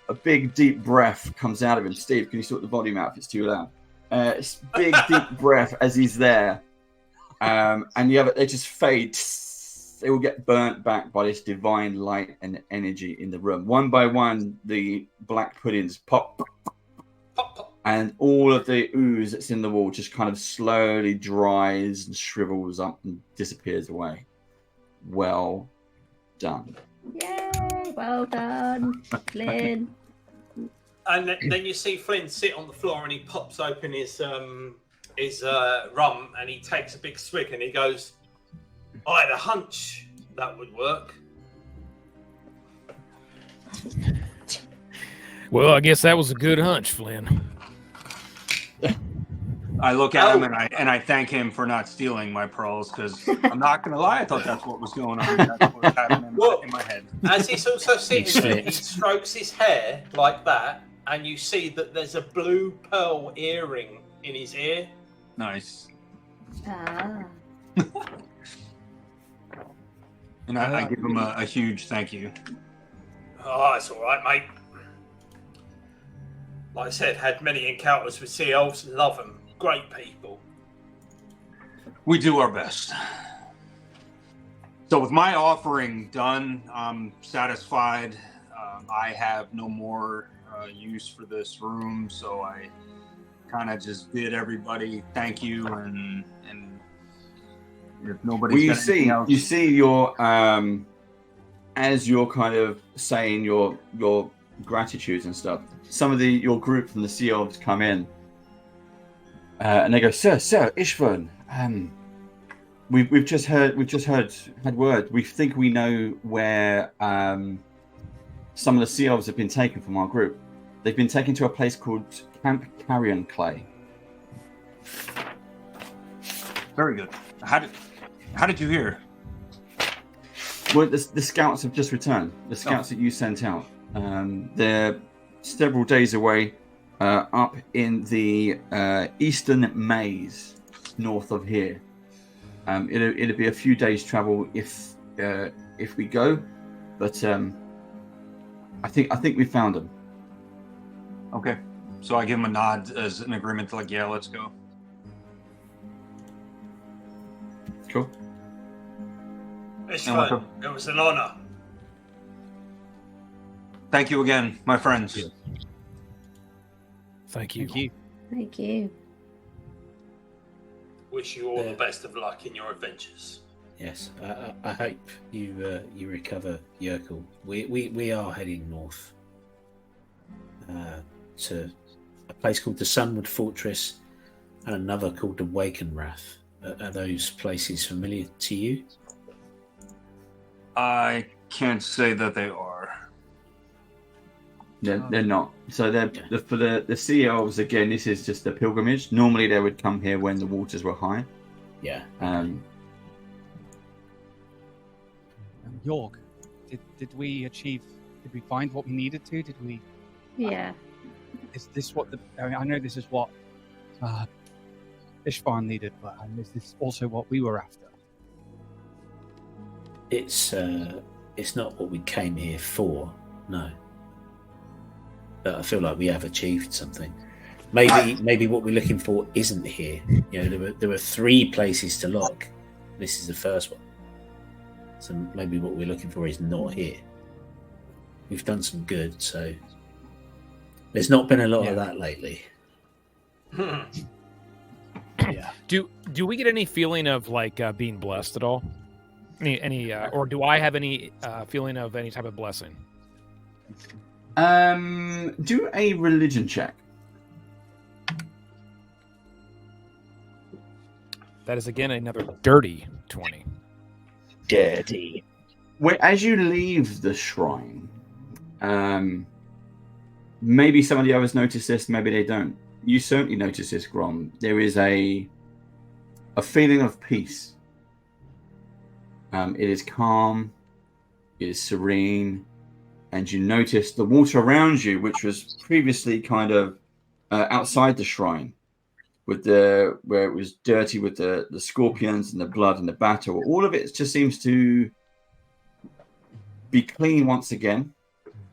a big deep breath comes out of him. Steve, can you sort the volume out if it's too loud? Big deep breath as he's there. And the other, they just fade. They will get burnt back by this divine light and energy in the room. One by one, the black puddings pop, Pop, pop. and all of the ooze that's in the wall just kind of slowly dries and shrivels up and disappears away. Well done. Yay! Well done, Flynn. And then you see Flynn sit on the floor, and he pops open his rum, and he takes a big swig, and he goes, "I had a hunch that would work." Well, I guess that was a good hunch, Flynn. I look at him and I thank him for not stealing my pearls, because I'm not gonna lie, I thought that's what was going on. That's what was happening in my head. As he's also sitting there, he fixed. strokes his hair like that, and you see that there's a blue pearl earring in his ear. Nice. Ah. And I give him a huge thank you. Oh, it's all right, mate. Like I said, had many encounters with sea elves. Love them. Great people. We do our best. So with my offering done, I'm satisfied. I have no more use for this room, so I kind of just bid everybody thank you, and if nobody's got anything else. You see your as you're kind of saying your gratitudes and stuff. Some of your group from the Sea Elves come in, and they go, "Sir, Ishvern, we've just had word. We think we know where some of the Sea Elves have been taken from our group. They've been taken to a place called Camp Carrion Clay." Very good. How did you hear? Well, the scouts have just returned. The scouts that you sent out. They're several days away, up in the eastern maze, north of here. It'll be a few days' travel if we go, but I think we found them. Okay. So I give him a nod as an agreement to, like, yeah, let's go. Cool. It's And fun. It was an honor. Thank you again, my friends. Yeah. Thank you. Thank you. Thank you. Wish you all the best of luck in your adventures. Yes, I hope you recover, Yerkel. We are heading north to a place called the Sunwood Fortress and another called the Wakenrath. Are those places familiar to you? I can't say that they are. They're not. So for the Sea Elves, again, this is just a pilgrimage. Normally they would come here when the waters were high. Yeah. York, did we find what we needed to? Did we? Yeah. Is this what I know this is what Ishvan needed, but is this also what we were after? It's not what we came here for, no. But I feel like we have achieved something. Maybe what we're looking for isn't here. You know, there were 3 places to look. This is the first one. So maybe what we're looking for is not here. We've done some good, so there's not been a lot of that lately. Yeah. Do we get any feeling of like being blessed at all? Any or do I have any feeling of any type of blessing? Do a religion check. That is again another dirty 20. Dirty. As you leave the shrine, maybe some of the others notice this, maybe they don't. You certainly notice this, Grom. There is a feeling of peace. It is calm, it is serene, and you notice the water around you, which was previously kind of outside the shrine, with where it was dirty with the scorpions and the blood and the battle. All of it just seems to be clean once again.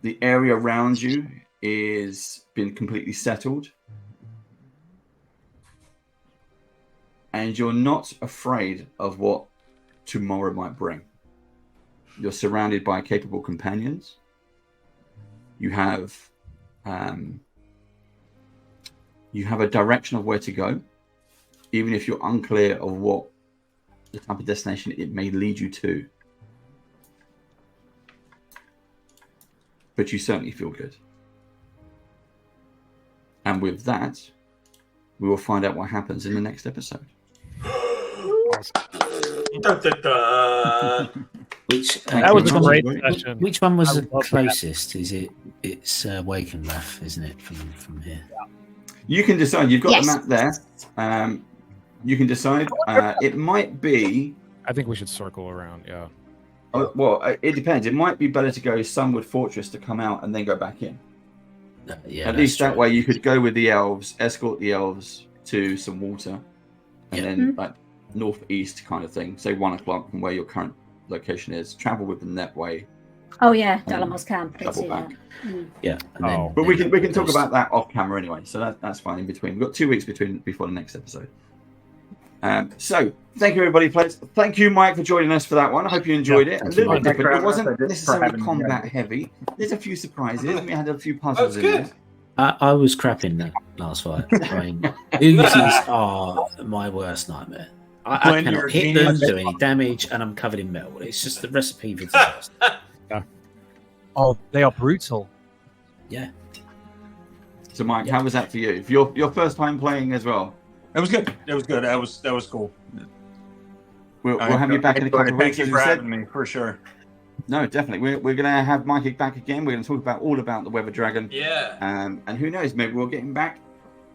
The area around you is been completely settled, and you're not afraid of what tomorrow might bring. You're surrounded by capable companions. You have a direction of where to go, even if you're unclear of what the type of destination it may lead you to. But you certainly feel good. And with that, we will find out what happens in the next episode. That was a great session. Which one was the closest? That. It's Wakenrath, isn't it, from here? You can decide. You've got the map there. You can decide. It might be. I think we should circle around. Yeah. Well, it depends. It might be better to go Sunwood Fortress to come out and then go back in. Yeah. At least that way you could go with the elves, escort the elves to some water, and then like northeast kind of thing. Say 1 o'clock from where your current location is. Travel with them that way. Oh yeah, Dalamor's camp. Double back. Yeah. But we can talk about that off camera anyway. So that's fine in between. We've got 2 weeks before the next episode. So thank you everybody, players. Thank you, Mike, for joining us for that one. I hope you enjoyed it. A little bit different. It wasn't necessarily combat heavy. There's a few surprises. We had a few puzzles in there. I was crap in that last fight. I mean, oozes are my worst nightmare. I cannot hit them, do any damage, and I'm covered in metal. It's just the recipe for disaster. Oh, they are brutal. Yeah. So, Mike, how was that for you? For your first time playing as well? It was good. It was good. That was cool. We'll have you back in a couple of weeks. Thank you for having me, for sure. No, definitely. We're going to have Mike back again. We're going to talk all about the Weather Dragon. Yeah. And who knows? Maybe we'll get him back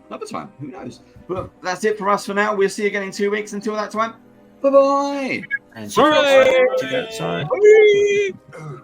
another time. Who knows? But that's it for us for now. We'll see you again in 2 weeks. Until that time, bye-bye. And Bye. Bye.